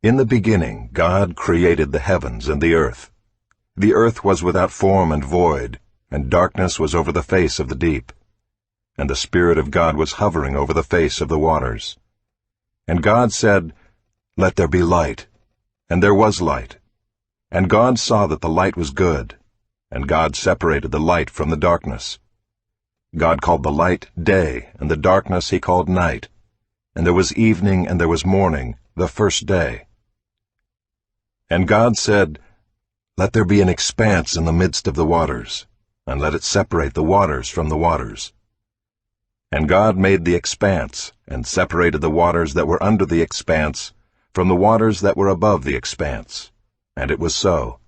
In the beginning God created the heavens and the earth. The earth was without form and void, and darkness was over the face of the deep. And the Spirit of God was hovering over the face of the waters. And God said, "Let there be light." And there was light. And God saw that the light was good. And God separated the light from the darkness. God called the light day, and the darkness he called night. And there was evening and there was morning, the first day. And God said, "Let there be an expanse in the midst of the waters, and let it separate the waters from the waters." And God made the expanse, and separated the waters that were under the expanse from the waters that were above the expanse. And it was so.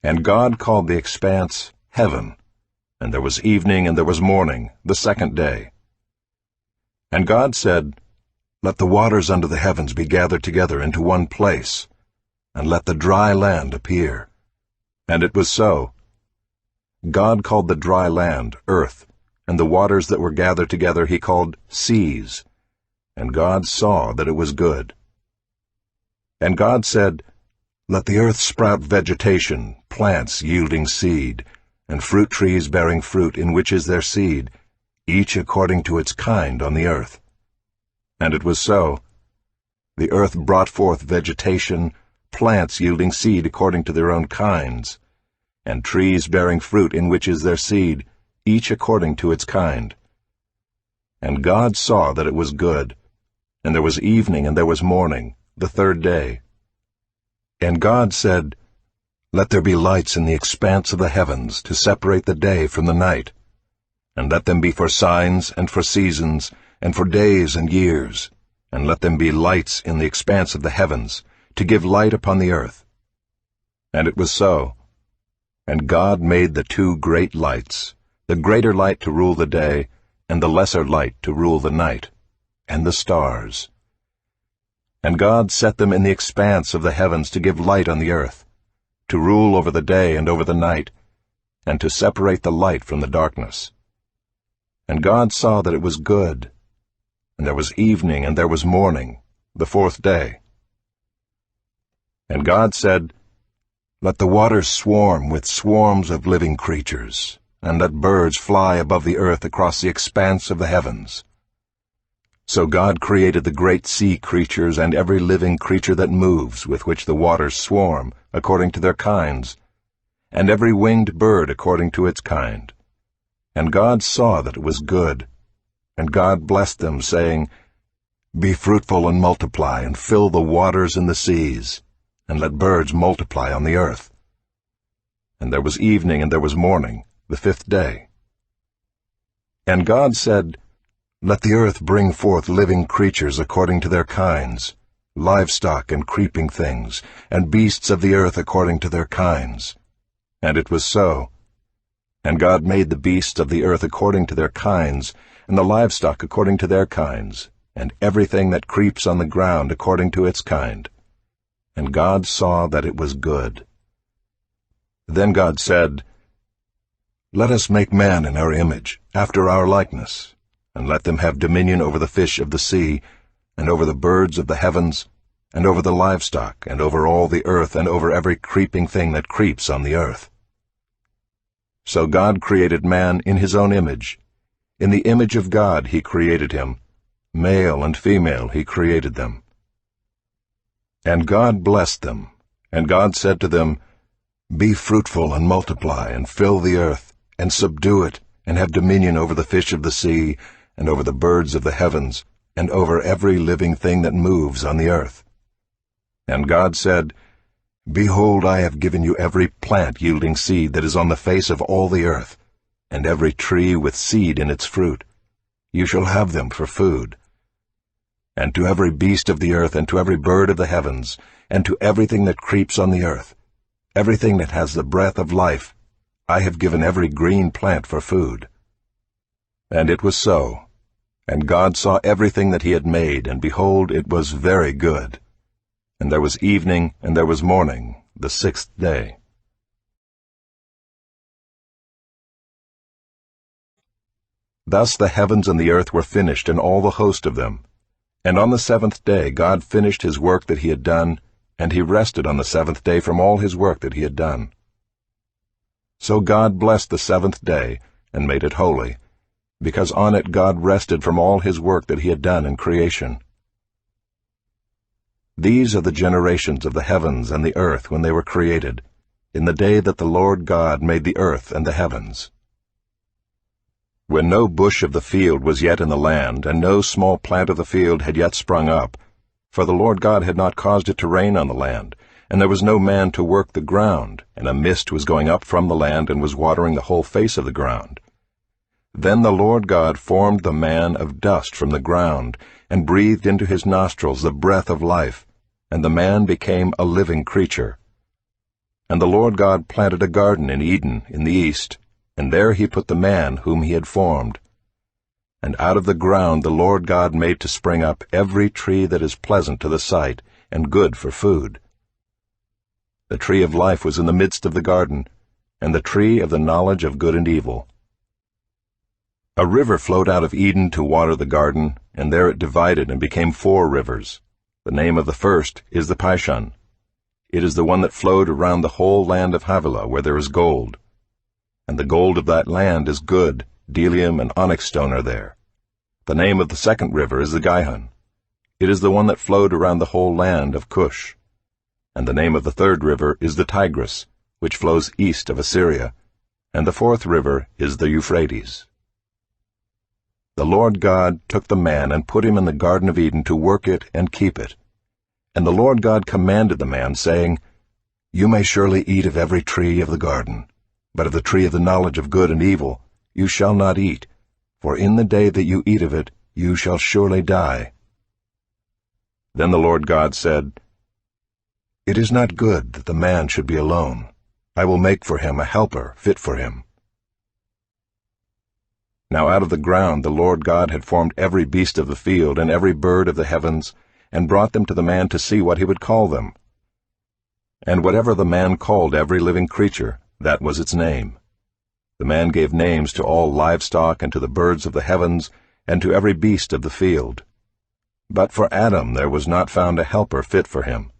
And God called the expanse heaven. And there was evening and there was morning, the second day. And God said, "Let the waters under the heavens be gathered together into one place, and let the dry land appear." And it was so. God called the dry land earth, and the waters that were gathered together he called seas. And God saw that it was good. And God said, "Let the earth sprout vegetation, plants yielding seed, and fruit trees bearing fruit in which is their seed, each according to its kind on the earth." And it was so. The earth brought forth vegetation, plants yielding seed according to their own kinds, and trees bearing fruit in which is their seed, each according to its kind. And God saw that it was good. And there was evening and there was morning, the third day. And God said, "Let there be lights in the expanse of the heavens to separate the day from the night, and let them be for signs and for seasons and for days and years, and let them be lights in the expanse of the heavens to give light upon the earth." And it was so. And God made the two great lights, the greater light to rule the day, and the lesser light to rule the night, and the stars. And God set them in the expanse of the heavens to give light on the earth, to rule over the day and over the night, and to separate the light from the darkness. And God saw that it was good. And there was evening and there was morning, the fourth day. And God said, "Let the waters swarm with swarms of living creatures, and let birds fly above the earth across the expanse of the heavens." So God created the great sea creatures and every living creature that moves, with which the waters swarm, according to their kinds, and every winged bird according to its kind. And God saw that it was good. And God blessed them, saying, "Be fruitful and multiply, and fill the waters and the seas, and let birds multiply on the earth." And there was evening and there was morning, the fifth day. And God said, "Let the earth bring forth living creatures according to their kinds, livestock and creeping things, and beasts of the earth according to their kinds." And it was so. And God made the beasts of the earth according to their kinds, and the livestock according to their kinds, and everything that creeps on the ground according to its kind. And God saw that it was good. Then God said, "Let us make man in our image, after our likeness, and let them have dominion over the fish of the sea, and over the birds of the heavens, and over the livestock, and over all the earth, and over every creeping thing that creeps on the earth." So God created man in his own image. In the image of God he created him. Male and female he created them. And God blessed them. And God said to them, "Be fruitful and multiply, and fill the earth, and subdue it, and have dominion over the fish of the sea, and over the birds of the heavens, and over every living thing that moves on the earth." And God said, "Behold, I have given you every plant yielding seed that is on the face of all the earth, and every tree with seed in its fruit. You shall have them for food. And to every beast of the earth, and to every bird of the heavens, and to everything that creeps on the earth, everything that has the breath of life, I have given every green plant for food." And it was so. And God saw everything that he had made, and behold, it was very good. And there was evening and there was morning, the sixth day. Thus the heavens and the earth were finished, and all the host of them. And on the seventh day God finished his work that he had done, and he rested on the seventh day from all his work that he had done. So God blessed the seventh day, and made it holy, because on it God rested from all his work that he had done in creation. These are the generations of the heavens and the earth when they were created, in the day that the Lord God made the earth and the heavens. When no bush of the field was yet in the land, and no small plant of the field had yet sprung up, for the Lord God had not caused it to rain on the land, and there was no man to work the ground, and a mist was going up from the land and was watering the whole face of the ground. Then the Lord God formed the man of dust from the ground, and breathed into his nostrils the breath of life, and the man became a living creature. And the Lord God planted a garden in Eden in the east, and there he put the man whom he had formed. And out of the ground the Lord God made to spring up every tree that is pleasant to the sight, and good for food. The tree of life was in the midst of the garden, and the tree of the knowledge of good and evil. A river flowed out of Eden to water the garden, and there it divided and became 4 rivers. The name of the first is the Pishon. It is the one that flowed around the whole land of Havilah, where there is gold. And the gold of that land is good, bdellium and onyx stone are there. The name of the second river is the Gihon. It is the one that flowed around the whole land of Cush. And the name of the third river is the Tigris, which flows east of Assyria. And the fourth river is the Euphrates. The Lord God took the man and put him in the Garden of Eden to work it and keep it. And the Lord God commanded the man, saying, You may surely eat of every tree of the garden, but of the tree of the knowledge of good and evil you shall not eat, for in the day that you eat of it you shall surely die. Then the Lord God said, It is not good that the man should be alone. I will make for him a helper fit for him. Now out of the ground the Lord God had formed every beast of the field and every bird of the heavens, and brought them to the man to see what he would call them. And whatever the man called every living creature, that was its name. The man gave names to all livestock and to the birds of the heavens and to every beast of the field. But for Adam there was not found a helper fit for him.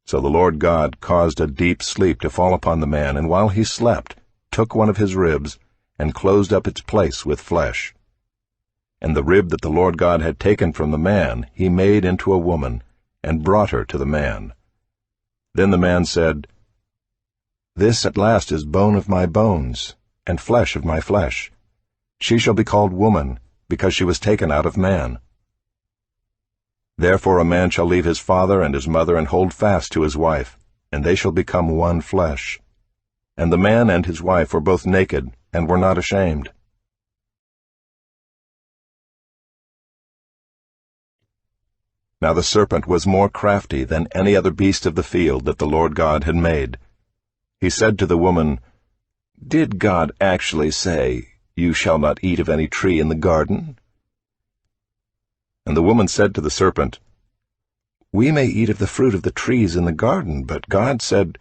So the Lord God caused a deep sleep to fall upon the man, and while he slept, took one of his ribs, and closed up its place with flesh. And the rib that the Lord God had taken from the man he made into a woman, and brought her to the man. Then the man said, This at last is bone of my bones, and flesh of my flesh. She shall be called woman, because she was taken out of man. Therefore a man shall leave his father and his mother, and hold fast to his wife, and they shall become one flesh. And the man and his wife were both naked, and were not ashamed. Now the serpent was more crafty than any other beast of the field that the Lord God had made. He said to the woman, Did God actually say, You shall not eat of any tree in the garden? And the woman said to the serpent, We may eat of the fruit of the trees in the garden, but God said,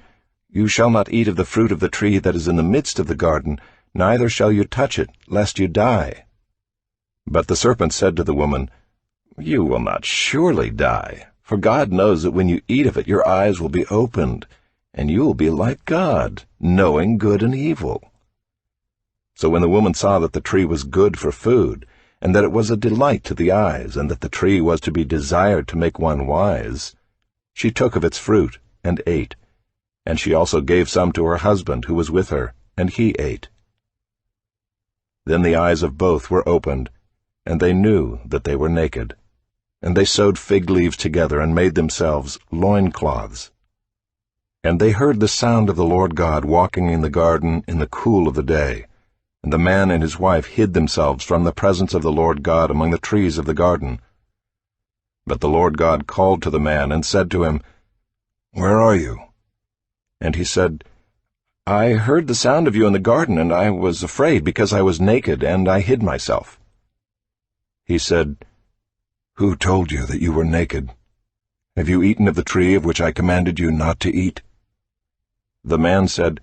You shall not eat of the fruit of the tree that is in the midst of the garden, neither shall you touch it, lest you die. But the serpent said to the woman, You will not surely die, for God knows that when you eat of it your eyes will be opened, and you will be like God, knowing good and evil. So when the woman saw that the tree was good for food, and that it was a delight to the eyes, and that the tree was to be desired to make one wise, she took of its fruit, and ate. And she also gave some to her husband who was with her, and he ate. Then the eyes of both were opened, and they knew that they were naked. And they sewed fig leaves together, and made themselves loincloths. And they heard the sound of the Lord God walking in the garden in the cool of the day. And the man and his wife hid themselves from the presence of the Lord God among the trees of the garden. But the Lord God called to the man, and said to him, Where are you? And he said, I heard the sound of you in the garden, and I was afraid, because I was naked, and I hid myself. He said, Who told you that you were naked? Have you eaten of the tree of which I commanded you not to eat? The man said,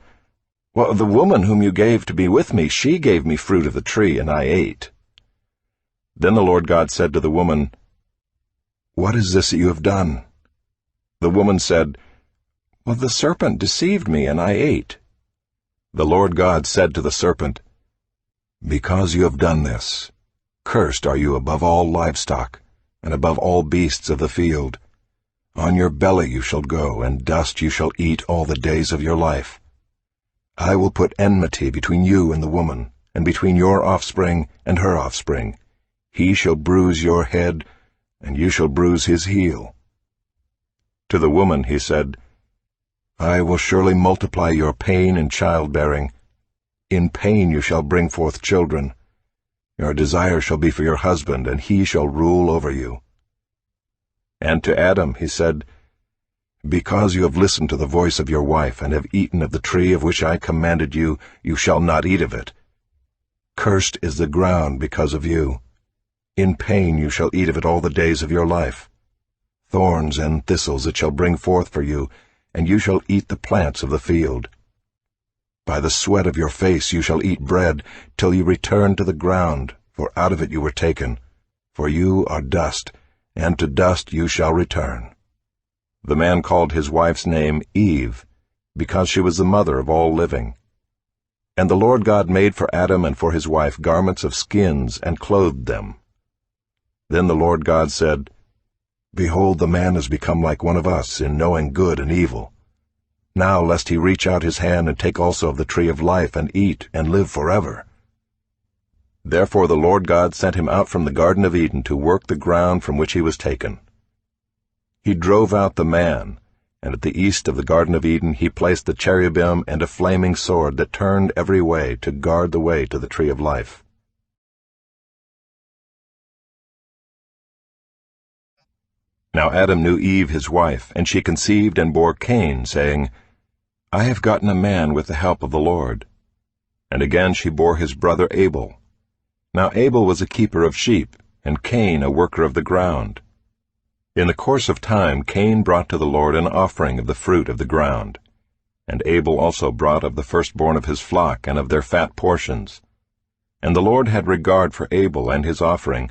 Well, the woman whom you gave to be with me, she gave me fruit of the tree, and I ate. Then the Lord God said to the woman, "What is this that you have done?" The woman said, "Well, the serpent deceived me, and I ate." The Lord God said to the serpent, "Because you have done this, cursed are you above all livestock, and above all beasts of the field. On your belly you shall go, and dust you shall eat all the days of your life. I will put enmity between you and the woman, and between your offspring and her offspring. He shall bruise your head, and you shall bruise his heel." To the woman he said, "I will surely multiply your pain in childbearing. In pain you shall bring forth children. Your desire shall be for your husband, and he shall rule over you." And to Adam he said, "Because you have listened to the voice of your wife, and have eaten of the tree of which I commanded you, you shall not eat of it. Cursed is the ground because of you. In pain you shall eat of it all the days of your life. Thorns and thistles it shall bring forth for you, and you shall eat the plants of the field. By the sweat of your face you shall eat bread, till you return to the ground, for out of it you were taken. For you are dust, and to dust you shall return." The man called his wife's name Eve, because she was the mother of all living. And the Lord God made for Adam and for his wife garments of skins, and clothed them. Then the Lord God said, "Behold, the man has become like one of us in knowing good and evil. Now lest he reach out his hand and take also of the tree of life, and eat, and live forever." Therefore the Lord God sent him out from the Garden of Eden to work the ground from which he was taken. He drove out the man, and at the east of the Garden of Eden he placed the cherubim and a flaming sword that turned every way to guard the way to the tree of life. Now Adam knew Eve his wife, and she conceived and bore Cain, saying, "I have gotten a man with the help of the Lord." And again she bore his brother Abel. Now Abel was a keeper of sheep, and Cain a worker of the ground. In the course of time Cain brought to the Lord an offering of the fruit of the ground. And Abel also brought of the firstborn of his flock and of their fat portions. And the Lord had regard for Abel and his offering,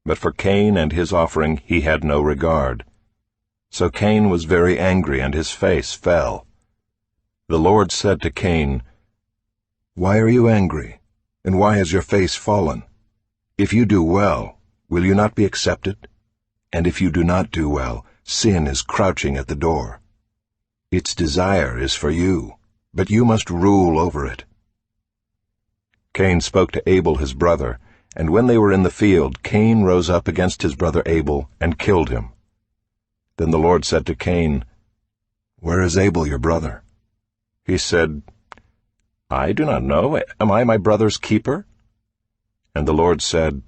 but for Cain and his offering he had no regard. So Cain was very angry, and his face fell. The Lord said to Cain, "Why are you angry, and why has your face fallen? If you do well, will you not be accepted? And if you do not do well, sin is crouching at the door. Its desire is for you, but you must rule over it." Cain spoke to Abel his brother, and when they were in the field, Cain rose up against his brother Abel and killed him. Then the Lord said to Cain, "Where is Abel your brother?" He said, "I do not know. Am I my brother's keeper?" And the Lord said,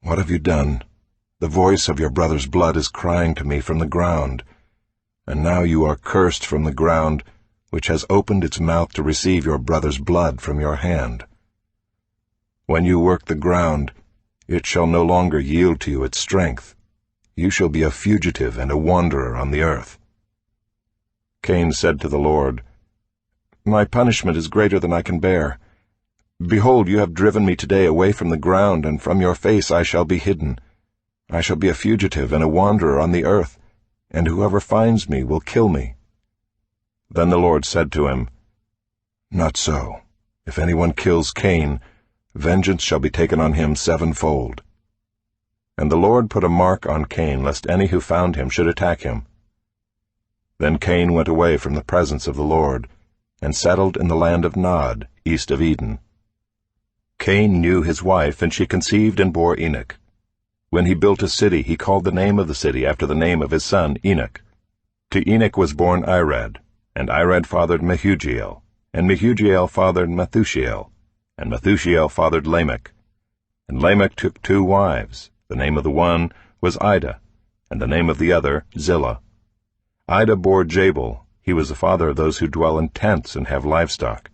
"What have you done? The voice of your brother's blood is crying to me from the ground. And now you are cursed from the ground, which has opened its mouth to receive your brother's blood from your hand. When you work the ground, it shall no longer yield to you its strength. You shall be a fugitive and a wanderer on the earth." Cain said to the Lord, "My punishment is greater than I can bear. Behold, you have driven me today away from the ground, and from your face I shall be hidden. I shall be a fugitive and a wanderer on the earth, and whoever finds me will kill me." Then the Lord said to him, "Not so. If anyone kills Cain, vengeance shall be taken on him sevenfold." And the Lord put a mark on Cain, lest any who found him should attack him. Then Cain went away from the presence of the Lord, and settled in the land of Nod, east of Eden. Cain knew his wife, and she conceived and bore Enoch. When he built a city, he called the name of the city after the name of his son Enoch. To Enoch was born Irad, and Irad fathered Mehujael, and Mehujael fathered Methushael, and Methushael fathered Lamech. And Lamech took 2 wives. The name of the one was Ida, and the name of the other Zillah. Ida bore Jabal. He was the father of those who dwell in tents and have livestock.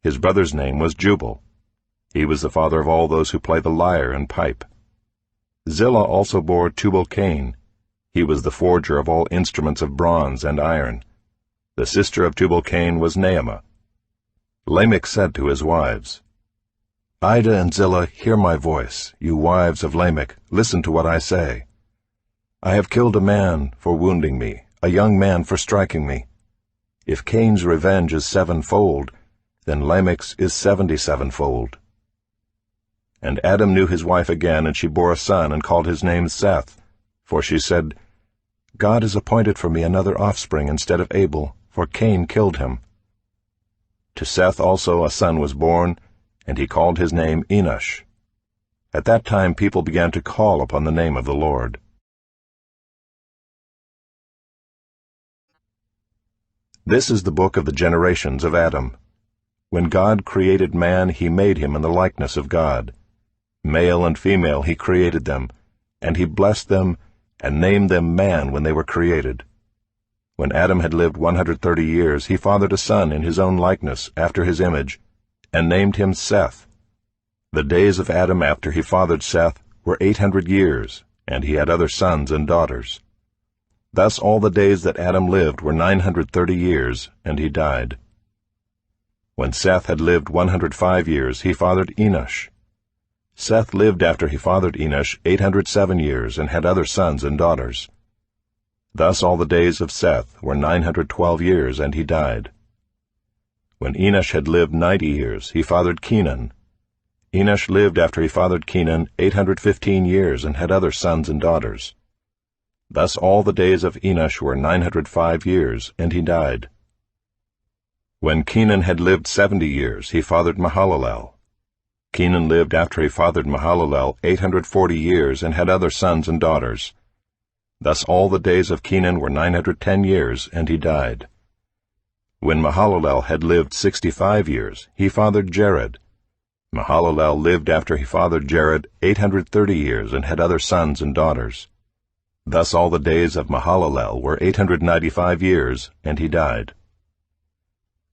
His brother's name was Jubal. He was the father of all those who play the lyre and pipe. Zillah also bore Tubal-Cain. He was the forger of all instruments of bronze and iron. The sister of Tubal-Cain was Naamah. Lamech said to his wives, "Ida and Zillah, hear my voice. You wives of Lamech, listen to what I say. I have killed a man for wounding me, a young man for striking me. If Cain's revenge is 7-fold, then Lamech's is 77-fold. And Adam knew his wife again, and she bore a son, and called his name Seth. For she said, God has appointed for me another offspring instead of Abel, for Cain killed him. To Seth also a son was born, and he called his name Enosh. At that time people began to call upon the name of the Lord. This is the book of the generations of Adam. When God created man, he made him in the likeness of God. Male and female he created them, and he blessed them and named them man when they were created. When Adam had lived 130 years, he fathered a son in his own likeness, after his image, and named him Seth. The days of Adam after he fathered Seth were 800 years, and he had other sons and daughters. Thus all the days that Adam lived were 930 years, and he died. When Seth had lived 105 years, he fathered Enosh. Seth lived after he fathered Enosh 807 years, and had other sons and daughters. Thus all the days of Seth were 912 years, and he died. When Enosh had lived 90 years, he fathered Kenan. Enosh lived after he fathered Kenan 815 years, and had other sons and daughters. Thus all the days of Enosh were 905 years, and he died. When Kenan had lived 70 years, he fathered Mahalalel. Kenan lived after he fathered Mahalalel 840 years, and had other sons and daughters. Thus all the days of Kenan were 910 years, and he died. When Mahalalel had lived 65 years, he fathered Jared. Mahalalel lived after he fathered Jared 830 years, and had other sons and daughters. Thus all the days of Mahalalel were 895 years, and he died.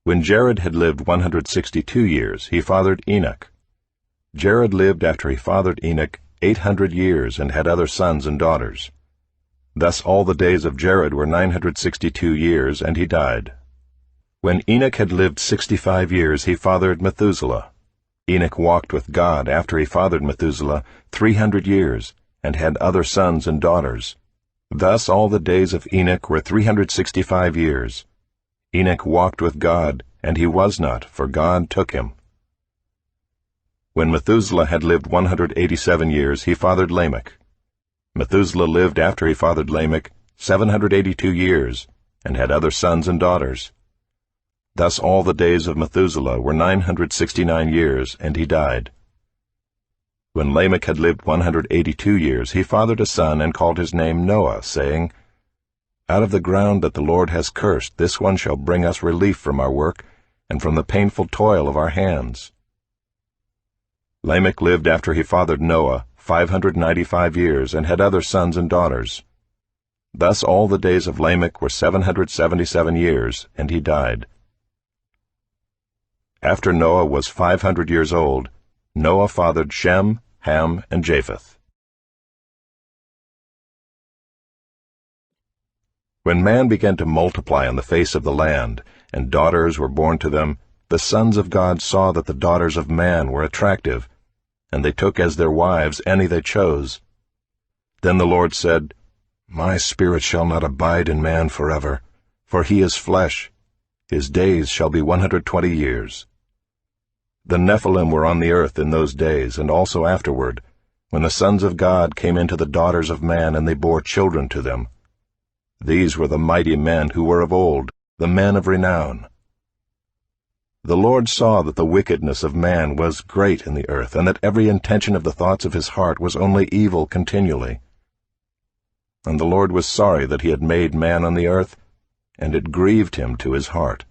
When Jared had lived 162 years, he fathered Enoch. Jared lived after he fathered Enoch 800 years, and had other sons and daughters. Thus all the days of Jared were 962 years, and he died. When Enoch had lived 65 years, he fathered Methuselah. Enoch walked with God after he fathered Methuselah 300 years, and had other sons and daughters. Thus all the days of Enoch were 365 years. Enoch walked with God, and he was not, for God took him. When Methuselah had lived 187 years, he fathered Lamech. Methuselah lived after he fathered Lamech 782 years, and had other sons and daughters. Thus all the days of Methuselah were 969 years, and he died. When Lamech had lived 182 years, he fathered a son, and called his name Noah, saying, Out of the ground that the Lord has cursed, this one shall bring us relief from our work, and from the painful toil of our hands. Lamech lived after he fathered Noah 595 years, and had other sons and daughters. Thus all the days of Lamech were 777 years, and he died. After Noah was 500 years old, Noah fathered Shem, Ham, and Japheth. When man began to multiply on the face of the land, and daughters were born to them, the sons of God saw that the daughters of man were attractive, and they took as their wives any they chose. Then the Lord said, My spirit shall not abide in man forever, for he is flesh. His days shall be 120 years. The Nephilim were on the earth in those days, and also afterward, when the sons of God came into the daughters of man, and they bore children to them. These were the mighty men who were of old, the men of renown. The Lord saw that the wickedness of man was great in the earth, and that every intention of the thoughts of his heart was only evil continually. And the Lord was sorry that he had made man on the earth, and it grieved him to his heart.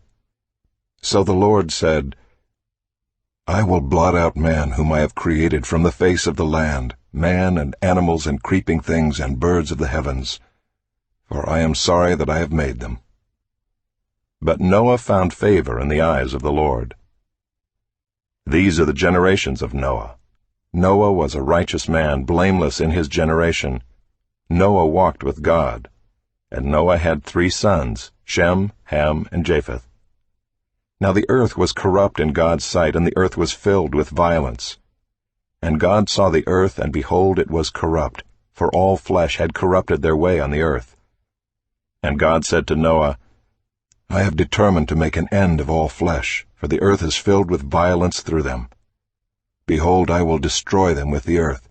So the Lord said, I will blot out man whom I have created from the face of the land, man and animals and creeping things and birds of the heavens, for I am sorry that I have made them. But Noah found favor in the eyes of the Lord. These are the generations of Noah. Noah was a righteous man, blameless in his generation. Noah walked with God. And Noah had 3 sons, Shem, Ham, and Japheth. Now the earth was corrupt in God's sight, and the earth was filled with violence. And God saw the earth, and behold, it was corrupt, for all flesh had corrupted their way on the earth. And God said to Noah, I have determined to make an end of all flesh, for the earth is filled with violence through them. Behold, I will destroy them with the earth.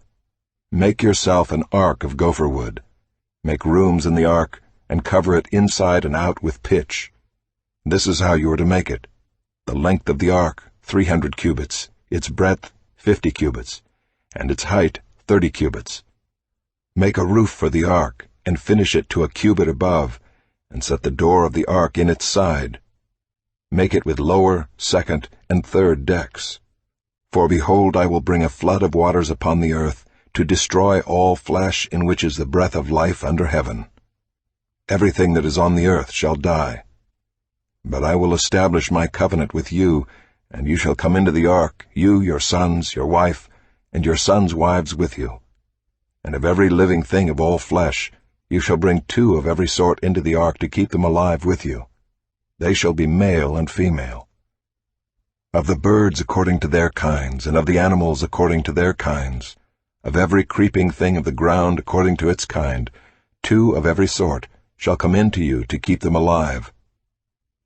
Make yourself an ark of gopher wood. Make rooms in the ark, and cover it inside and out with pitch. This is how you are to make it. The length of the ark, 300 cubits, its breadth, 50 cubits, and its height, 30 cubits. Make a roof for the ark, and finish it to a cubit above, and set the door of the ark in its side. Make it with lower, second, and third decks. For behold, I will bring a flood of waters upon the earth, to destroy all flesh in which is the breath of life under heaven. Everything that is on the earth shall die. But I will establish my covenant with you, and you shall come into the ark, you, your sons, your wife, and your sons' wives with you. And of every living thing of all flesh, you shall bring 2 of every sort into the ark to keep them alive with you. They shall be male and female. Of the birds according to their kinds, and of the animals according to their kinds, of every creeping thing of the ground according to its kind, 2 of every sort shall come into you to keep them alive.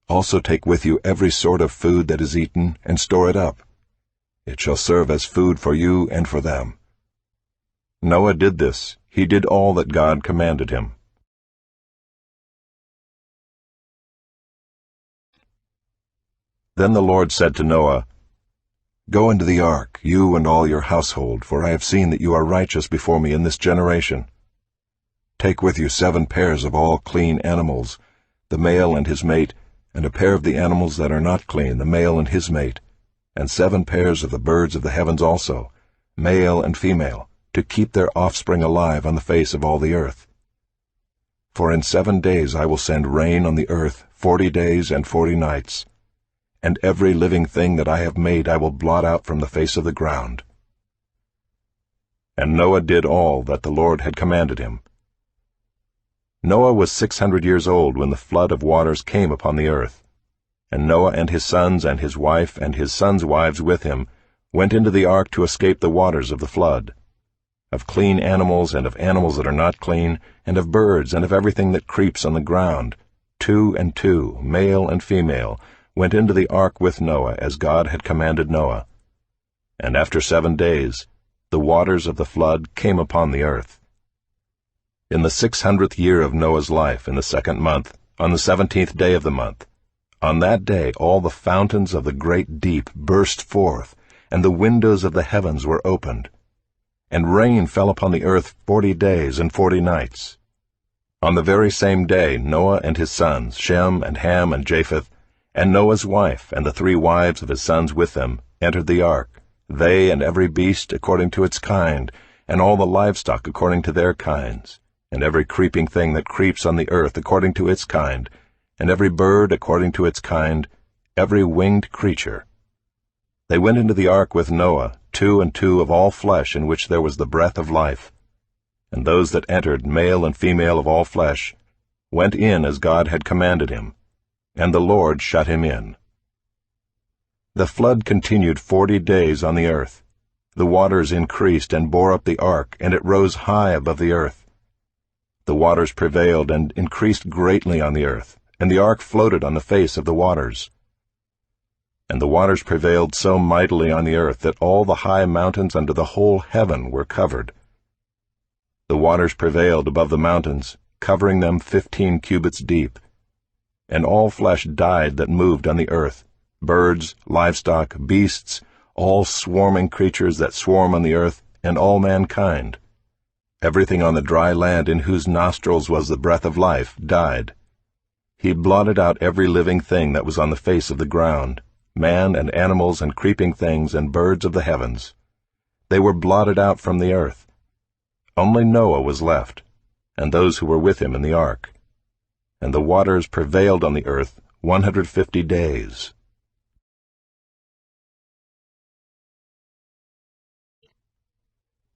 Also take with you every sort of food that is eaten, and store it up. It shall serve as food for you and for them. Noah did this. He did all that God commanded him. Then the Lord said to Noah, Go into the ark, you and all your household, for I have seen that you are righteous before me in this generation. Take with you 7 pairs of all clean animals, the male and his mate, and a pair of the animals that are not clean, the male and his mate, and 7 pairs of the birds of the heavens also, male and female, to keep their offspring alive on the face of all the earth. For in 7 days I will send rain on the earth 40 days and 40 nights, and every living thing that I have made I will blot out from the face of the ground. And Noah did all that the Lord had commanded him. Noah was 600 years old when the flood of waters came upon the earth. And Noah and his sons and his wife and his sons' wives with him went into the ark to escape the waters of the flood. Of clean animals and of animals that are not clean, and of birds and of everything that creeps on the ground, 2 and 2, male and female, went into the ark with Noah as God had commanded Noah. And after 7 days, the waters of the flood came upon the earth. In the 600th year of Noah's life, in the 2nd month, on the 17th day of the month, on that day all the fountains of the great deep burst forth, and the windows of the heavens were opened. And rain fell upon the earth 40 days and 40 nights. On the very same day Noah and his sons, Shem and Ham and Japheth, and Noah's wife and the 3 wives of his sons with them, entered the ark, they and every beast according to its kind, and all the livestock according to their kinds, and every creeping thing that creeps on the earth according to its kind, and every bird according to its kind, every winged creature. They went into the ark with Noah, 2 and 2 of all flesh in which there was the breath of life. And those that entered, male and female of all flesh, went in as God had commanded him, and the Lord shut him in. The flood continued 40 days on the earth. The waters increased and bore up the ark, and it rose high above the earth. The waters prevailed and increased greatly on the earth, and the ark floated on the face of the waters. And the waters prevailed so mightily on the earth that all the high mountains under the whole heaven were covered. The waters prevailed above the mountains, covering them 15 cubits deep. And all flesh died that moved on the earth, birds, livestock, beasts, all swarming creatures that swarm on the earth, and all mankind. Everything on the dry land in whose nostrils was the breath of life died. He blotted out every living thing that was on the face of the ground, man and animals and creeping things and birds of the heavens. They were blotted out from the earth. Only Noah was left, and those who were with him in the ark. And the waters prevailed on the earth 150 days.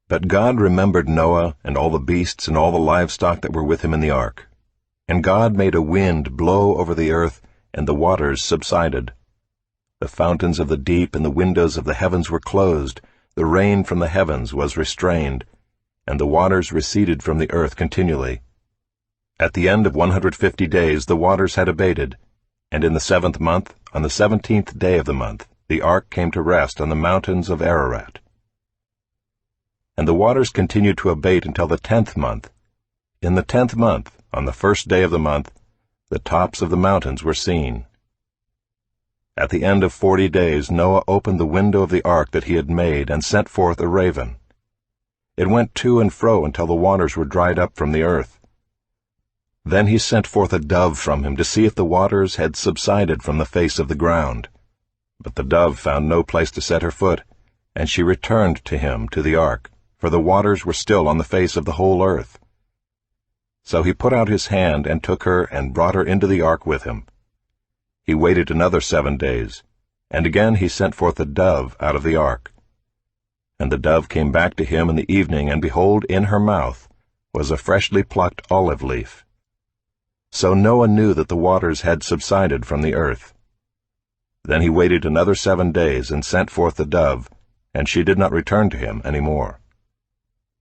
But God remembered Noah and all the beasts and all the livestock that were with him in the ark. And God made a wind blow over the earth, and the waters subsided. The fountains of the deep and the windows of the heavens were closed, the rain from the heavens was restrained, and the waters receded from the earth continually. At the end of 150 days the waters had abated, and in the 7th month, on the 17th day of the month, the ark came to rest on the mountains of Ararat. And the waters continued to abate until the 10th month. In the 10th month, on the 1st day of the month, the tops of the mountains were seen. At the end of 40 days Noah opened the window of the ark that he had made and sent forth a raven. It went to and fro until the waters were dried up from the earth. Then he sent forth a dove from him to see if the waters had subsided from the face of the ground. But the dove found no place to set her foot, and she returned to him to the ark, for the waters were still on the face of the whole earth. So he put out his hand and took her and brought her into the ark with him. He waited another 7 days, and again he sent forth a dove out of the ark. And the dove came back to him in the evening, and behold, in her mouth was a freshly plucked olive leaf. So Noah knew that the waters had subsided from the earth. Then he waited another 7 days and sent forth the dove, and she did not return to him any more.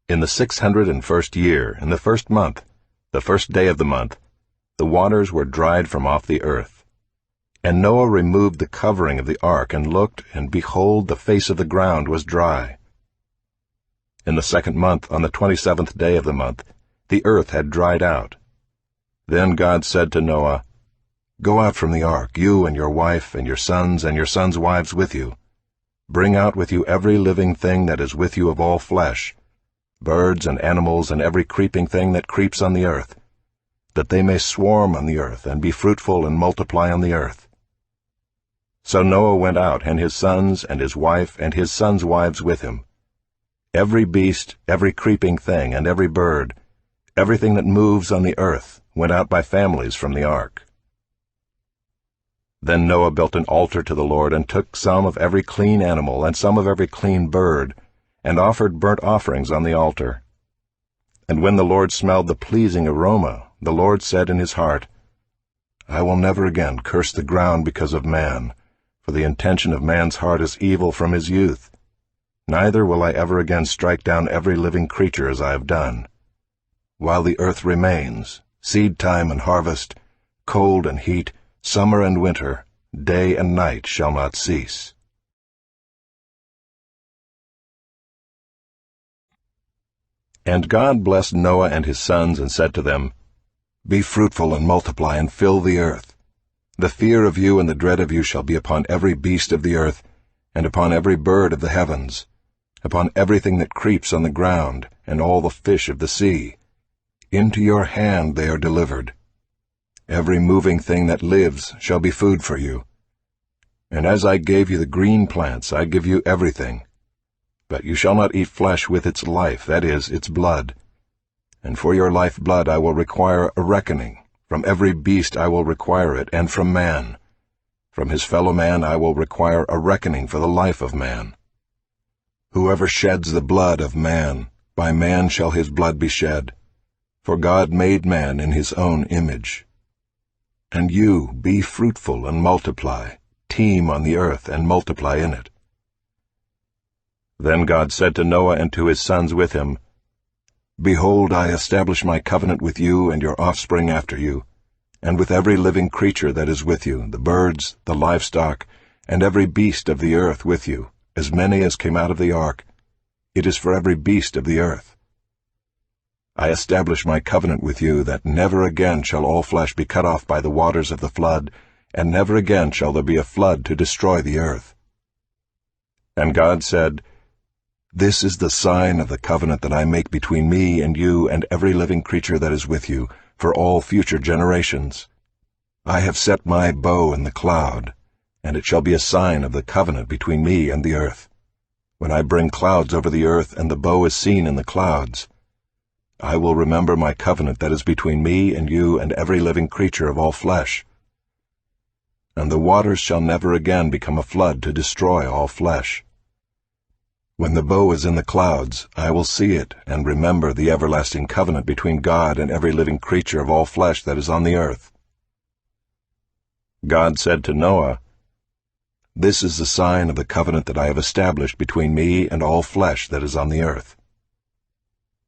In the 601st year, in the 1st month, the 1st day of the month, the waters were dried from off the earth. And Noah removed the covering of the ark, and looked, and behold, the face of the ground was dry. In the 2nd month, on the 27th day of the month, the earth had dried out. Then God said to Noah, "Go out from the ark, you and your wife and your sons wives with you. Bring out with you every living thing that is with you of all flesh, birds and animals and every creeping thing that creeps on the earth, that they may swarm on the earth and be fruitful and multiply on the earth." So Noah went out, and his sons and his wife and his sons' wives with him. Every beast, every creeping thing, and every bird, everything that moves on the earth, went out by families from the ark. Then Noah built an altar to the Lord, and took some of every clean animal and some of every clean bird, and offered burnt offerings on the altar. And when the Lord smelled the pleasing aroma, the Lord said in his heart, "I will never again curse the ground because of man, for the intention of man's heart is evil from his youth. Neither will I ever again strike down every living creature as I have done. While the earth remains, seed time and harvest, cold and heat, summer and winter, day and night shall not cease." And God blessed Noah and his sons, and said to them, "Be fruitful and multiply, and fill the earth. The fear of you and the dread of you shall be upon every beast of the earth, and upon every bird of the heavens, upon everything that creeps on the ground, and all the fish of the sea. Into your hand they are delivered. Every moving thing that lives shall be food for you. And as I gave you the green plants, I give you everything. But you shall not eat flesh with its life, that is, its blood. And for your lifeblood I will require a reckoning. From every beast I will require it, and from man. From his fellow man I will require a reckoning for the life of man. Whoever sheds the blood of man, by man shall his blood be shed. For God made man in his own image. And you, be fruitful and multiply, teem on the earth and multiply in it." Then God said to Noah and to his sons with him, "Behold, I establish my covenant with you and your offspring after you, and with every living creature that is with you, the birds, the livestock, and every beast of the earth with you, as many as came out of the ark. It is for every beast of the earth. I establish my covenant with you, that never again shall all flesh be cut off by the waters of the flood, and never again shall there be a flood to destroy the earth." And God said, "This is the sign of the covenant that I make between me and you and every living creature that is with you, for all future generations. I have set my bow in the cloud, and it shall be a sign of the covenant between me and the earth. When I bring clouds over the earth, and the bow is seen in the clouds, I will remember my covenant that is between me and you and every living creature of all flesh. And the waters shall never again become a flood to destroy all flesh. When the bow is in the clouds, I will see it, and remember the everlasting covenant between God and every living creature of all flesh that is on the earth." God said to Noah, "This is the sign of the covenant that I have established between me and all flesh that is on the earth.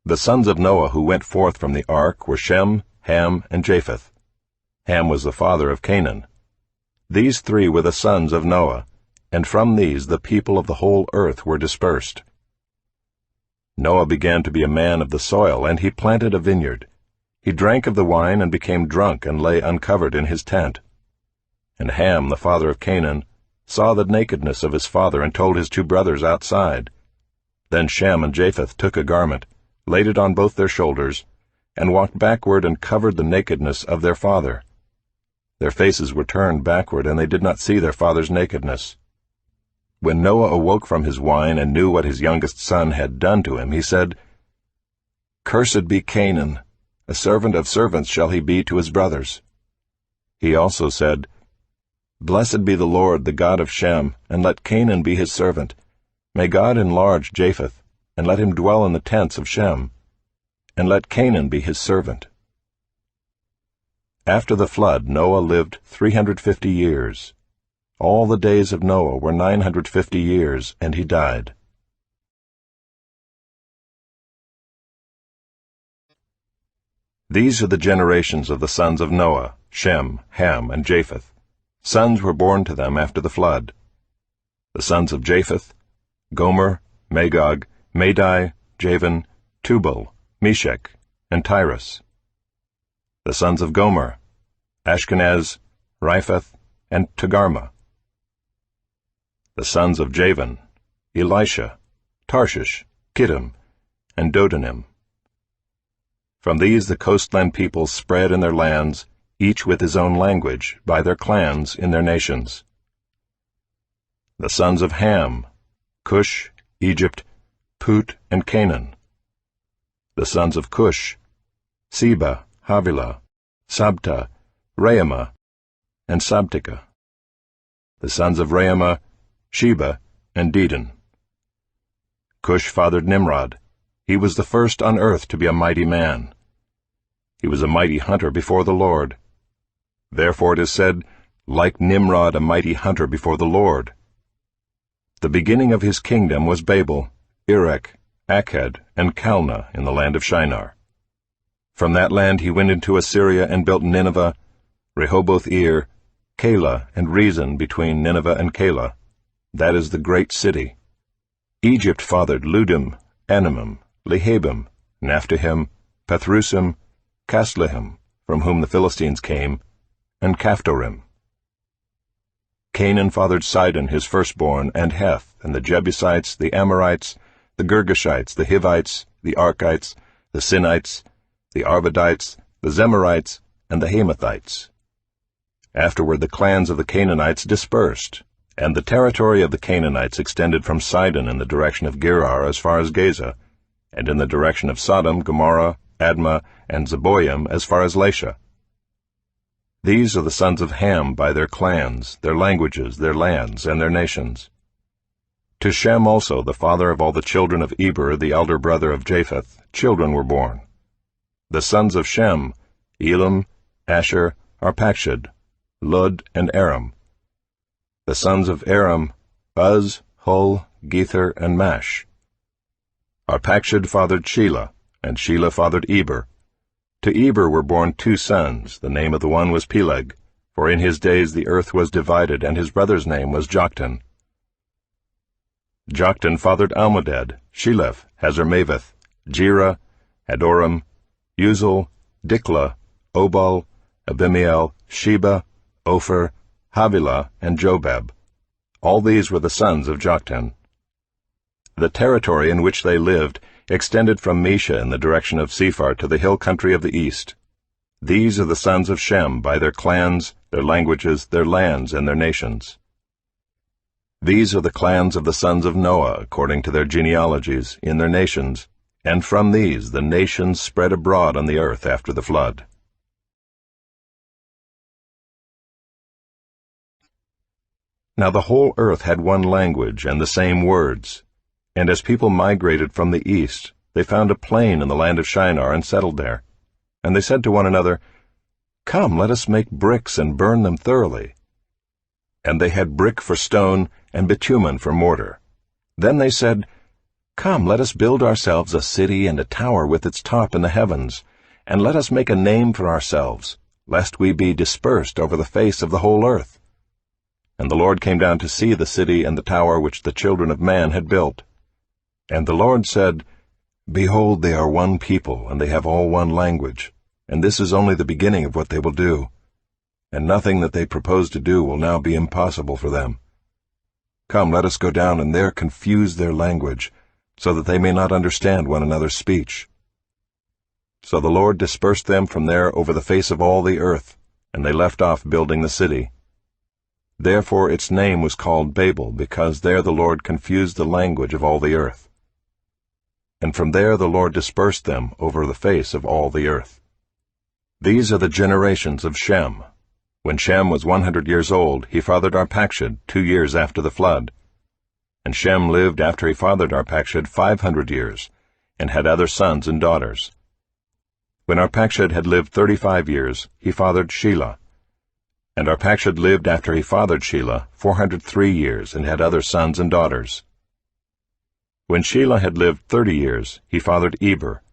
The sons of Noah who went forth from the ark were Shem, Ham, and Japheth. Ham was the father of Canaan. These three were the sons of Noah, and from these the people of the whole earth were dispersed. Noah began to be a man of the soil, and he planted a vineyard. He drank of the wine and became drunk and lay uncovered in his tent. And Ham, the father of Canaan, saw the nakedness of his father and told his two brothers outside. Then Shem and Japheth took a garment, laid it on both their shoulders, and walked backward and covered the nakedness of their father. Their faces were turned backward, and they did not see their father's nakedness. When Noah awoke from his wine and knew what his youngest son had done to him, he said, "Cursed be Canaan, a servant of servants shall he be to his brothers." He also said, "Blessed be the Lord, the God of Shem, and let Canaan be his servant. May God enlarge Japheth, and let him dwell in the tents of Shem, and let Canaan be his servant." After the flood, Noah lived 350 years. All the days of Noah were 950 years, and he died. These are the generations of the sons of Noah, Shem, Ham, and Japheth. Sons were born to them after the flood. The sons of Japheth: Gomer, Magog, Madai, Javan, Tubal, Meshech, and Tyrus. The sons of Gomer: Ashkenaz, Riphath, and Togarmah. The sons of Javan: Elisha, Tarshish, Kittim, and Dodanim. From these the coastland peoples spread in their lands, each with his own language, by their clans in their nations. The sons of Ham: Cush, Egypt, Put, and Canaan. The sons of Cush: Seba, Havilah, Sabta, Raamah, and Sabteka. The sons of Raamah: Sheba and Dedan. Cush fathered Nimrod. He was the first on earth to be a mighty man. He was a mighty hunter before the Lord. Therefore it is said, "Like Nimrod, a mighty hunter before the Lord." The beginning of his kingdom was Babel, Erech, Akkad, and Calneh in the land of Shinar. From that land he went into Assyria and built Nineveh, Rehoboth-ir, Calah, and Rezin between Nineveh and Calah. That is the great city. Egypt fathered Ludim, Anamim, Lehabim, Naphtuhim, Pathrusim, Casluhim, from whom the Philistines came, and Caphtorim. Canaan fathered Sidon his firstborn, and Heth, and the Jebusites, the Amorites, the Girgashites, the Hivites, the Arkites, the Sinites, the Arvadites, the Zemarites, and the Hamathites. Afterward the clans of the Canaanites dispersed, and the territory of the Canaanites extended from Sidon in the direction of Gerar as far as Gaza, and in the direction of Sodom, Gomorrah, Admah, and Zeboim as far as Lasha. These are the sons of Ham by their clans, their languages, their lands, and their nations. To Shem also, the father of all the children of Eber, the elder brother of Japheth, children were born. The sons of Shem: Elam, Asher, Arpachshad, Lud, and Aram. The sons of Aram: Uz, Hul, Gether, and Mash. Arpachshad fathered Shelah, and Shelah fathered Eber. To Eber were born two sons. The name of the one was Peleg, for in his days the earth was divided, and his brother's name was Joktan. Joktan fathered Almodad, Sheleph, Hazarmaveth, Jerah, Adoram, Uzal, Diklah, Obal, Abimael, Sheba, Ophir, Havilah, and Jobab. All these were the sons of Joktan. The territory in which they lived extended from Mesha in the direction of Sephar to the hill country of the east. These are the sons of Shem by their clans, their languages, their lands, and their nations. These are the clans of the sons of Noah according to their genealogies, in their nations, and from these the nations spread abroad on the earth after the flood. Now the whole earth had one language and the same words. And as people migrated from the east, they found a plain in the land of Shinar and settled there. And they said to one another, "Come, let us make bricks and burn them thoroughly." And they had brick for stone and bitumen for mortar. Then they said, Come, let us build ourselves a city and a tower with its top in the heavens, and let us make a name for ourselves, lest we be dispersed over the face of the whole earth. And the Lord came down to see the city and the tower which the children of man had built. And the Lord said, Behold, they are one people, and they have all one language, and this is only the beginning of what they will do. And nothing that they propose to do will now be impossible for them. Come, let us go down and there confuse their language, so that they may not understand one another's speech. So the Lord dispersed them from there over the face of all the earth, and they left off building the city. Therefore its name was called Babel, because there the Lord confused the language of all the earth. And from there the Lord dispersed them over the face of all the earth. These are the generations of Shem. When Shem was 100 years old, he fathered Arpachshad 2 years after the flood. And Shem lived after he fathered Arpachshad 500 years, and had other sons and daughters. When Arpachshad had lived 35 years, he fathered Shelah. And Arpachshad lived after he fathered Shelah 403 years, and had other sons and daughters. When Shelah had lived 30 years, he fathered Eber.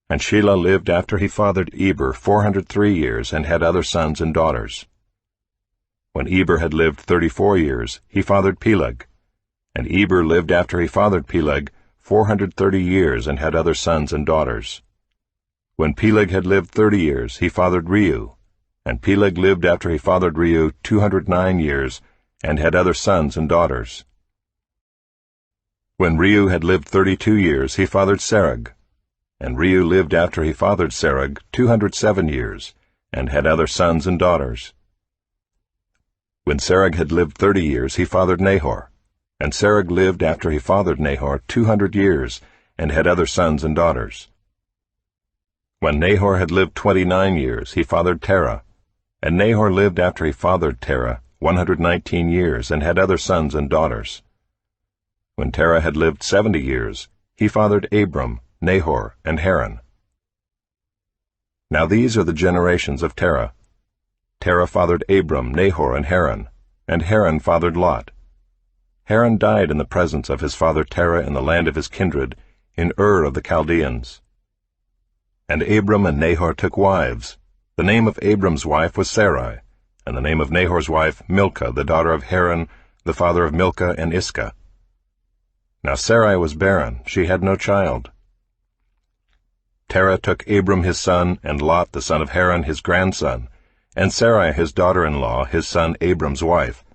And Shelah lived after he fathered Eber 403 years, and had other sons and daughters. When Eber had lived 34 years, he fathered Peleg. And Eber lived after he fathered Peleg 430 years, and had other sons and daughters. When Peleg had lived 30 years, he fathered Reu. And Peleg lived after he fathered Reu 209 years, and had other sons and daughters. When Reu had lived 32 years, he fathered Serug. And Reu lived after he fathered Serug 207 years, and had other sons and daughters. When Serug had lived 30 years, he fathered Nahor. And Serug lived after he fathered Nahor 200 years, and had other sons and daughters. When Nahor had lived 29 years, he fathered Terah. And Nahor lived after he fathered Terah 119 years, and had other sons and daughters. When Terah had lived 70 years, he fathered Abram, Nahor, and Haran. Now these are the generations of Terah. Terah fathered Abram, Nahor, and Haran fathered Lot. Haran died in the presence of his father Terah in the land of his kindred, in Ur of the Chaldeans. And Abram and Nahor took wives. The name of Abram's wife was Sarai, and the name of Nahor's wife Milcah, the daughter of Haran, the father of Milcah and Iscah. Now Sarai was barren, she had no child. Terah took Abram his son, and Lot the son of Haran his grandson, and Sarai his daughter-in-law, his son Abram's wife,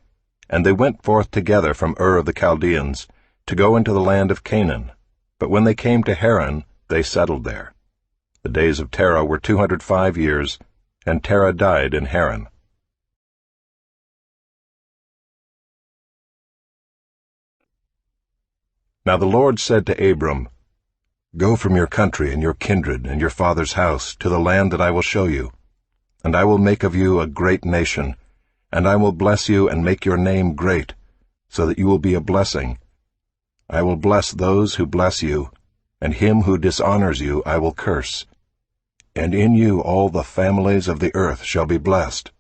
and they went forth together from Ur of the Chaldeans, to go into the land of Canaan. But when they came to Haran, they settled there. The days of Terah were 205 years, and Terah died in Haran. Now the Lord said to Abram, Go from your country and your kindred and your father's house to the land that I will show you, and I will make of you a great nation, and I will bless you and make your name great, so that you will be a blessing. I will bless those who bless you, and him who dishonors you I will curse. And in you all the families of the earth shall be blessed.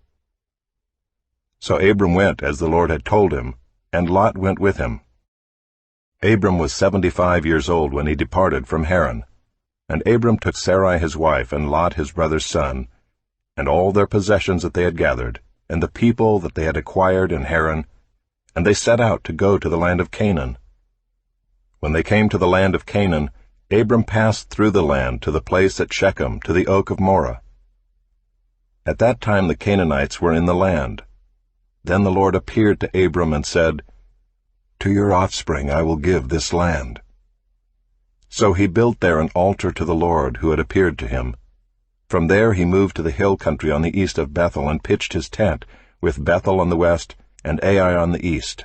So Abram went as the Lord had told him, and Lot went with him. Abram was 75 years old when he departed from Haran. And Abram took Sarai his wife, and Lot his brother's son, and all their possessions that they had gathered, and the people that they had acquired in Haran, and they set out to go to the land of Canaan. When they came to the land of Canaan, Abram passed through the land to the place at Shechem, to the oak of Moreh. At that time the Canaanites were in the land. Then the Lord appeared to Abram and said, To your offspring I will give this land. So he built there an altar to the Lord who had appeared to him. From there he moved to the hill country on the east of Bethel and pitched his tent, with Bethel on the west and Ai on the east.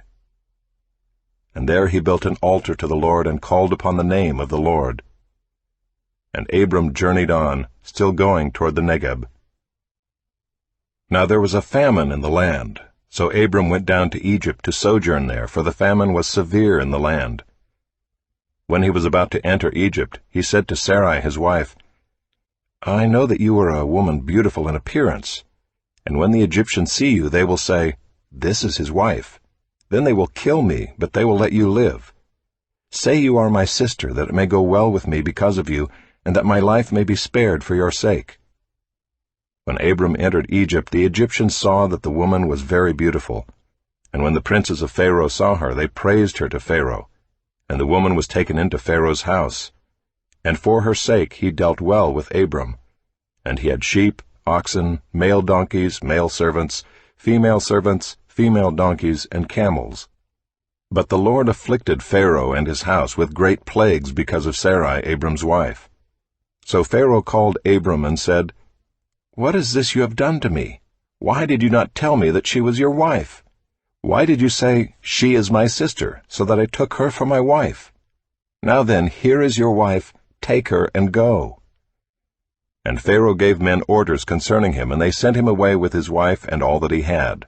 And there he built an altar to the Lord and called upon the name of the Lord. And Abram journeyed on, still going toward the Negeb. Now there was a famine in the land, so Abram went down to Egypt to sojourn there, for the famine was severe in the land. When he was about to enter Egypt, he said to Sarai his wife, I know that you are a woman beautiful in appearance, and when the Egyptians see you, they will say, This is his wife. Then they will kill me, but they will let you live. Say you are my sister, that it may go well with me because of you, and that my life may be spared for your sake." When Abram entered Egypt, the Egyptians saw that the woman was very beautiful. And when the princes of Pharaoh saw her, they praised her to Pharaoh. And the woman was taken into Pharaoh's house. And for her sake he dealt well with Abram. And he had sheep, oxen, male donkeys, male servants, female donkeys, and camels. But the Lord afflicted Pharaoh and his house with great plagues because of Sarai, Abram's wife. So Pharaoh called Abram and said, "What is this you have done to me? Why did you not tell me that she was your wife? Why did you say, 'She is my sister,' so that I took her for my wife? Now then, here is your wife, take her and go." And Pharaoh gave men orders concerning him, and they sent him away with his wife and all that he had.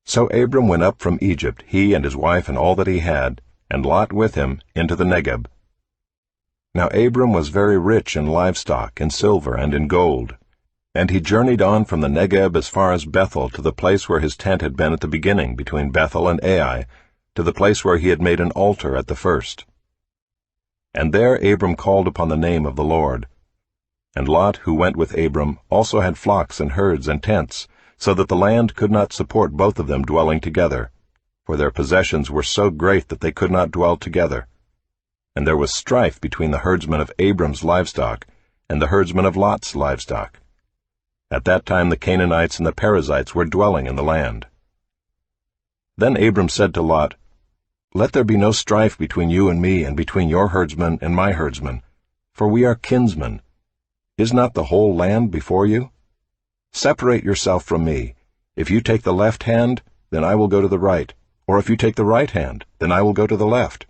So Abram went up from Egypt, he and his wife and all that he had, and Lot with him, into the Negeb. Now Abram was very rich in livestock, in silver, and in gold. And he journeyed on from the Negeb as far as Bethel, to the place where his tent had been at the beginning, between Bethel and Ai, to the place where he had made an altar at the first. And there Abram called upon the name of the Lord. And Lot, who went with Abram, also had flocks and herds and tents, so that the land could not support both of them dwelling together, for their possessions were so great that they could not dwell together. And there was strife between the herdsmen of Abram's livestock and the herdsmen of Lot's livestock. At that time the Canaanites and the Perizzites were dwelling in the land. Then Abram said to Lot, "Let there be no strife between you and me, and between your herdsmen and my herdsmen, for we are kinsmen. Is not the whole land before you? Separate yourself from me. If you take the left hand, then I will go to the right, or if you take the right hand, then I will go to the left."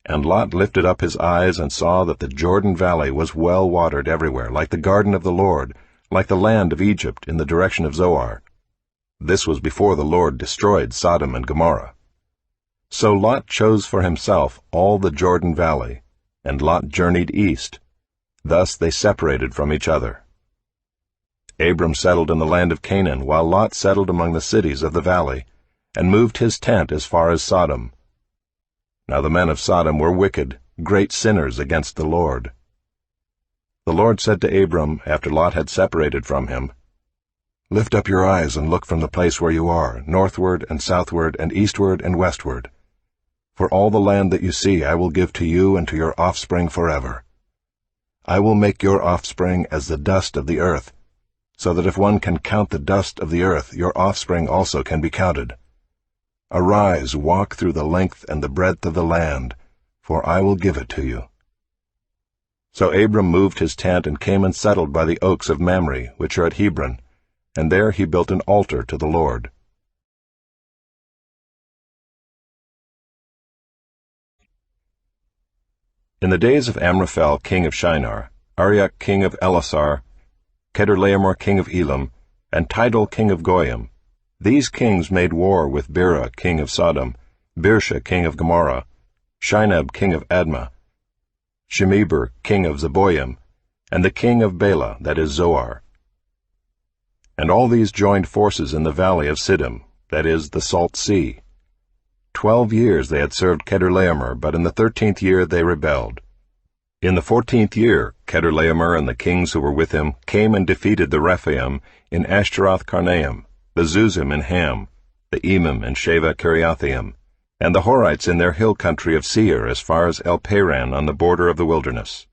And Lot lifted up his eyes and saw that the Jordan Valley was well watered everywhere, like the garden of the Lord, like the land of Egypt in the direction of Zoar. This was before the Lord destroyed Sodom and Gomorrah. So Lot chose for himself all the Jordan Valley, and Lot journeyed east. Thus they separated from each other. Abram settled in the land of Canaan, while Lot settled among the cities of the valley, and moved his tent as far as Sodom. Now the men of Sodom were wicked, great sinners against the Lord. The Lord said to Abram, after Lot had separated from him, "Lift up your eyes and look from the place where you are, northward and southward and eastward and westward. For all the land that you see I will give to you and to your offspring forever. I will make your offspring as the dust of the earth, so that if one can count the dust of the earth, your offspring also can be counted. Arise, walk through the length and the breadth of the land, for I will give it to you." So Abram moved his tent and came and settled by the oaks of Mamre, which are at Hebron, and there he built an altar to the Lord. In the days of Amraphel king of Shinar, Arioch king of Elasar, Kedorlaomer king of Elam, and Tidal king of Goyim, these kings made war with Bera king of Sodom, Birsha king of Gomorrah, Shinab king of Admah, Shemeber king of Zeboim, and the king of Bela, that is Zoar. And all these joined forces in the valley of Siddim, that is, the Salt Sea. 12 years they had served Kedorlaomer, but in the 13th year they rebelled. In the 14th year, Kedorlaomer and the kings who were with him came and defeated the Rephaim in Ashtaroth-Karnaim, the Zuzim in Ham, the Emim in Sheva Kiriathaim, and the Horites in their hill country of Seir as far as El-Paran on the border of the wilderness.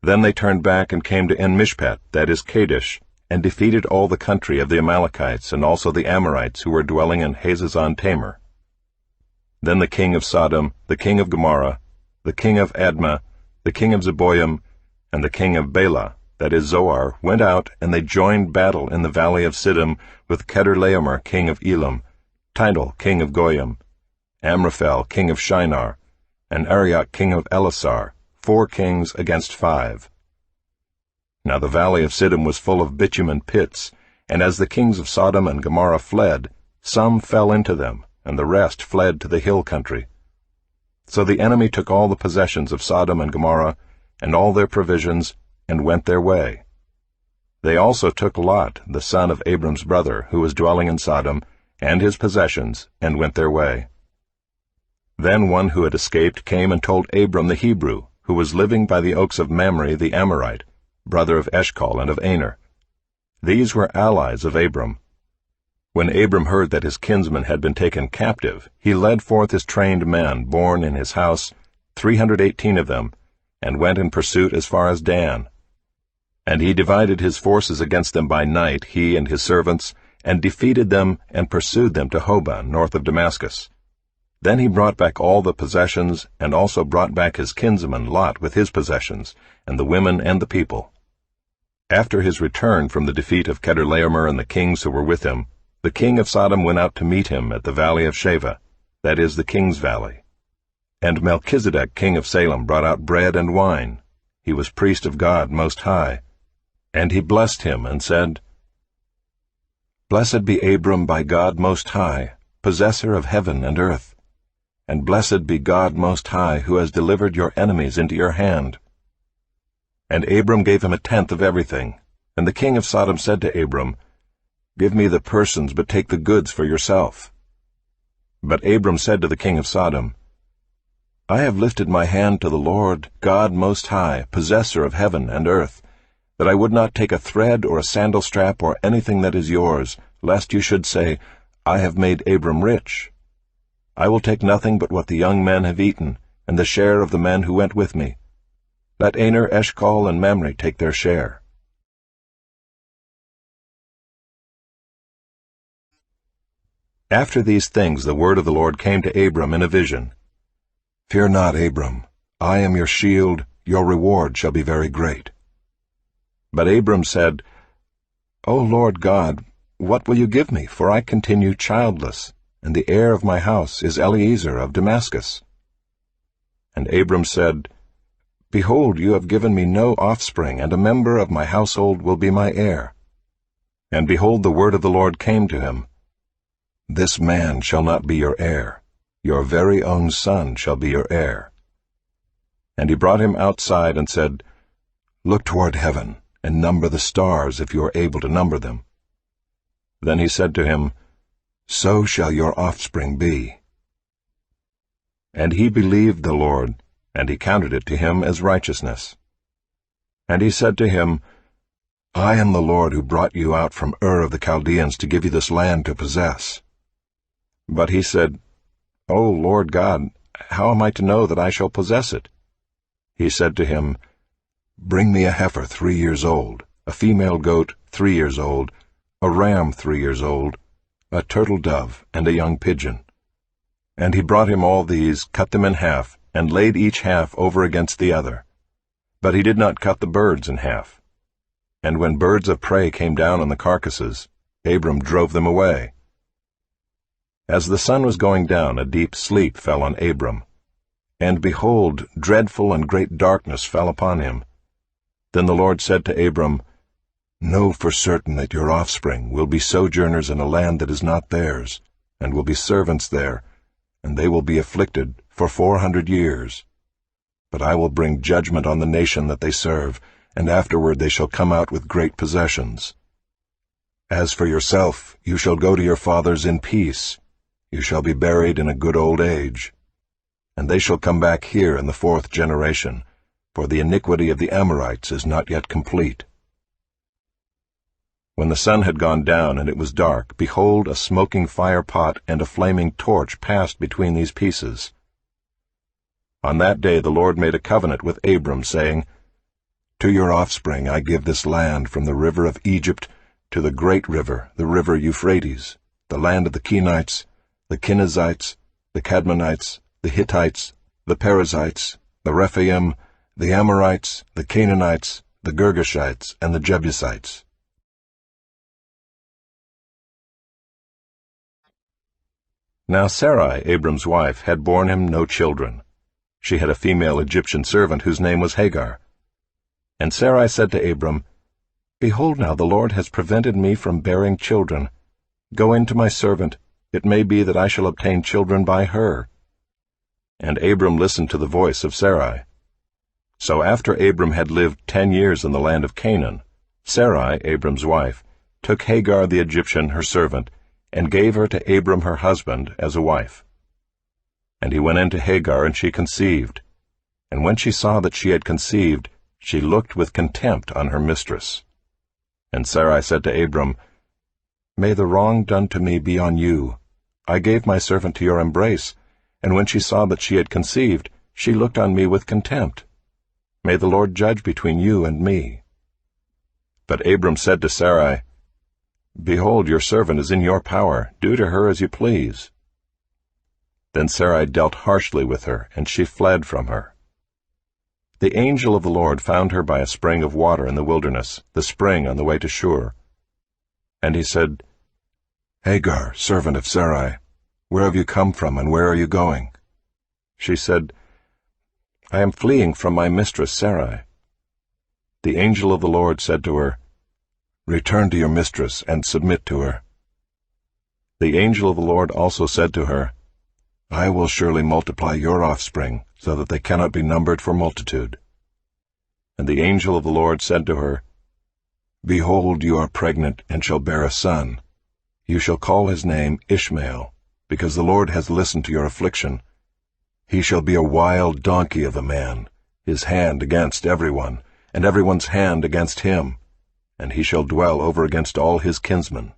Then they turned back and came to En-Mishpat, that is Kadesh, and defeated all the country of the Amalekites and also the Amorites who were dwelling in Hazazon-Tamar. Then the king of Sodom, the king of Gomorrah, the king of Admah, the king of Zeboim, and the king of Bela, that is Zoar, went out, and they joined battle in the valley of Siddim with Kedorlaomer king of Elam, Tidal king of Goyim, Amraphel king of Shinar, and Arioch king of Elasar, 4 kings against 5. Now the valley of Siddim was full of bitumen pits, and as the kings of Sodom and Gomorrah fled, some fell into them, and the rest fled to the hill country. So the enemy took all the possessions of Sodom and Gomorrah, and all their provisions, and went their way. They also took Lot, the son of Abram's brother, who was dwelling in Sodom, and his possessions, and went their way. Then one who had escaped came and told Abram the Hebrew, who was living by the oaks of Mamre the Amorite, brother of Eshcol and of Aner. These were allies of Abram. When Abram heard that his kinsman had been taken captive, he led forth his trained men, born in his house, 318 of them, and went in pursuit as far as Dan. And he divided his forces against them by night, he and his servants, and defeated them and pursued them to Hobah, north of Damascus. Then he brought back all the possessions, and also brought back his kinsman Lot with his possessions, and the women and the people. After his return from the defeat of Chedorlaomer and the kings who were with him, the king of Sodom went out to meet him at the valley of Shaveh, that is the king's valley. And Melchizedek king of Salem brought out bread and wine. He was priest of God Most High. And he blessed him and said, Blessed be Abram by God Most High, possessor of heaven and earth. And blessed be God Most High, who has delivered your enemies into your hand. And Abram gave him 1/10 of everything. And the king of Sodom said to Abram, Give me the persons, but take the goods for yourself. But Abram said to the king of Sodom, I have lifted my hand to the Lord, God Most High, possessor of heaven and earth, that I would not take a thread or a sandal strap or anything that is yours, lest you should say, I have made Abram rich. I will take nothing but what the young men have eaten, and the share of the men who went with me. Let Aner, Eshcol, and Mamre take their share. After these things the word of the Lord came to Abram in a vision. Fear not, Abram. I am your shield, your reward shall be very great. But Abram said, O Lord God, what will you give me? For I continue childless, and the heir of my house is Eliezer of Damascus. And Abram said, Behold, you have given me no offspring, and a member of my household will be my heir. And behold, the word of the Lord came to him, This man shall not be your heir. Your very own son shall be your heir. And he brought him outside and said, Look toward heaven, and number the stars, if you are able to number them. Then he said to him, So shall your offspring be. And he believed the Lord, and he counted it to him as righteousness. And he said to him, I am the Lord who brought you out from Ur of the Chaldeans to give you this land to possess. But he said, O Lord God, how am I to know that I shall possess it? He said to him, Bring me a heifer 3 years old, a female goat 3 years old, a ram 3 years old, a turtle dove, and a young pigeon. And he brought him all these, cut them in half, and laid each half over against the other. But he did not cut the birds in half. And when birds of prey came down on the carcasses, Abram drove them away. As the sun was going down, a deep sleep fell on Abram. And behold, dreadful and great darkness fell upon him. Then the Lord said to Abram, Know for certain that your offspring will be sojourners in a land that is not theirs, and will be servants there, and they will be afflicted for 400 years. But I will bring judgment on the nation that they serve, and afterward they shall come out with great possessions. As for yourself, you shall go to your fathers in peace. You shall be buried in a good old age. And they shall come back here in the 4th generation, for the iniquity of the Amorites is not yet complete. When the sun had gone down and it was dark, behold, a smoking fire pot and a flaming torch passed between these pieces. On that day the Lord made a covenant with Abram, saying, To your offspring I give this land from the river of Egypt to the great river, the river Euphrates, the land of the Kenites, the Kenizzites, the Cadmonites, the Hittites, the Perizzites, the Rephaim, the Amorites, the Canaanites, the Girgashites, and the Jebusites. Now Sarai, Abram's wife, had borne him no children. She had a female Egyptian servant whose name was Hagar. And Sarai said to Abram, Behold now, the Lord has prevented me from bearing children. Go in to my servant. It may be that I shall obtain children by her. And Abram listened to the voice of Sarai. So after Abram had lived 10 years in the land of Canaan, Sarai, Abram's wife, took Hagar the Egyptian, her servant, and gave her to Abram her husband as a wife. And he went in to Hagar, and she conceived. And when she saw that she had conceived, she looked with contempt on her mistress. And Sarai said to Abram, May the wrong done to me be on you. I gave my servant to your embrace, and when she saw that she had conceived, she looked on me with contempt. May the Lord judge between you and me. But Abram said to Sarai, Behold, your servant is in your power. Do to her as you please. Then Sarai dealt harshly with her, and she fled from her. The angel of the Lord found her by a spring of water in the wilderness, the spring on the way to Shur. And he said, Hagar, servant of Sarai, where have you come from, and where are you going? She said, I am fleeing from my mistress Sarai. The angel of the Lord said to her, Return to your mistress, and submit to her. The angel of the Lord also said to her, I will surely multiply your offspring, so that they cannot be numbered for multitude. And the angel of the Lord said to her, Behold, you are pregnant, and shall bear a son. You shall call his name Ishmael, because the Lord has listened to your affliction. He shall be a wild donkey of a man, his hand against everyone, and everyone's hand against him, and he shall dwell over against all his kinsmen.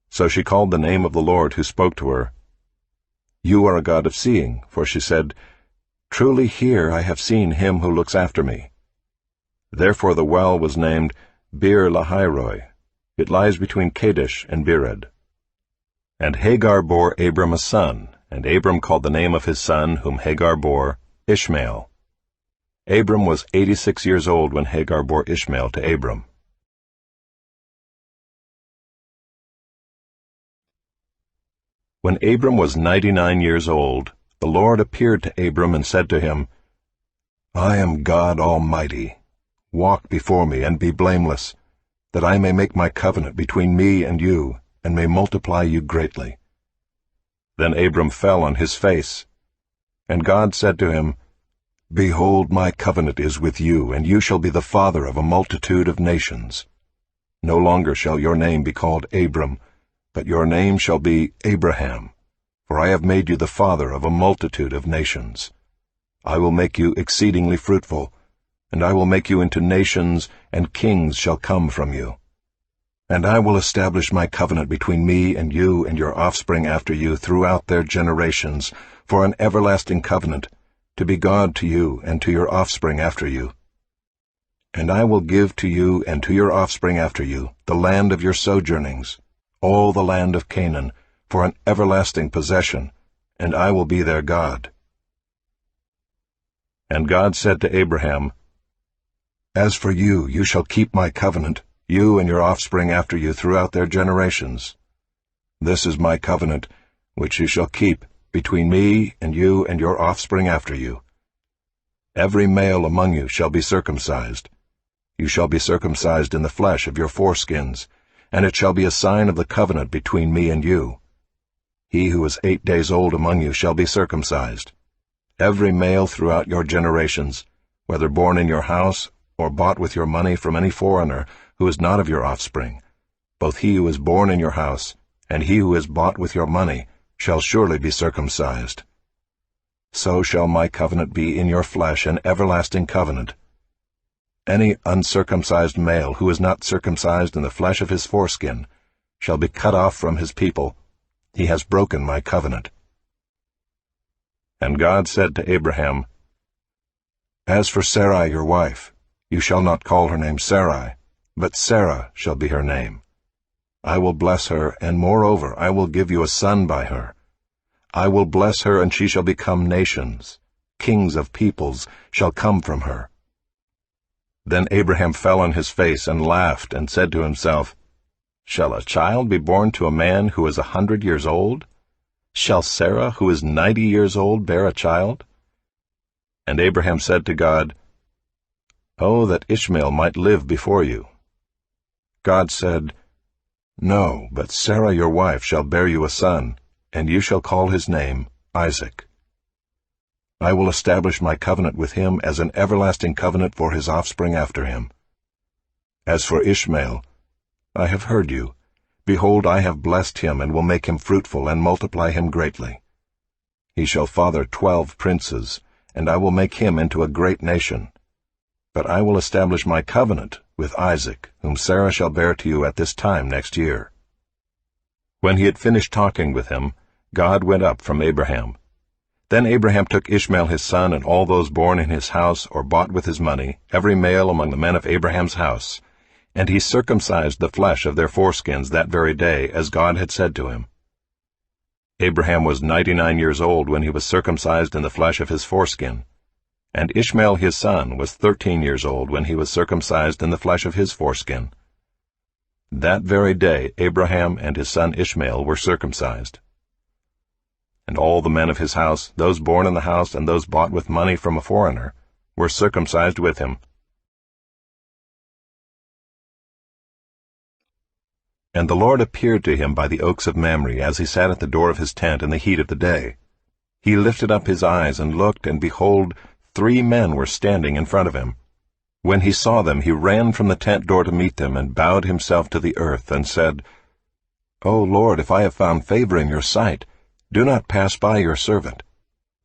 So she called the name of the Lord who spoke to her. You are a God of seeing, for she said, Truly here I have seen him who looks after me. Therefore the well was named Bir Lahairoi. It lies between Kadesh and Bered. And Hagar bore Abram a son, and Abram called the name of his son, whom Hagar bore, Ishmael. Abram was 86 years old when Hagar bore Ishmael to Abram. When Abram was 99 years old, the Lord appeared to Abram and said to him, I am God Almighty. Walk before me and be blameless, that I may make my covenant between me and you, and may multiply you greatly. Then Abram fell on his face. And God said to him, Behold, my covenant is with you, and you shall be the father of a multitude of nations. No longer shall your name be called Abram, but your name shall be Abraham, for I have made you the father of a multitude of nations. I will make you exceedingly fruitful, and I will make you into nations, and kings shall come from you. And I will establish my covenant between me and you and your offspring after you throughout their generations, for an everlasting covenant, to be God to you and to your offspring after you. And I will give to you and to your offspring after you the land of your sojournings, all the land of Canaan, for an everlasting possession, and I will be their God. And God said to Abraham, As for you, you shall keep my covenant, you and your offspring after you throughout their generations. This is my covenant, which you shall keep between me and you and your offspring after you. Every male among you shall be circumcised. You shall be circumcised in the flesh of your foreskins, and it shall be a sign of the covenant between me and you. He who is 8 days old among you shall be circumcised. Every male throughout your generations, whether born in your house or bought with your money from any foreigner who is not of your offspring, both he who is born in your house and he who is bought with your money shall surely be circumcised. So shall my covenant be in your flesh, an everlasting covenant. Any uncircumcised male who is not circumcised in the flesh of his foreskin shall be cut off from his people. He has broken my covenant. And God said to Abraham, As for Sarai your wife, you shall not call her name Sarai, but Sarah shall be her name. I will bless her, and moreover I will give you a son by her. I will bless her, and she shall become nations. Kings of peoples shall come from her. Then Abraham fell on his face and laughed, and said to himself, Shall a child be born to a man who is 100 years old? Shall Sarah, who is 90 years old, bear a child? And Abraham said to God, Oh, that Ishmael might live before you. God said, No, but Sarah your wife shall bear you a son, and you shall call his name Isaac. I will establish my covenant with him as an everlasting covenant for his offspring after him, As for Ishmael, I have heard you. Behold, I have blessed him, and will make him fruitful, and multiply him greatly. He shall father 12 princes, and I will make him into a great nation. But I will establish my covenant with Isaac, whom Sarah shall bear to you at this time next year." When he had finished talking with him, God went up from Abraham. Then Abraham took Ishmael his son, and all those born in his house or bought with his money, every male among the men of Abraham's house, and he circumcised the flesh of their foreskins that very day, as God had said to him. Abraham was 99 years old when he was circumcised in the flesh of his foreskin, and Ishmael his son was 13 years old when he was circumcised in the flesh of his foreskin. That very day Abraham and his son Ishmael were circumcised. And all the men of his house, those born in the house and those bought with money from a foreigner, were circumcised with him. And the Lord appeared to him by the oaks of Mamre, as he sat at the door of his tent in the heat of the day. He lifted up his eyes and looked, and behold, 3 men were standing in front of him. When he saw them, he ran from the tent door to meet them, and bowed himself to the earth, and said, "O Lord, if I have found favor in your sight, do not pass by your servant.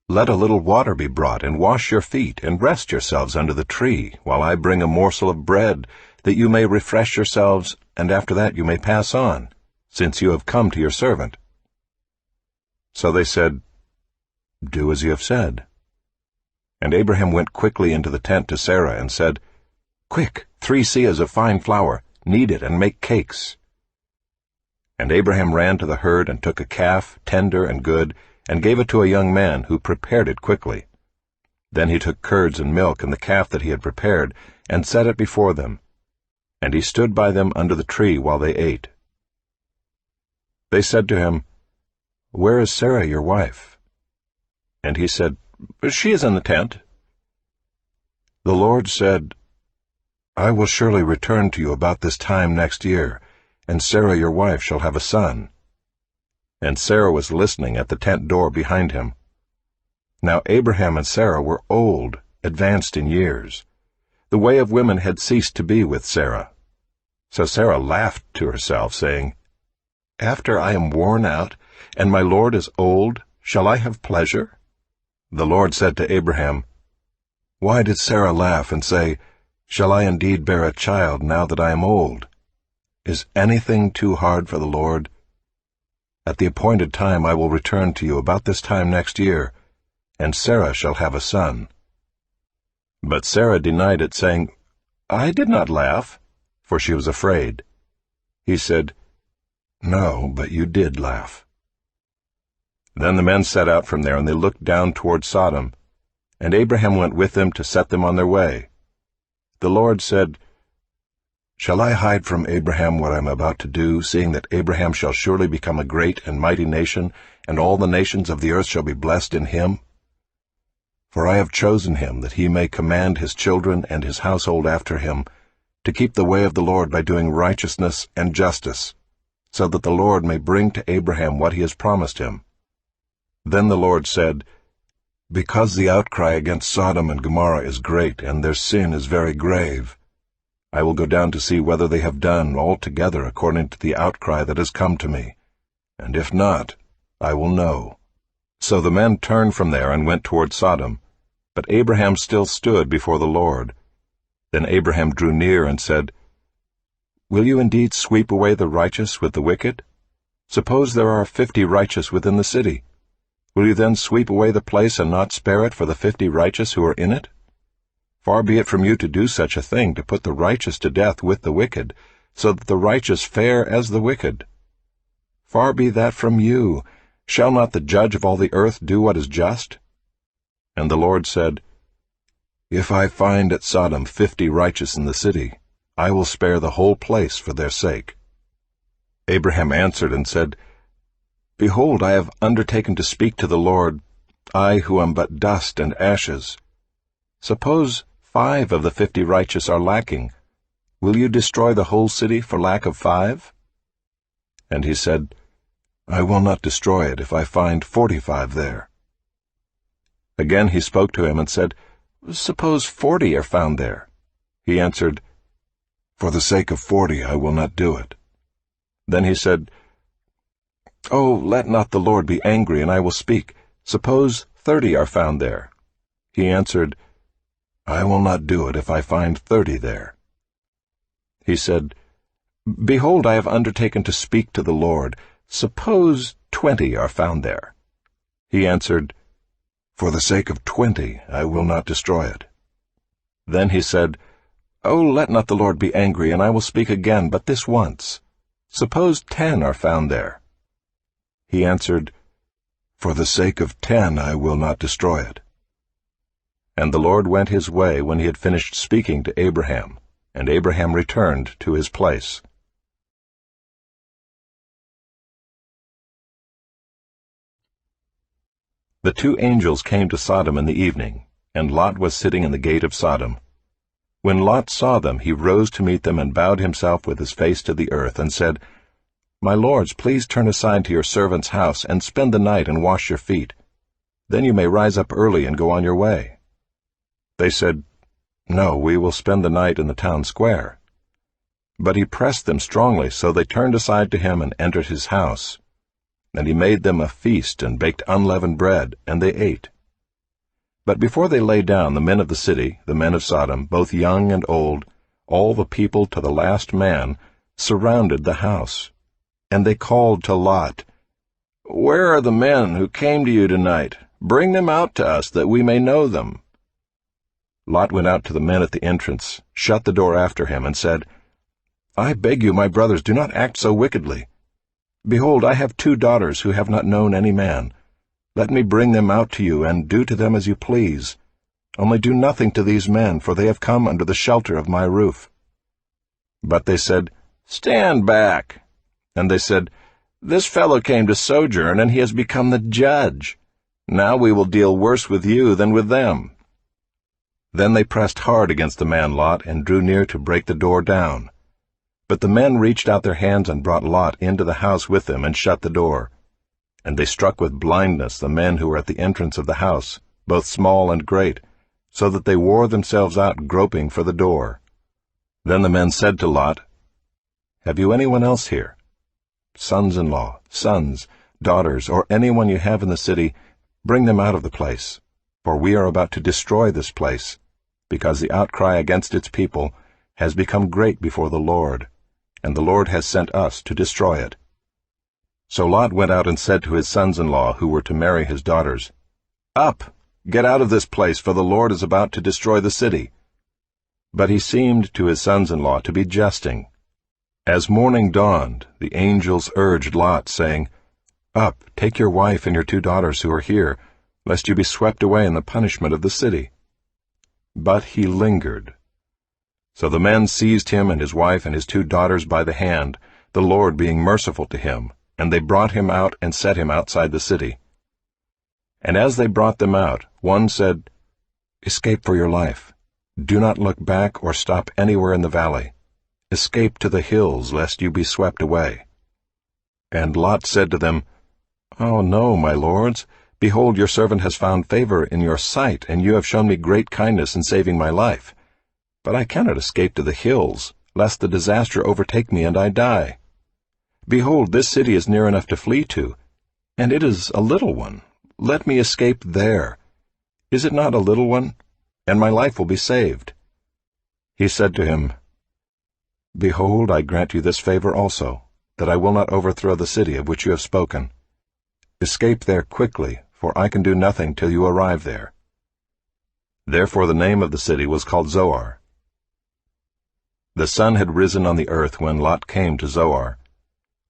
Let a little water be brought, and wash your feet, and rest yourselves under the tree, while I bring a morsel of bread, that you may refresh yourselves, and after that you may pass on, since you have come to your servant." So they said, "Do as you have said." And Abraham went quickly into the tent to Sarah, and said, "Quick, 3 seahs of fine flour, knead it, and make cakes." And Abraham ran to the herd, and took a calf, tender and good, and gave it to a young man, who prepared it quickly. Then he took curds and milk, and the calf that he had prepared, and set it before them. And he stood by them under the tree while they ate. They said to him, "Where is Sarah your wife?" And he said, "She is in the tent." The Lord said, "I will surely return to you about this time next year, and Sarah your wife shall have a son." And Sarah was listening at the tent door behind him. Now Abraham and Sarah were old, advanced in years. The way of women had ceased to be with Sarah. So Sarah laughed to herself, saying, "After I am worn out, and my Lord is old, shall I have pleasure?" The Lord said to Abraham, "Why did Sarah laugh and say, 'Shall I indeed bear a child now that I am old?' Is anything too hard for the Lord? At the appointed time I will return to you about this time next year, and Sarah shall have a son." But Sarah denied it, saying, "I did not laugh," for she was afraid. He said, "No, but you did laugh." Then the men set out from there, and they looked down toward Sodom, and Abraham went with them to set them on their way. The Lord said, "Shall I hide from Abraham what I am about to do, seeing that Abraham shall surely become a great and mighty nation, and all the nations of the earth shall be blessed in him? For I have chosen him, that he may command his children and his household after him, to keep the way of the Lord by doing righteousness and justice, so that the Lord may bring to Abraham what he has promised him." Then the Lord said, "Because the outcry against Sodom and Gomorrah is great, and their sin is very grave, I will go down to see whether they have done altogether according to the outcry that has come to me, and if not, I will know." So the men turned from there and went toward Sodom, but Abraham still stood before the Lord. Then Abraham drew near and said, "Will you indeed sweep away the righteous with the wicked? Suppose there are 50 righteous within the city. Will you then sweep away the place and not spare it for the 50 righteous who are in it? Far be it from you to do such a thing, to put the righteous to death with the wicked, so that the righteous fare as the wicked. Far be that from you. Shall not the judge of all the earth do what is just?" And the Lord said, "If I find at Sodom 50 righteous in the city, I will spare the whole place for their sake." Abraham answered and said, "Behold, I have undertaken to speak to the Lord, I who am but dust and ashes. Suppose 5 of the 50 righteous are lacking. Will you destroy the whole city for lack of 5? And he said, "I will not destroy it if I find 45 there." Again he spoke to him and said, "Suppose 40 are found there." He answered, For the sake of 40 I will not do it. Then he said, Oh, let not the Lord be angry, and I will speak. Suppose 30 are found there. He answered, I will not do it if I find 30 there. He said, Behold, I have undertaken to speak to the Lord. Suppose 20 are found there. He answered, For the sake of 20 I will not destroy it. Then he said, Oh, let not the Lord be angry, and I will speak again, but this once. Suppose 10 are found there. He answered, For the sake of 10 I will not destroy it. And the Lord went his way when he had finished speaking to Abraham, and Abraham returned to his place. The 2 angels came to Sodom in the evening, and Lot was sitting in the gate of Sodom. When Lot saw them, he rose to meet them and bowed himself with his face to the earth, and said, My lords, please turn aside to your servant's house, and spend the night and wash your feet. Then you may rise up early and go on your way. They said, No, we will spend the night in the town square. But he pressed them strongly, so they turned aside to him and entered his house. And he made them a feast and baked unleavened bread, and they ate. But before they lay down, the men of the city, the men of Sodom, both young and old, all the people to the last man, surrounded the house. And they called to Lot, Where are the men who came to you tonight? Bring them out to us, that we may know them. Lot went out to the men at the entrance, shut the door after him, and said, I beg you, my brothers, do not act so wickedly. Behold, I have 2 daughters who have not known any man. Let me bring them out to you, and do to them as you please. Only do nothing to these men, for they have come under the shelter of my roof. But they said, Stand back. And they said, This fellow came to sojourn, and he has become the judge. Now we will deal worse with you than with them. Then they pressed hard against the man Lot, and drew near to break the door down. But the men reached out their hands and brought Lot into the house with them, and shut the door. And they struck with blindness the men who were at the entrance of the house, both small and great, so that they wore themselves out groping for the door. Then the men said to Lot, Have you anyone else here? Sons-in-law, sons, daughters, or anyone you have in the city, bring them out of the place, for we are about to destroy this place, because the outcry against its people has become great before the Lord, and the Lord has sent us to destroy it. So Lot went out and said to his sons-in-law who were to marry his daughters, Up, get out of this place, for the Lord is about to destroy the city. But he seemed to his sons-in-law to be jesting. As morning dawned, the angels urged Lot, saying, Up, take your wife and your 2 daughters who are here, lest you be swept away in the punishment of the city. But he lingered. So the men seized him and his wife and his 2 daughters by the hand, the Lord being merciful to him, and they brought him out and set him outside the city. And as they brought them out, one said, Escape for your life. Do not look back or stop anywhere in the valley. Escape to the hills, lest you be swept away. And Lot said to them, Oh, no, my lords. Behold, your servant has found favor in your sight, and you have shown me great kindness in saving my life. But I cannot escape to the hills, lest the disaster overtake me and I die. Behold, this city is near enough to flee to, and it is a little one. Let me escape there. Is it not a little one? And my life will be saved. He said to him, Behold, I grant you this favor also, that I will not overthrow the city of which you have spoken. Escape there quickly, for I can do nothing till you arrive there. Therefore the name of the city was called Zoar. The sun had risen on the earth when Lot came to Zoar.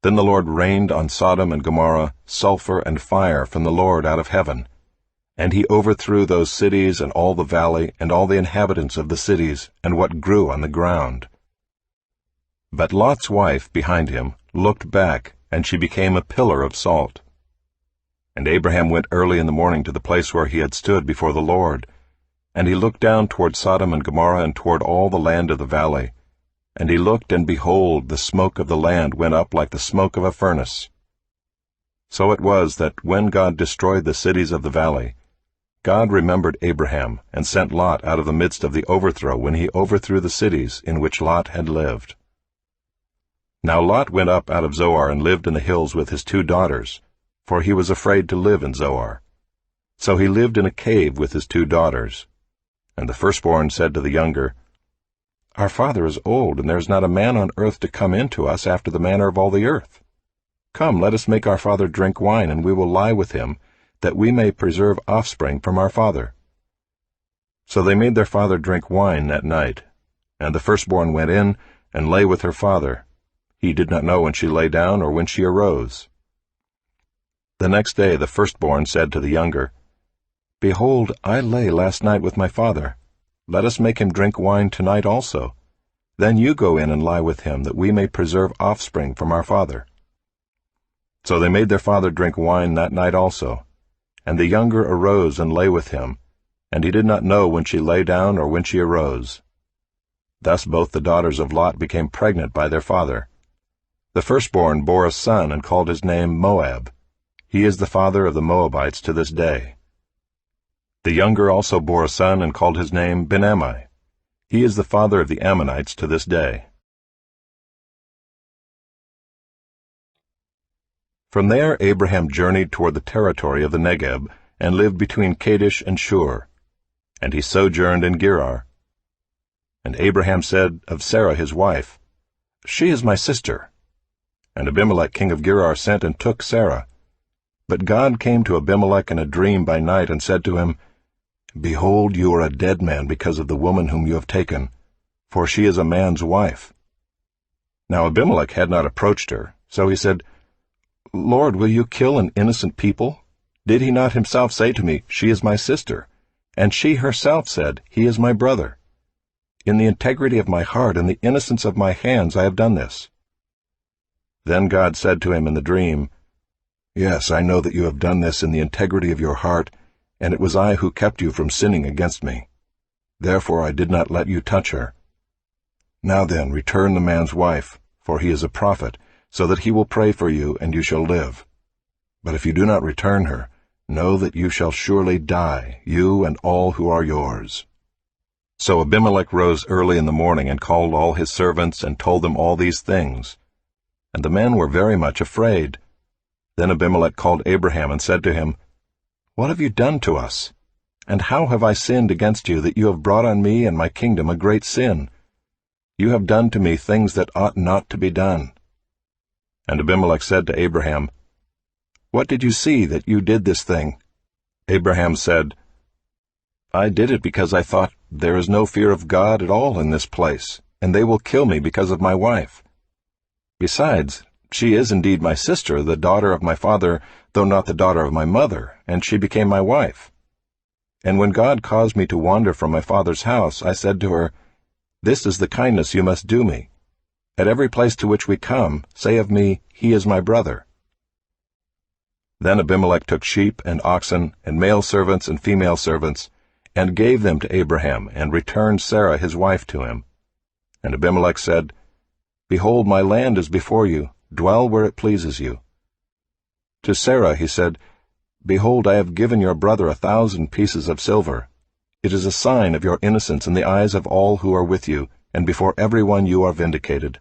Then the Lord rained on Sodom and Gomorrah sulfur and fire from the Lord out of heaven. And he overthrew those cities and all the valley and all the inhabitants of the cities and what grew on the ground. But Lot's wife behind him looked back, and she became a pillar of salt. And Abraham went early in the morning to the place where he had stood before the Lord. And he looked down toward Sodom and Gomorrah and toward all the land of the valley. And he looked, and behold, the smoke of the land went up like the smoke of a furnace. So it was that when God destroyed the cities of the valley, God remembered Abraham and sent Lot out of the midst of the overthrow when he overthrew the cities in which Lot had lived. Now Lot went up out of Zoar and lived in the hills with his 2 daughters, for he was afraid to live in Zoar. So he lived in a cave with his 2 daughters. And the firstborn said to the younger, Our father is old, and there is not a man on earth to come in to us after the manner of all the earth. Come, let us make our father drink wine, and we will lie with him, that we may preserve offspring from our father. So they made their father drink wine that night. And the firstborn went in and lay with her father. He did not know when she lay down or when she arose. The next day the firstborn said to the younger, Behold, I lay last night with my father. Let us make him drink wine tonight also. Then you go in and lie with him, that we may preserve offspring from our father. So they made their father drink wine that night also. And the younger arose and lay with him, and he did not know when she lay down or when she arose. Thus both the daughters of Lot became pregnant by their father. The firstborn bore a son and called his name Moab. He is the father of the Moabites to this day. The younger also bore a son and called his name Ben-ammi. He is the father of the Ammonites to this day. From there Abraham journeyed toward the territory of the Negeb, and lived between Kadesh and Shur. And he sojourned in Gerar. And Abraham said of Sarah his wife, She is my sister. And Abimelech king of Gerar sent and took Sarah. But God came to Abimelech in a dream by night, and said to him, Behold, you are a dead man because of the woman whom you have taken, for she is a man's wife. Now Abimelech had not approached her, so he said, Lord, will you kill an innocent people? Did he not himself say to me, She is my sister? And she herself said, He is my brother. In the integrity of my heart and the innocence of my hands I have done this. Then God said to him in the dream, Yes, I know that you have done this in the integrity of your heart, and it was I who kept you from sinning against me. Therefore I did not let you touch her. Now then, return the man's wife, for he is a prophet, so that he will pray for you, and you shall live. But if you do not return her, know that you shall surely die, you and all who are yours. So Abimelech rose early in the morning and called all his servants and told them all these things. And the men were very much afraid. Then Abimelech called Abraham and said to him, What have you done to us? And how have I sinned against you, that you have brought on me and my kingdom a great sin? You have done to me things that ought not to be done. And Abimelech said to Abraham, What did you see that you did this thing? Abraham said, I did it because I thought, There is no fear of God at all in this place, and they will kill me because of my wife. Besides, she is indeed my sister, the daughter of my father, though not the daughter of my mother, and she became my wife. And when God caused me to wander from my father's house, I said to her, This is the kindness you must do me. At every place to which we come, say of me, He is my brother. Then Abimelech took sheep and oxen, and male servants and female servants, and gave them to Abraham, and returned Sarah his wife to him. And Abimelech said, Behold, my land is before you, dwell where it pleases you. To Sarah he said, Behold, I have given your brother 1,000 pieces of silver. It is a sign of your innocence in the eyes of all who are with you, and before everyone you are vindicated.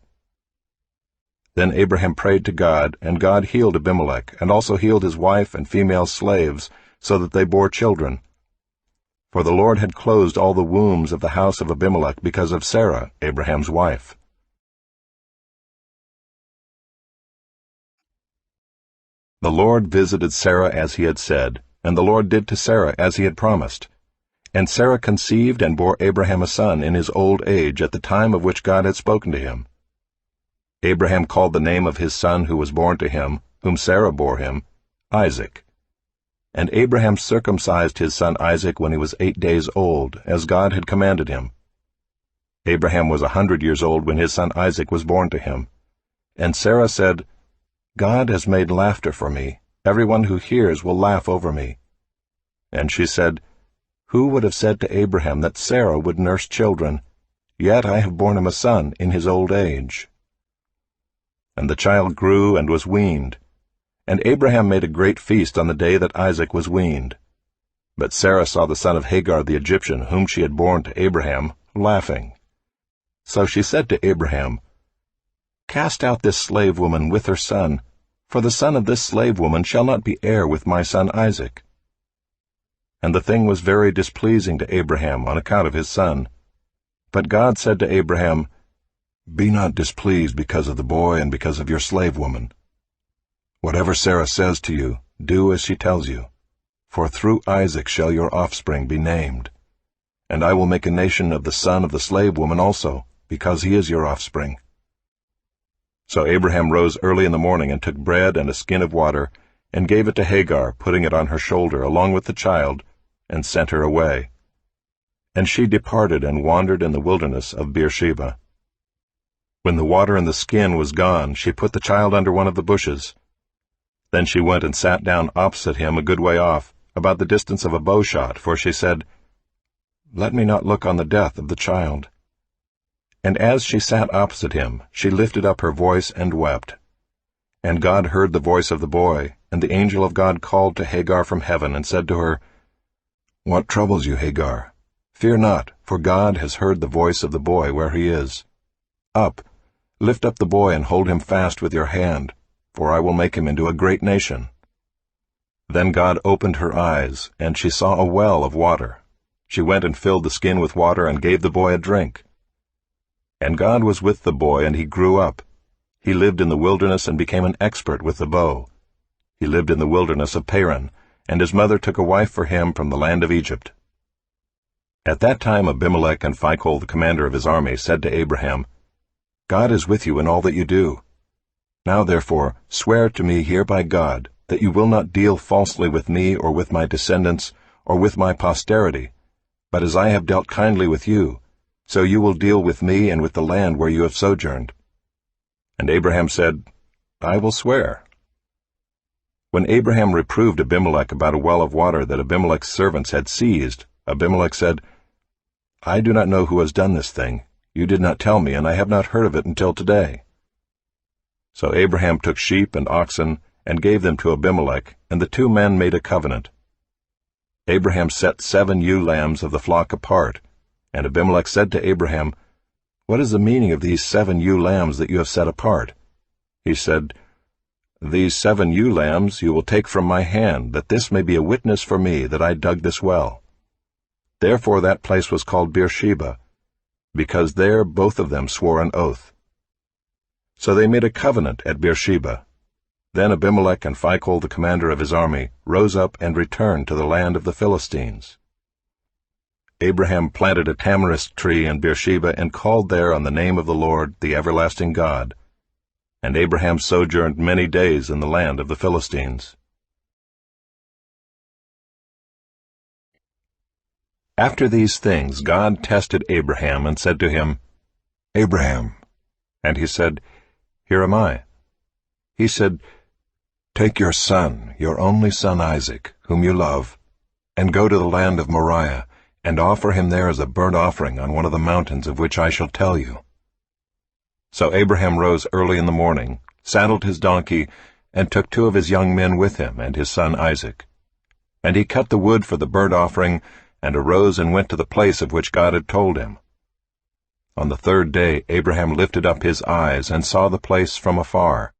Then Abraham prayed to God, and God healed Abimelech, and also healed his wife and female slaves, so that they bore children. For the Lord had closed all the wombs of the house of Abimelech because of Sarah, Abraham's wife. The Lord visited Sarah as he had said, and the Lord did to Sarah as he had promised. And Sarah conceived and bore Abraham a son in his old age at the time of which God had spoken to him. Abraham called the name of his son who was born to him, whom Sarah bore him, Isaac. And Abraham circumcised his son Isaac when he was 8 days old, as God had commanded him. Abraham was 100 years old when his son Isaac was born to him. And Sarah said, God has made laughter for me. Everyone who hears will laugh over me. And she said, Who would have said to Abraham that Sarah would nurse children? Yet I have borne him a son in his old age. And the child grew and was weaned. And Abraham made a great feast on the day that Isaac was weaned. But Sarah saw the son of Hagar the Egyptian, whom she had borne to Abraham, laughing. So she said to Abraham, "Cast out this slave woman with her son, for the son of this slave woman shall not be heir with my son Isaac." And the thing was very displeasing to Abraham on account of his son. But God said to Abraham, "Be not displeased because of the boy and because of your slave woman. Whatever Sarah says to you, do as she tells you, for through Isaac shall your offspring be named. And I will make a nation of the son of the slave woman also, because he is your offspring." So Abraham rose early in the morning and took bread and a skin of water, and gave it to Hagar, putting it on her shoulder along with the child, and sent her away. And she departed and wandered in the wilderness of Beersheba. When the water in the skin was gone, she put the child under one of the bushes. Then she went and sat down opposite him a good way off, about the distance of a bow shot, for she said, "Let me not look on the death of the child." And as she sat opposite him, she lifted up her voice and wept. And God heard the voice of the boy, and the angel of God called to Hagar from heaven and said to her, "What troubles you, Hagar? Fear not, for God has heard the voice of the boy where he is. Up, lift up the boy and hold him fast with your hand, for I will make him into a great nation." Then God opened her eyes, and she saw a well of water. She went and filled the skin with water and gave the boy a drink. And God was with the boy, and he grew up. He lived in the wilderness and became an expert with the bow. He lived in the wilderness of Paran, and his mother took a wife for him from the land of Egypt. At that time Abimelech and Phicol, the commander of his army, said to Abraham, "God is with you in all that you do. Now therefore swear to me here by God that you will not deal falsely with me or with my descendants or with my posterity, but as I have dealt kindly with you, so you will deal with me and with the land where you have sojourned." And Abraham said, "I will swear." When Abraham reproved Abimelech about a well of water that Abimelech's servants had seized, Abimelech said, "I do not know who has done this thing. You did not tell me, and I have not heard of it until today." So Abraham took sheep and oxen and gave them to Abimelech, and the two men made a covenant. Abraham set 7 ewe lambs of the flock apart, and Abimelech said to Abraham, "What is the meaning of these 7 ewe lambs that you have set apart?" He said, "These 7 ewe lambs you will take from my hand, that this may be a witness for me that I dug this well." Therefore that place was called Beersheba, because there both of them swore an oath. So they made a covenant at Beersheba. Then Abimelech and Phicol, the commander of his army, rose up and returned to the land of the Philistines. Abraham planted a tamarisk tree in Beersheba and called there on the name of the Lord, the everlasting God. And Abraham sojourned many days in the land of the Philistines. After these things God tested Abraham and said to him, "Abraham." And he said, "Here am I." He said, "Take your son, your only son Isaac, whom you love, and go to the land of Moriah, and offer him there as a burnt offering on one of the mountains of which I shall tell you." So Abraham rose early in the morning, saddled his donkey, and took 2 of his young men with him and his son Isaac. And he cut the wood for the burnt offering, and arose and went to the place of which God had told him. On the 3rd day Abraham lifted up his eyes and saw the place from afar.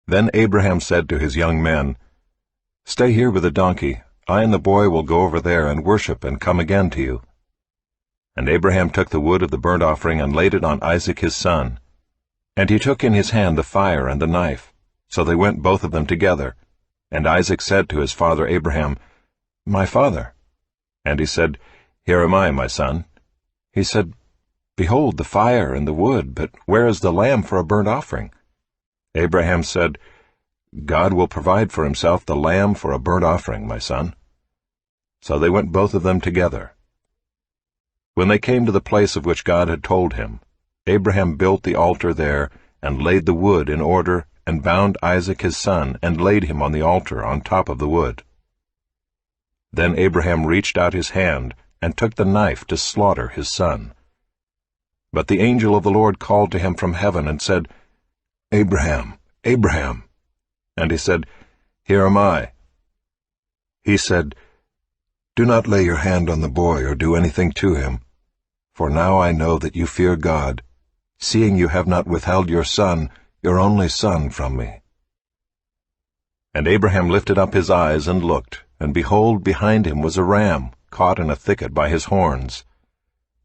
Then Abraham said to his young men, "Stay here with the donkey. I and the boy will go over there and worship and come again to you." And Abraham took the wood of the burnt offering and laid it on Isaac his son. And he took in his hand the fire and the knife. So they went both of them together. And Isaac said to his father Abraham, "My father." And he said, "Here am I, my son." He said, "Behold the fire and the wood, but where is the lamb for a burnt offering?" Abraham said, "God will provide for himself the lamb for a burnt offering, my son." So they went both of them together. When they came to the place of which God had told him, Abraham built the altar there, and laid the wood in order, and bound Isaac his son, and laid him on the altar on top of the wood. Then Abraham reached out his hand, and took the knife to slaughter his son. But the angel of the Lord called to him from heaven, and said, "Abraham, Abraham." And he said, "Here am I." He said, Do not lay your hand on the boy or do anything to him. For now I know that you fear God, seeing you have not withheld your son, your only son, from me." And Abraham lifted up his eyes and looked, and behold, behind him was a ram, caught in a thicket by his horns.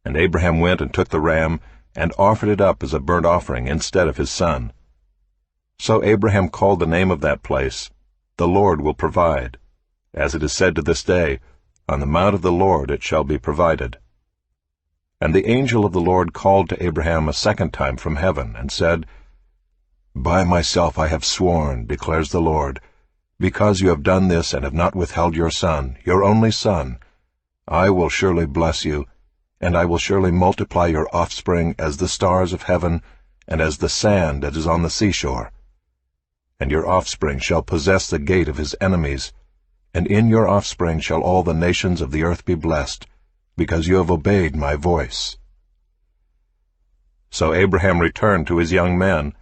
And Abraham went and took the ram, and offered it up as a burnt offering instead of his son. So Abraham called the name of that place, "The Lord will provide." As it is said to this day, "On the mount of the Lord it shall be provided." And the angel of the Lord called to Abraham a second time from heaven, and said, "By myself I have sworn, declares the Lord, because you have done this and have not withheld your son, your only son, I will surely bless you, and I will surely multiply your offspring as the stars of heaven and as the sand that is on the seashore. And your offspring shall possess the gate of his enemies, and in your offspring shall all the nations of the earth be blessed, because you have obeyed my voice." So Abraham returned to his young men,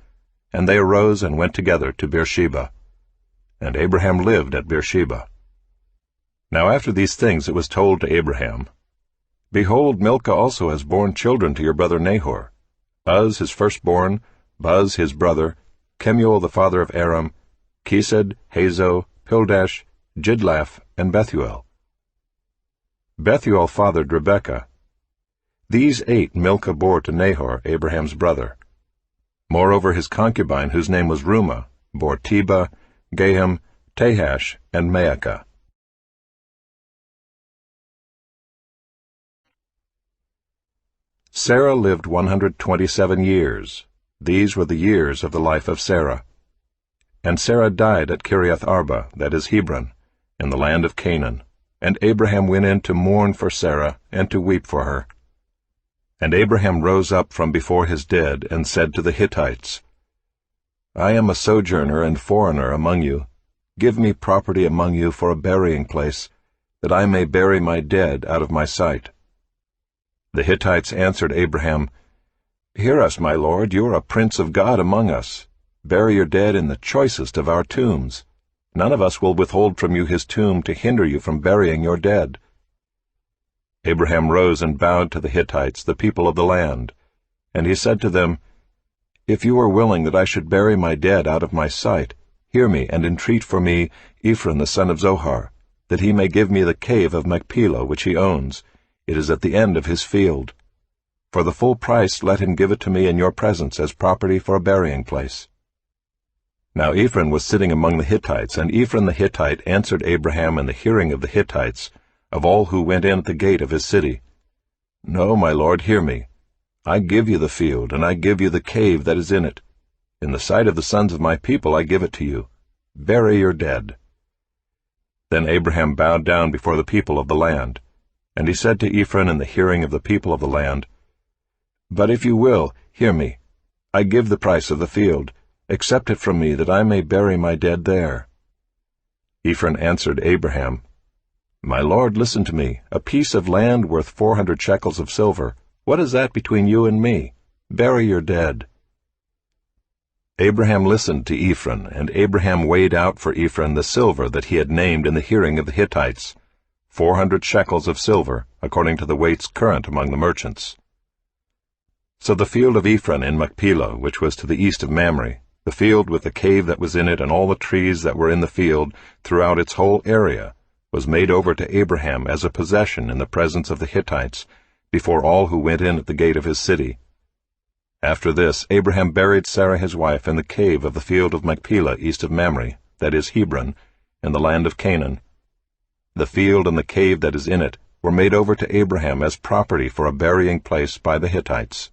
and they arose and went together to Beersheba. And Abraham lived at Beersheba. Now after these things it was told to Abraham, "Behold, Milcah also has borne children to your brother Nahor, Uz his firstborn, Buz his brother, Kemuel the father of Aram, Kesed, Hazo, Pildash, Jidlaph, and Bethuel. Bethuel fathered Rebekah. These 8 Milcah bore to Nahor, Abraham's brother. Moreover his concubine, whose name was Reumah, bore Tebah, Gaham, Tahash, and Maacah. Sarah lived 127 years. These were the years of the life of Sarah. And Sarah died at Kiriath Arba, that is Hebron, in the land of Canaan. And Abraham went in to mourn for Sarah, and to weep for her. And Abraham rose up from before his dead, and said to the Hittites, "I am a sojourner and foreigner among you. Give me property among you for a burying place, that I may bury my dead out of my sight." The Hittites answered Abraham, "Hear us, my lord, you are a prince of God among us. Bury your dead in the choicest of our tombs. None of us will withhold from you his tomb to hinder you from burying your dead." Abraham rose and bowed to the Hittites, the people of the land. And he said to them, "If you are willing that I should bury my dead out of my sight, hear me and entreat for me Ephron the son of Zohar, that he may give me the cave of Machpelah which he owns. It is at the end of his field. For the full price let him give it to me in your presence as property for a burying place." Now Ephron was sitting among the Hittites, and Ephron the Hittite answered Abraham in the hearing of the Hittites, of all who went in at the gate of his city, "No, my lord, hear me. I give you the field, and I give you the cave that is in it. In the sight of the sons of my people I give it to you. Bury your dead." Then Abraham bowed down before the people of the land. And he said to Ephron in the hearing of the people of the land, "But if you will, hear me. I give the price of the field. Accept it from me, that I may bury my dead there." Ephron answered Abraham, "My lord, listen to me. A piece of land worth 400 shekels of silver. What is that between you and me? Bury your dead." Abraham listened to Ephron, and Abraham weighed out for Ephron the silver that he had named in the hearing of the Hittites, 400 shekels of silver, according to the weights current among the merchants. So the field of Ephron in Machpelah, which was to the east of Mamre, the field with the cave that was in it and all the trees that were in the field throughout its whole area, was made over to Abraham as a possession in the presence of the Hittites, before all who went in at the gate of his city. After this, Abraham buried Sarah his wife in the cave of the field of Machpelah east of Mamre, that is Hebron, in the land of Canaan. The field and the cave that is in it were made over to Abraham as property for a burying place by the Hittites.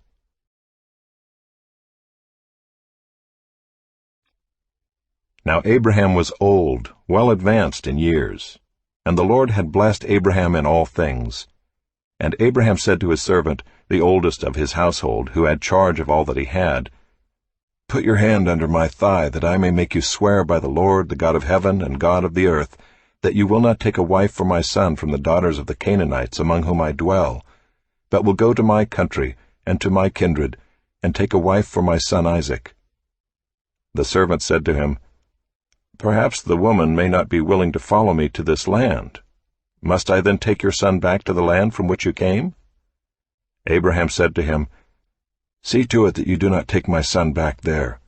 Now Abraham was old, well advanced in years, and the Lord had blessed Abraham in all things. And Abraham said to his servant, the oldest of his household, who had charge of all that he had, "Put your hand under my thigh, that I may make you swear by the Lord, the God of heaven and God of the earth, that you will not take a wife for my son from the daughters of the Canaanites among whom I dwell, but will go to my country and to my kindred, and take a wife for my son Isaac." The servant said to him, "Perhaps the woman may not be willing to follow me to this land. Must I then take your son back to the land from which you came?" Abraham said to him, "See to it that you do not take my son back there.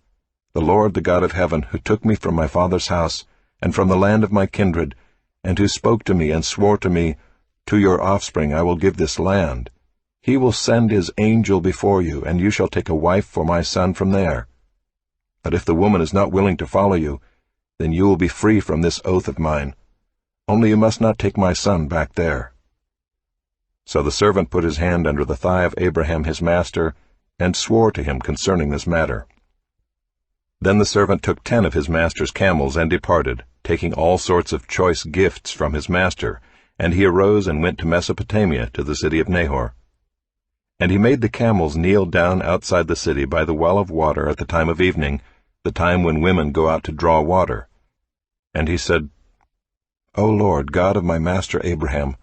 The Lord, the God of heaven, who took me from my father's house and from the land of my kindred, and who spoke to me and swore to me, 'To your offspring I will give this land,' he will send his angel before you, and you shall take a wife for my son from there. But if the woman is not willing to follow you, then you will be free from this oath of mine. Only you must not take my son back there." So the servant put his hand under the thigh of Abraham his master, and swore to him concerning this matter. Then the servant took 10 of his master's camels and departed, taking all sorts of choice gifts from his master, and he arose and went to Mesopotamia, to the city of Nahor. And he made the camels kneel down outside the city by the well of water at the time of evening, the time when women go out to draw water. And he said, "O Lord, God of my master Abraham,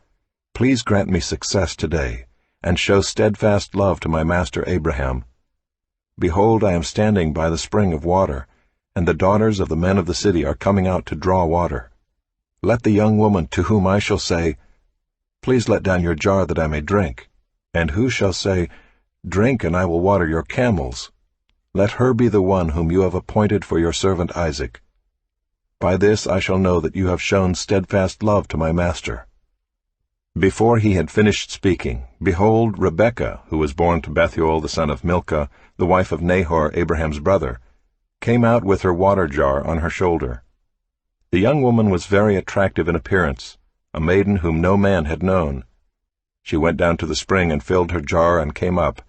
please grant me success today, and show steadfast love to my master Abraham. Behold, I am standing by the spring of water, and the daughters of the men of the city are coming out to draw water. Let the young woman to whom I shall say, 'Please let down your jar that I may drink,' and who shall say, 'Drink, and I will water your camels,' let her be the one whom you have appointed for your servant Isaac. By this I shall know that you have shown steadfast love to my master." Before he had finished speaking, behold, Rebekah, who was born to Bethuel the son of Milcah, the wife of Nahor, Abraham's brother, came out with her water jar on her shoulder. The young woman was very attractive in appearance, a maiden whom no man had known. She went down to the spring and filled her jar and came up.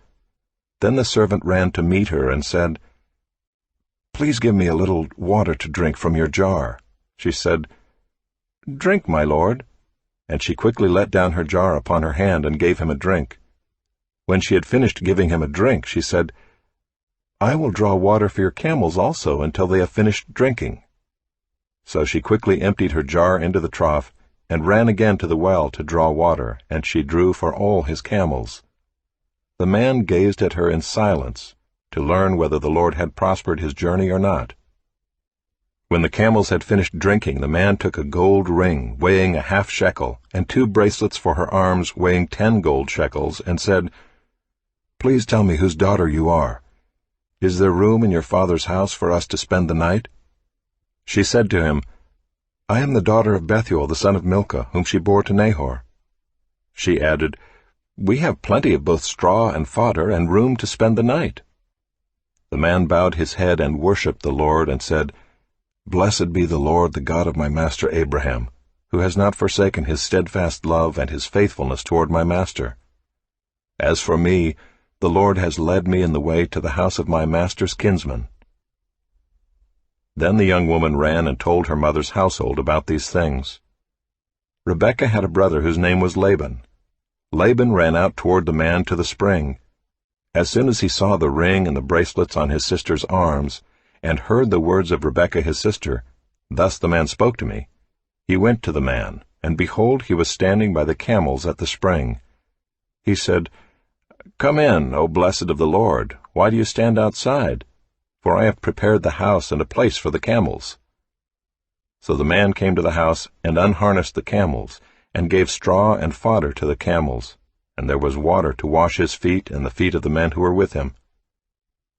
Then the servant ran to meet her and said, "Please give me a little water to drink from your jar." She said, "Drink, my lord." And she quickly let down her jar upon her hand and gave him a drink. When she had finished giving him a drink, she said, "I will draw water for your camels also until they have finished drinking." So she quickly emptied her jar into the trough and ran again to the well to draw water, and she drew for all his camels. The man gazed at her in silence, to learn whether the Lord had prospered his journey or not. When the camels had finished drinking, the man took a gold ring weighing a half shekel, and 2 bracelets for her arms weighing 10 gold shekels, and said, "Please tell me whose daughter you are. Is there room in your father's house for us to spend the night?" She said to him, "I am the daughter of Bethuel the son of Milcah, whom she bore to Nahor." She added, "We have plenty of both straw and fodder, and room to spend the night." The man bowed his head and worshipped the Lord, and said, "Blessed be the Lord, the God of my master Abraham, who has not forsaken his steadfast love and his faithfulness toward my master. As for me, the Lord has led me in the way to the house of my master's kinsman." Then the young woman ran and told her mother's household about these things. Rebekah had a brother whose name was Laban. Laban ran out toward the man to the spring. As soon as he saw the ring and the bracelets on his sister's arms, and heard the words of Rebekah his sister, "Thus the man spoke to me," he went to the man, and behold, he was standing by the camels at the spring. He said, "Come in, O blessed of the Lord. Why do you stand outside? For I have prepared the house and a place for the camels." So the man came to the house and unharnessed the camels, and gave straw and fodder to the camels, and there was water to wash his feet and the feet of the men who were with him.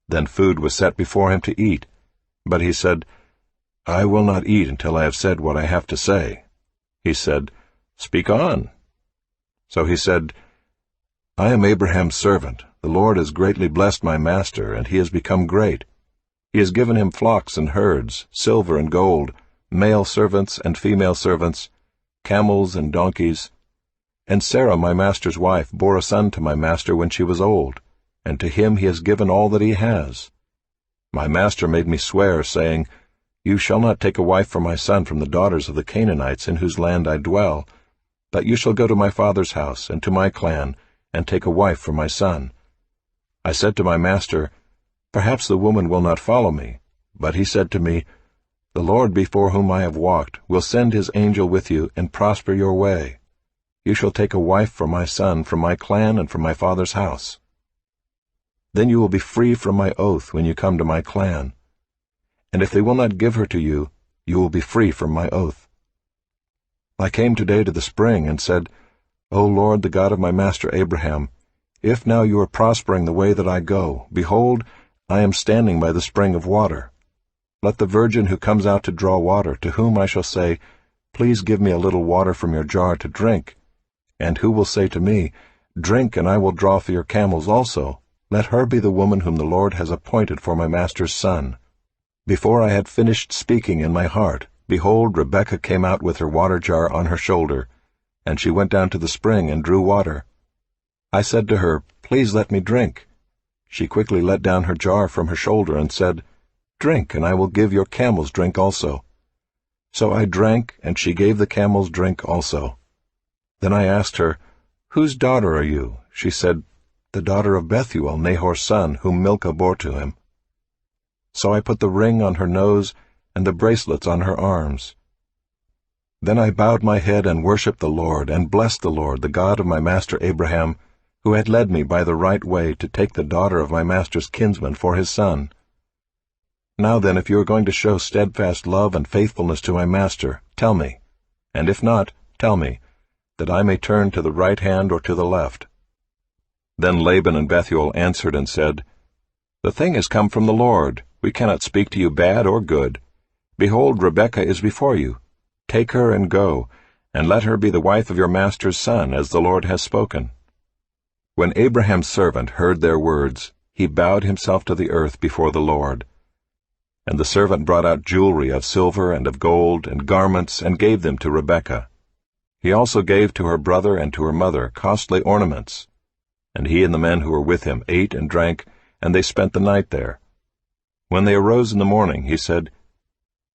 Then food was set before him to eat, but he said, "I will not eat until I have said what I have to say." He said, "Speak on." So he said, "I am Abraham's servant. The Lord has greatly blessed my master, and he has become great. He has given him flocks and herds, silver and gold, male servants and female servants, camels and donkeys. And Sarah, my master's wife, bore a son to my master when she was old, and to him he has given all that he has. My master made me swear, saying, 'You shall not take a wife for my son from the daughters of the Canaanites in whose land I dwell, but you shall go to my father's house and to my clan, and take a wife for my son.' I said to my master, 'Perhaps the woman will not follow me.' But he said to me, 'The Lord before whom I have walked will send his angel with you and prosper your way. You shall take a wife for my son from my clan and from my father's house. Then you will be free from my oath when you come to my clan. And if they will not give her to you, you will be free from my oath.' I came today to the spring and said, O Lord, the God of my master Abraham, if now you are prospering the way that I go, behold, I am standing by the spring of water. Let the virgin who comes out to draw water, to whom I shall say, Please give me a little water from your jar to drink, and who will say to me, Drink, and I will draw for your camels also, let her be the woman whom the Lord has appointed for my master's son. Before I had finished speaking in my heart, behold, Rebekah came out with her water jar on her shoulder, and she went down to the spring and drew water. I said to her, Please let me drink. She quickly let down her jar from her shoulder and said, Drink, and I will give your camels drink also. So I drank, and she gave the camels drink also. Then I asked her, Whose daughter are you? She said, The daughter of Bethuel, Nahor's son, whom Milcah bore to him. So I put the ring on her nose and the bracelets on her arms. Then I bowed my head and worshipped the Lord, and blessed the Lord, the God of my master Abraham, who had led me by the right way to take the daughter of my master's kinsman for his son. Now then, if you are going to show steadfast love and faithfulness to my master, tell me, and if not, tell me, that I may turn to the right hand or to the left. Then Laban and Bethuel answered and said, The thing has come from the Lord. We cannot speak to you bad or good. Behold, Rebekah is before you. Take her and go, and let her be the wife of your master's son, as the Lord has spoken. When Abraham's servant heard their words, he bowed himself to the earth before the Lord. And the servant brought out jewelry of silver and of gold and garments, and gave them to Rebekah. He also gave to her brother and to her mother costly ornaments. And he and the men who were with him ate and drank, and they spent the night there. When they arose in the morning, he said,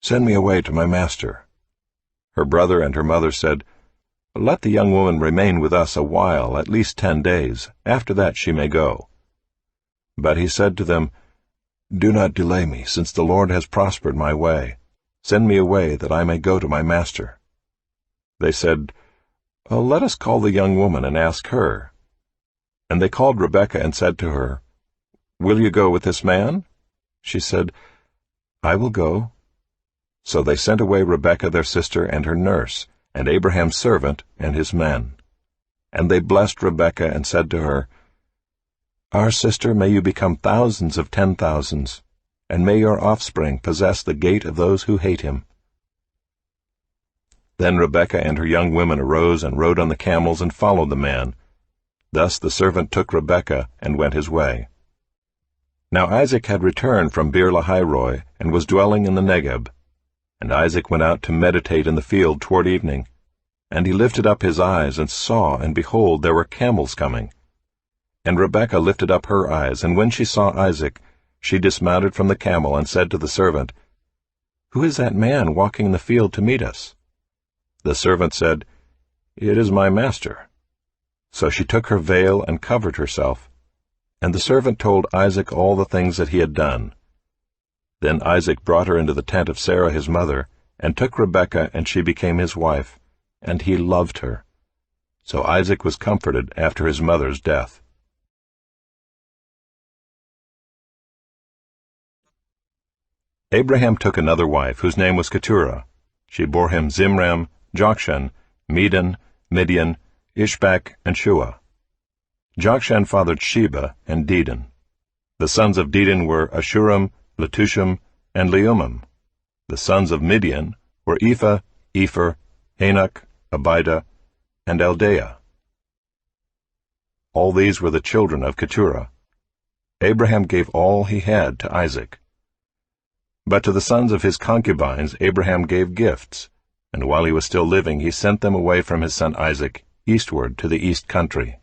Send me away to my master. Her brother and her mother said, Let the young woman remain with us a while, at least 10 days. After that she may go. But he said to them, Do not delay me, since the Lord has prospered my way. Send me away, that I may go to my master. They said, Let us call the young woman and ask her. And they called Rebekah and said to her, Will you go with this man? She said, I will go. So they sent away Rebekah their sister and her nurse, and Abraham's servant and his men. And they blessed Rebekah and said to her, Our sister, may you become thousands of 10,000s, and may your offspring possess the gate of those who hate him. Then Rebekah and her young women arose and rode on the camels and followed the man. Thus the servant took Rebekah and went his way. Now Isaac had returned from Beer-lahai-roi, and was dwelling in the Negeb. And Isaac went out to meditate in the field toward evening. And he lifted up his eyes, and saw, and behold, there were camels coming. And Rebekah lifted up her eyes, and when she saw Isaac, she dismounted from the camel, and said to the servant, Who is that man walking in the field to meet us? The servant said, It is my master. So she took her veil and covered herself. And the servant told Isaac all the things that he had done. Then Isaac brought her into the tent of Sarah his mother, and took Rebekah, and she became his wife, and he loved her. So Isaac was comforted after his mother's death. Abraham took another wife, whose name was Keturah. She bore him Zimram, Jokshan, Medan, Midian, Ishbak, and Shua. Jokshan fathered Sheba and Dedan. The sons of Dedan were Ashuram, Letushim, and Leumim. The sons of Midian were Ephah, Epher, Hanok, Abida, and Eldaah. All these were the children of Keturah. Abraham gave all he had to Isaac. But to the sons of his concubines Abraham gave gifts, and while he was still living he sent them away from his son Isaac, eastward to the east country.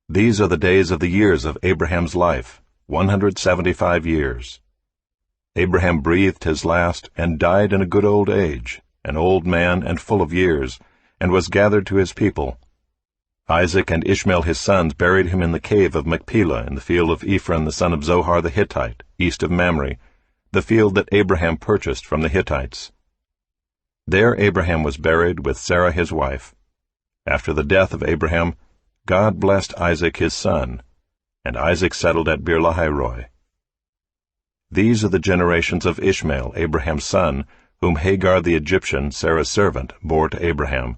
These are the days of the years of Abraham's life, 175 years. Abraham breathed his last, and died in a good old age, an old man and full of years, and was gathered to his people. Isaac and Ishmael his sons buried him in the cave of Machpelah in the field of Ephron the son of Zohar the Hittite, east of Mamre, the field that Abraham purchased from the Hittites. There Abraham was buried with Sarah his wife. After the death of Abraham, God blessed Isaac his son, and Isaac settled at Beer-lahai-roi. These are the generations of Ishmael, Abraham's son, whom Hagar the Egyptian, Sarah's servant, bore to Abraham.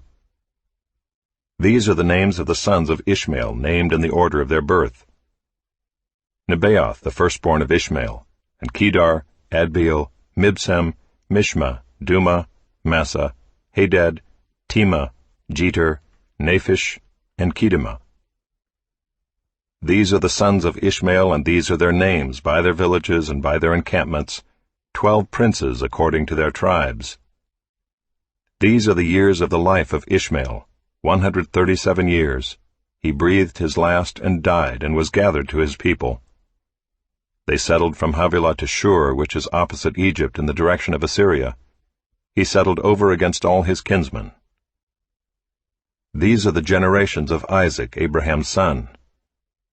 These are the names of the sons of Ishmael, named in the order of their birth: Nebaioth, the firstborn of Ishmael, and Kedar, Adbeel, Mibsam, Mishma, Duma, Massa, Hadad, Tema, Jeter, Naphish, and Kedema. These are the sons of Ishmael, and these are their names, by their villages and by their encampments, 12 princes according to their tribes. These are the years of the life of Ishmael, 137 years. He breathed his last and died, and was gathered to his people. They settled from Havilah to Shur, which is opposite Egypt in the direction of Assyria. He settled over against all his kinsmen. These are the generations of Isaac, Abraham's son.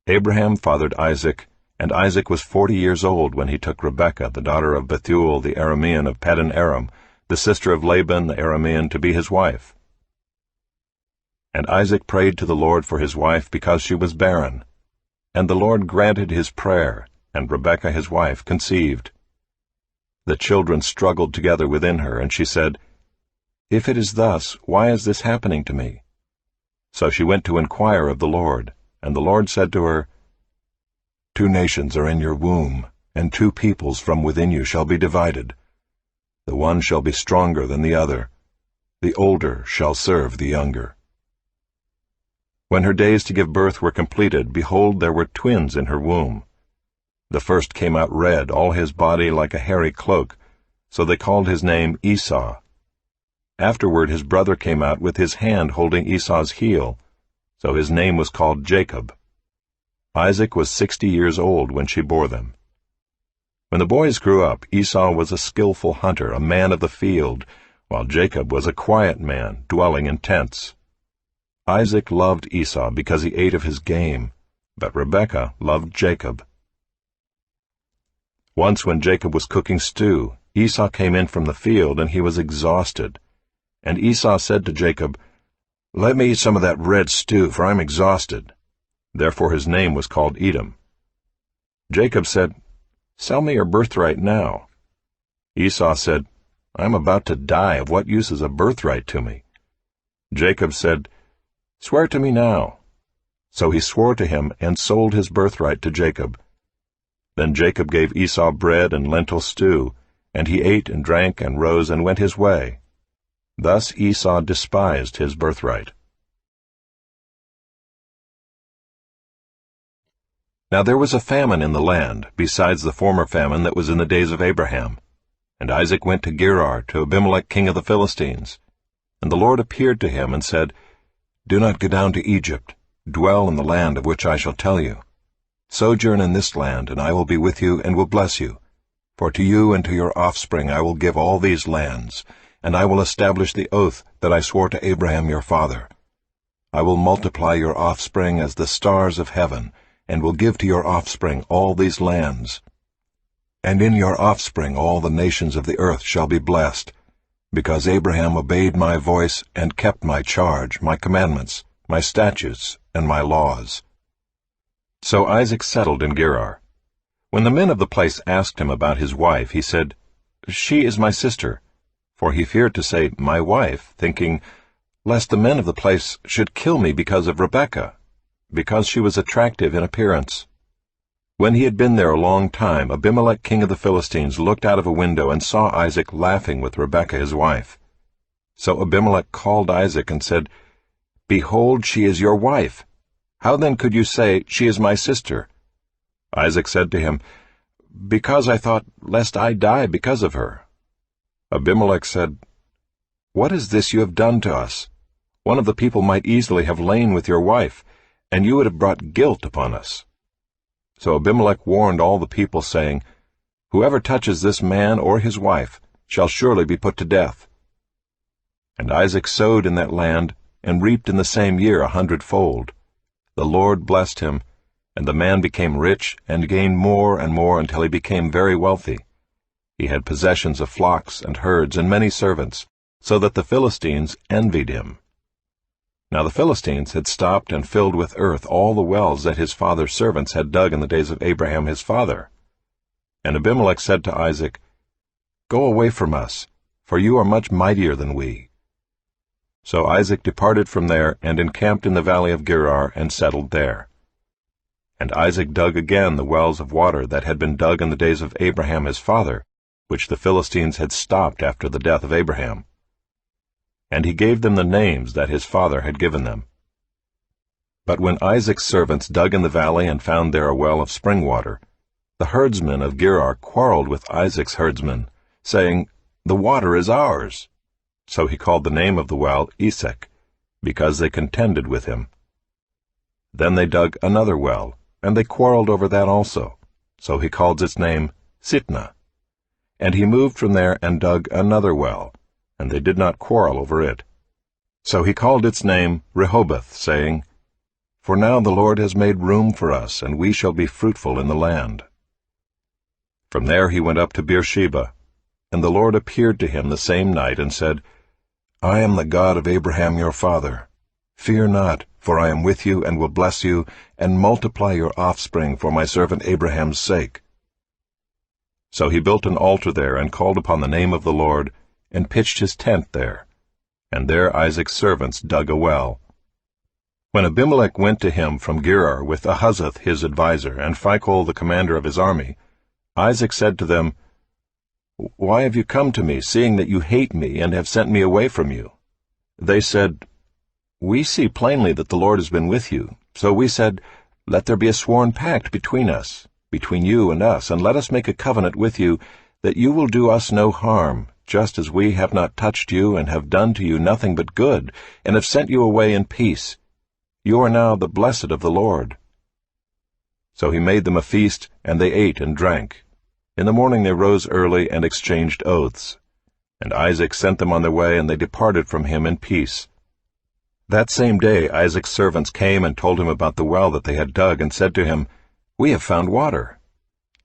Abraham fathered Isaac, and Isaac was 40 years old when he took Rebekah, the daughter of Bethuel the Aramean of Paddan Aram, the sister of Laban the Aramean, to be his wife. And Isaac prayed to the Lord for his wife because she was barren. And the Lord granted his prayer, and Rebekah his wife conceived. The children struggled together within her, and she said, "If it is thus, why is this happening to me?" So she went to inquire of the Lord, and the Lord said to her, "2 nations are in your womb, and 2 peoples from within you shall be divided. The one shall be stronger than the other. The older shall serve the younger." When her days to give birth were completed, behold, there were twins in her womb. The first came out red, all his body like a hairy cloak, so they called his name Esau. Afterward his brother came out with his hand holding Esau's heel, so his name was called Jacob. Isaac was 60 years old when she bore them. When the boys grew up, Esau was a skillful hunter, a man of the field, while Jacob was a quiet man, dwelling in tents. Isaac loved Esau because he ate of his game, but Rebekah loved Jacob. Once when Jacob was cooking stew, Esau came in from the field, and he was exhausted. And Esau said to Jacob, "Let me eat some of that red stew, for I am exhausted." Therefore his name was called Edom. Jacob said, "Sell me your birthright now." Esau said, "I am about to die. Of what use is a birthright to me?" Jacob said, "Swear to me now." So he swore to him and sold his birthright to Jacob. Then Jacob gave Esau bread and lentil stew, and he ate and drank and rose and went his way. Thus Esau despised his birthright. Now there was a famine in the land, besides the former famine that was in the days of Abraham. And Isaac went to Gerar, to Abimelech king of the Philistines. And the Lord appeared to him and said, "Do not go down to Egypt. Dwell in the land of which I shall tell you. Sojourn in this land, and I will be with you and will bless you. For to you and to your offspring I will give all these lands, and I will establish the oath that I swore to Abraham your father. I will multiply your offspring as the stars of heaven, and will give to your offspring all these lands. And in your offspring all the nations of the earth shall be blessed, because Abraham obeyed my voice and kept my charge, my commandments, my statutes, and my laws." So Isaac settled in Gerar. When the men of the place asked him about his wife, he said, "She is my sister," for he feared to say, "my wife," thinking, lest the men of the place should kill me because of Rebekah, because she was attractive in appearance. When he had been there a long time, Abimelech king of the Philistines looked out of a window and saw Isaac laughing with Rebekah his wife. So Abimelech called Isaac and said, "Behold, she is your wife. How then could you say, 'She is my sister'?" Isaac said to him, "Because I thought, lest I die because of her." Abimelech said, "What is this you have done to us? One of the people might easily have lain with your wife, and you would have brought guilt upon us." So Abimelech warned all the people, saying, "Whoever touches this man or his wife shall surely be put to death." And Isaac sowed in that land, and reaped in the same year 100-fold. The Lord blessed him, and the man became rich and gained more and more until he became very wealthy. He had possessions of flocks and herds and many servants, so that the Philistines envied him. Now the Philistines had stopped and filled with earth all the wells that his father's servants had dug in the days of Abraham his father. And Abimelech said to Isaac, "Go away from us, for you are much mightier than we." So Isaac departed from there and encamped in the valley of Gerar and settled there. And Isaac dug again the wells of water that had been dug in the days of Abraham his father, which the Philistines had stopped after the death of Abraham. And he gave them the names that his father had given them. But when Isaac's servants dug in the valley and found there a well of spring water, the herdsmen of Gerar quarreled with Isaac's herdsmen, saying, "The water is ours." So he called the name of the well Esek, because they contended with him. Then they dug another well, and they quarreled over that also. So he called its name Sitnah. And he moved from there and dug another well, and they did not quarrel over it. So he called its name Rehoboth, saying, "For now the Lord has made room for us, and we shall be fruitful in the land." From there he went up to Beersheba, and the Lord appeared to him the same night and said, "I am the God of Abraham your father. Fear not, for I am with you and will bless you, and multiply your offspring for my servant Abraham's sake." So he built an altar there and called upon the name of the Lord, and pitched his tent there. And there Isaac's servants dug a well. When Abimelech went to him from Gerar with Ahuzzath his adviser, and Phicol the commander of his army, Isaac said to them, "Why have you come to me, seeing that you hate me and have sent me away from you?" They said, "We see plainly that the Lord has been with you. So we said, Let there be a sworn pact between us, between you and us, and let us make a covenant with you, that you will do us no harm, just as we have not touched you and have done to you nothing but good, and have sent you away in peace. You are now the blessed of the Lord." So he made them a feast, and they ate and drank. In the morning they rose early and exchanged oaths. And Isaac sent them on their way, and they departed from him in peace. That same day Isaac's servants came and told him about the well that they had dug, and said to him, "We have found water."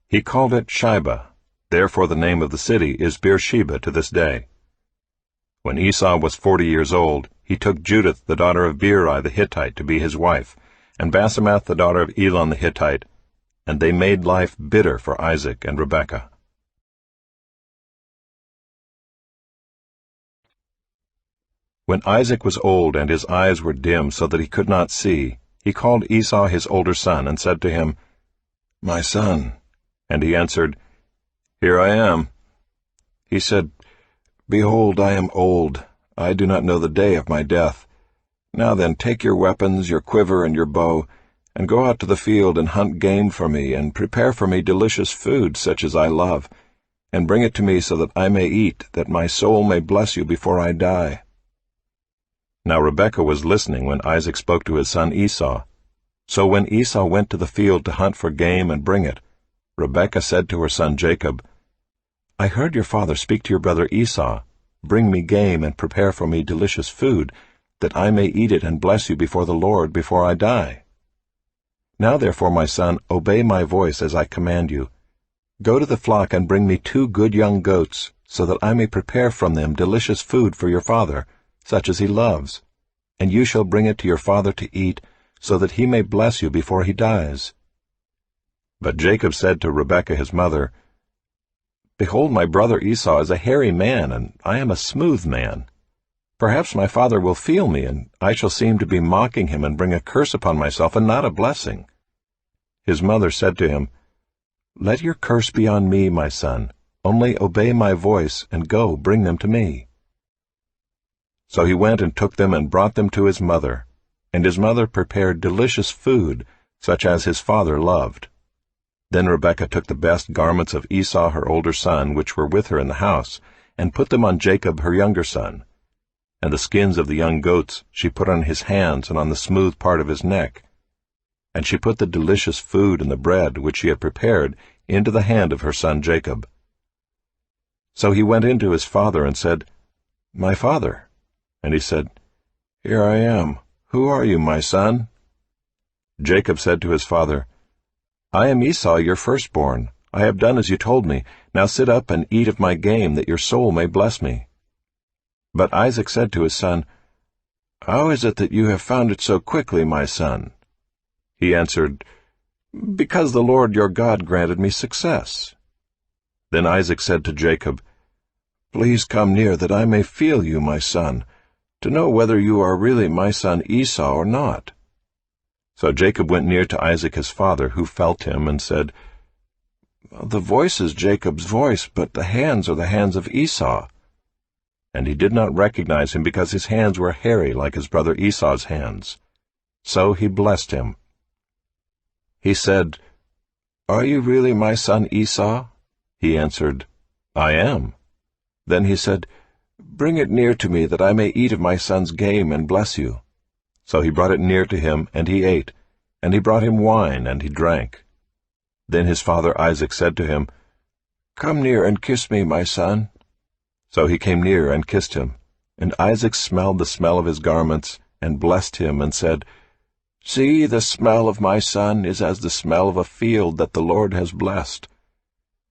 He called it Shibah. Therefore the name of the city is Beersheba to this day. When Esau was 40 years old, he took Judith the daughter of Beeri the Hittite to be his wife, and Basemath the daughter of Elon the Hittite, and they made life bitter for Isaac and Rebekah. When Isaac was old and his eyes were dim so that he could not see, he called Esau his older son and said to him, "My son." And he answered, "Here I am." He said, "Behold, I am old. I do not know the day of my death. Now then, take your weapons, your quiver and your bow, and go out to the field and hunt game for me, and prepare for me delicious food such as I love, and bring it to me so that I may eat, that my soul may bless you before I die." Now Rebekah was listening when Isaac spoke to his son Esau. So when Esau went to the field to hunt for game and bring it, Rebekah said to her son Jacob, "I heard your father speak to your brother Esau, 'Bring me game and prepare for me delicious food, that I may eat it and bless you before the Lord before I die.' Now therefore, my son, obey my voice as I command you. Go to the flock and bring me 2 good young goats, so that I may prepare from them delicious food for your father, such as he loves, and you shall bring it to your father to eat, so that he may bless you before he dies." But Jacob said to Rebekah his mother, "Behold, my brother Esau is a hairy man, and I am a smooth man. Perhaps my father will feel me, and I shall seem to be mocking him and bring a curse upon myself and not a blessing." His mother said to him, "Let your curse be on me, my son. Only obey my voice, and go, bring them to me." So he went and took them and brought them to his mother, and his mother prepared delicious food, such as his father loved. Then Rebekah took the best garments of Esau her older son, which were with her in the house, and put them on Jacob her younger son. And the skins of the young goats she put on his hands and on the smooth part of his neck. And she put the delicious food and the bread which she had prepared into the hand of her son Jacob. So he went in to his father and said, "My father." And he said, "Here I am. Who are you, my son?" Jacob said to his father, "I am Esau, your firstborn. I have done as you told me. Now sit up and eat of my game, that your soul may bless me." But Isaac said to his son, "How is it that you have found it so quickly, my son?" He answered, "Because the Lord your God granted me success." Then Isaac said to Jacob, Please come near, that I may feel you, my son, to know whether you are really my son Esau or not." So Jacob went near to Isaac his father, who felt him, and said, "The voice is Jacob's voice, but the hands are the hands of Esau." And he did not recognize him, because his hands were hairy like his brother Esau's hands. So he blessed him. He said, "Are you really my son Esau?" He answered, "I am." Then he said, "Bring it near to me, that I may eat of my son's game and bless you." So he brought it near to him, and he ate, and he brought him wine, and he drank. Then his father Isaac said to him, "Come near and kiss me, my son." So he came near and kissed him. And Isaac smelled the smell of his garments, and blessed him, and said, "See, the smell of my son is as the smell of a field that the Lord has blessed.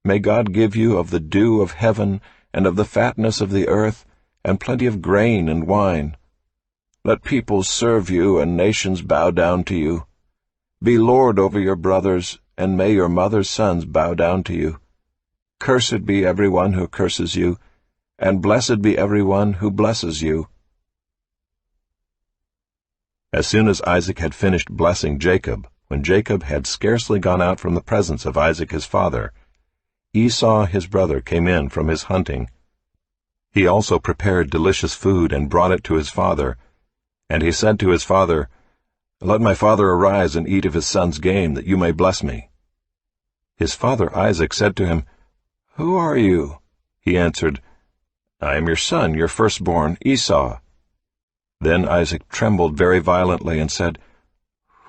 May God give you of the dew of heaven, and of the fatness of the earth, and plenty of grain and wine. Let peoples serve you, and nations bow down to you. Be lord over your brothers, and may your mother's sons bow down to you. Cursed be everyone who curses you, and blessed be everyone who blesses you." As soon as Isaac had finished blessing Jacob, when Jacob had scarcely gone out from the presence of Isaac his father, Esau his brother came in from his hunting. He also prepared delicious food and brought it to his father. And he said to his father, "Let my father arise and eat of his son's game, that you may bless me." His father Isaac said to him, "Who are you?" He answered, "I am your son, your firstborn, Esau." Then Isaac trembled very violently and said,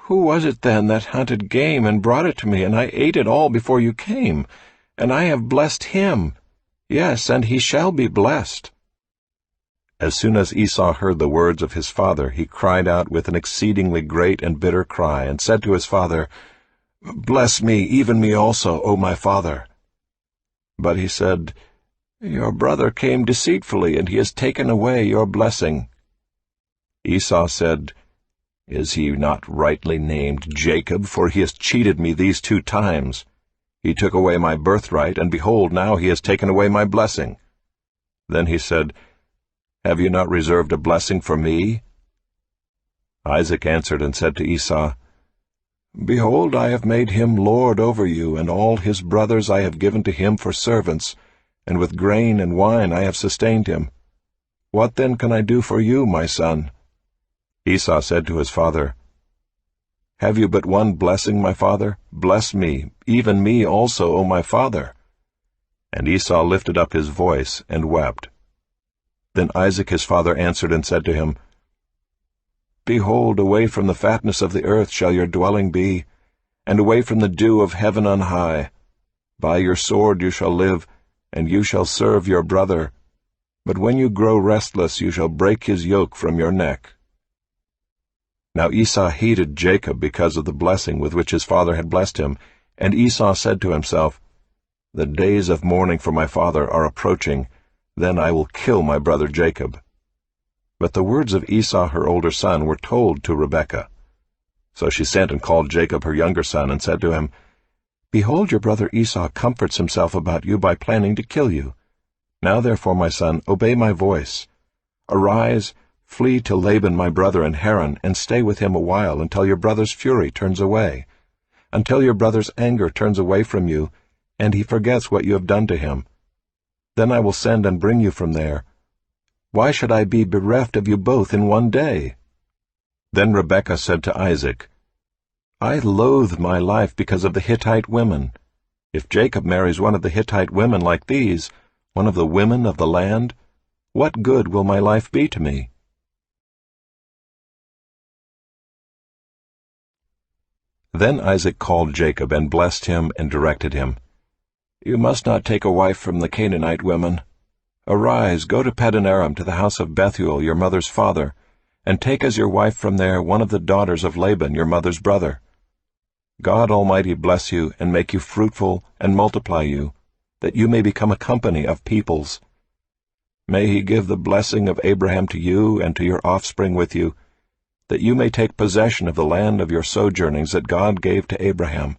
"Who was it then that hunted game and brought it to me, and I ate it all before you came? And I have blessed him. Yes, and he shall be blessed." As soon as Esau heard the words of his father, he cried out with an exceedingly great and bitter cry, and said to his father, "Bless me, even me also, O my father." But he said, "Your brother came deceitfully, and he has taken away your blessing." Esau said, "Is he not rightly named Jacob? For he has cheated me these 2 times. He took away my birthright, and behold, now he has taken away my blessing." Then he said, "Have you not reserved a blessing for me?" Isaac answered and said to Esau, "Behold, I have made him lord over you, and all his brothers I have given to him for servants, and with grain and wine I have sustained him. What then can I do for you, my son?" Esau said to his father, "Have you but one blessing, my father? Bless me, even me also, O my father." And Esau lifted up his voice and wept. Then Isaac his father answered and said to him, "Behold, away from the fatness of the earth shall your dwelling be, and away from the dew of heaven on high. By your sword you shall live, and you shall serve your brother. But when you grow restless, you shall break his yoke from your neck." Now Esau hated Jacob because of the blessing with which his father had blessed him, and Esau said to himself, "The days of mourning for my father are approaching, then I will kill my brother Jacob." But the words of Esau her older son were told to Rebekah. So she sent and called Jacob her younger son, and said to him, "Behold, your brother Esau comforts himself about you by planning to kill you. Now therefore, my son, obey my voice. Arise, flee to Laban my brother in Haran, and stay with him a while until your brother's fury turns away, until your brother's anger turns away from you, and he forgets what you have done to him. Then I will send and bring you from there. Why should I be bereft of you both in one day?" Then Rebekah said to Isaac, "I loathe my life because of the Hittite women. If Jacob marries one of the Hittite women like these, one of the women of the land, what good will my life be to me?" Then Isaac called Jacob and blessed him and directed him, "You must not take a wife from the Canaanite women. Arise, go to Paddan-aram, to the house of Bethuel, your mother's father, and take as your wife from there one of the daughters of Laban, your mother's brother. God Almighty bless you, and make you fruitful, and multiply you, that you may become a company of peoples. May he give the blessing of Abraham to you and to your offspring with you, that you may take possession of the land of your sojournings that God gave to Abraham."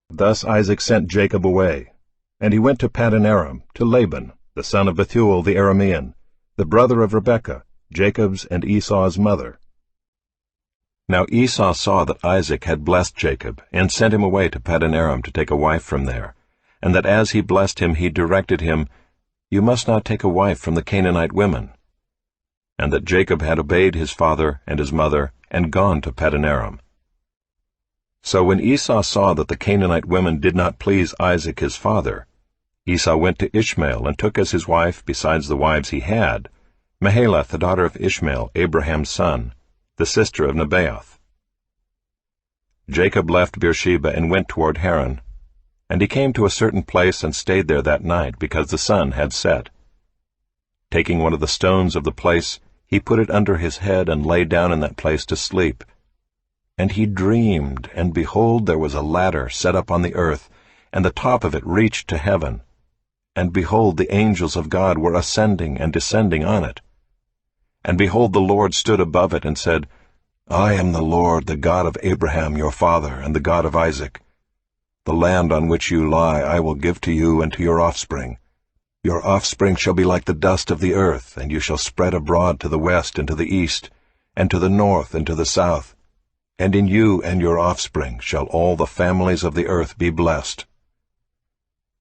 Thus Isaac sent Jacob away, and he went to Paddan-aram, to Laban, the son of Bethuel the Aramean, the brother of Rebekah, Jacob's and Esau's mother. Now Esau saw that Isaac had blessed Jacob, and sent him away to Paddan-aram to take a wife from there, and that as he blessed him he directed him, "You must not take a wife from the Canaanite women," and that Jacob had obeyed his father and his mother, and gone to Paddan-aram. So when Esau saw that the Canaanite women did not please Isaac his father, Esau went to Ishmael and took as his wife, besides the wives he had, Mahalath the daughter of Ishmael, Abraham's son, the sister of Nebaioth. Jacob left Beersheba and went toward Haran, and he came to a certain place and stayed there that night, because the sun had set. Taking one of the stones of the place, he put it under his head and lay down in that place to sleep. And he dreamed, and behold, there was a ladder set up on the earth, and the top of it reached to heaven. And behold, the angels of God were ascending and descending on it. And behold, the Lord stood above it and said, "I am the Lord, the God of Abraham your father, and the God of Isaac. The land on which you lie I will give to you and to your offspring. Your offspring shall be like the dust of the earth, and you shall spread abroad to the west and to the east, and to the north and to the south. And in you and your offspring shall all the families of the earth be blessed.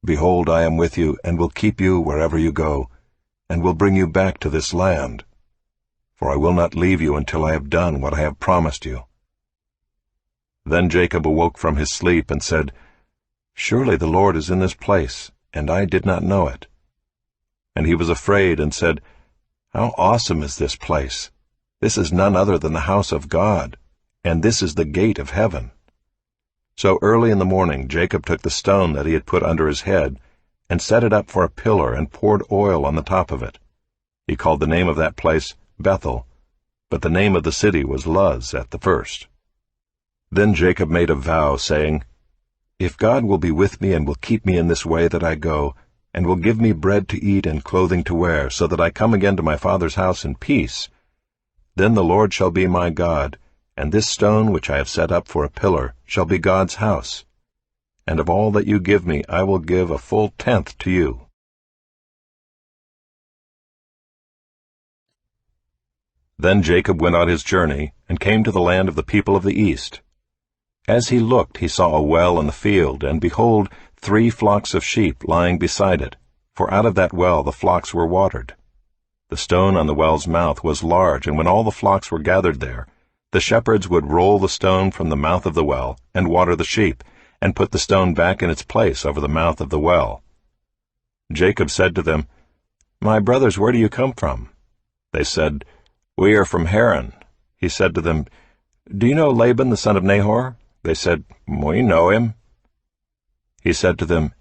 Behold, I am with you, and will keep you wherever you go, and will bring you back to this land. For I will not leave you until I have done what I have promised you." Then Jacob awoke from his sleep and said, "Surely the Lord is in this place, and I did not know it." And he was afraid and said, "How awesome is this place! This is none other than the house of God, and this is the gate of heaven." So early in the morning Jacob took the stone that he had put under his head, and set it up for a pillar, and poured oil on the top of it. He called the name of that place Bethel, but the name of the city was Luz at the first. Then Jacob made a vow, saying, "If God will be with me and will keep me in this way that I go, and will give me bread to eat and clothing to wear, so that I come again to my father's house in peace, then the Lord shall be my God, and this stone which I have set up for a pillar shall be God's house. And of all that you give me I will give a full tenth to you." Then Jacob went on his journey, and came to the land of the people of the east. As he looked, he saw a well in the field, and behold, 3 flocks of sheep lying beside it, for out of that well the flocks were watered. The stone on the well's mouth was large, and when all the flocks were gathered there, the shepherds would roll the stone from the mouth of the well, and water the sheep, and put the stone back in its place over the mouth of the well. Jacob said to them, "My brothers, where do you come from?" They said, "We are from Haran." He said to them, "Do you know Laban the son of Nahor?" They said, "We know him." He said to them,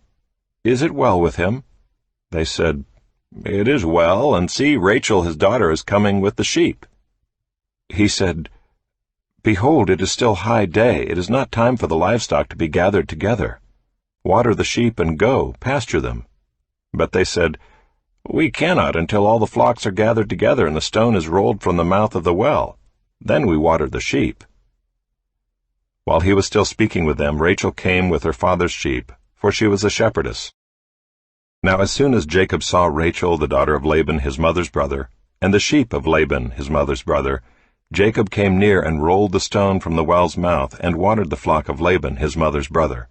"Is it well with him?" They said, "It is well, and see, Rachel his daughter is coming with the sheep." He said, "Behold, it is still high day. It is not time for the livestock to be gathered together. Water the sheep and go, pasture them." But they said, "We cannot until all the flocks are gathered together and the stone is rolled from the mouth of the well. Then we water the sheep." While he was still speaking with them, Rachel came with her father's sheep, for she was a shepherdess. Now as soon as Jacob saw Rachel, the daughter of Laban his mother's brother, and the sheep of Laban his mother's brother, Jacob came near and rolled the stone from the well's mouth, and watered the flock of Laban his mother's brother.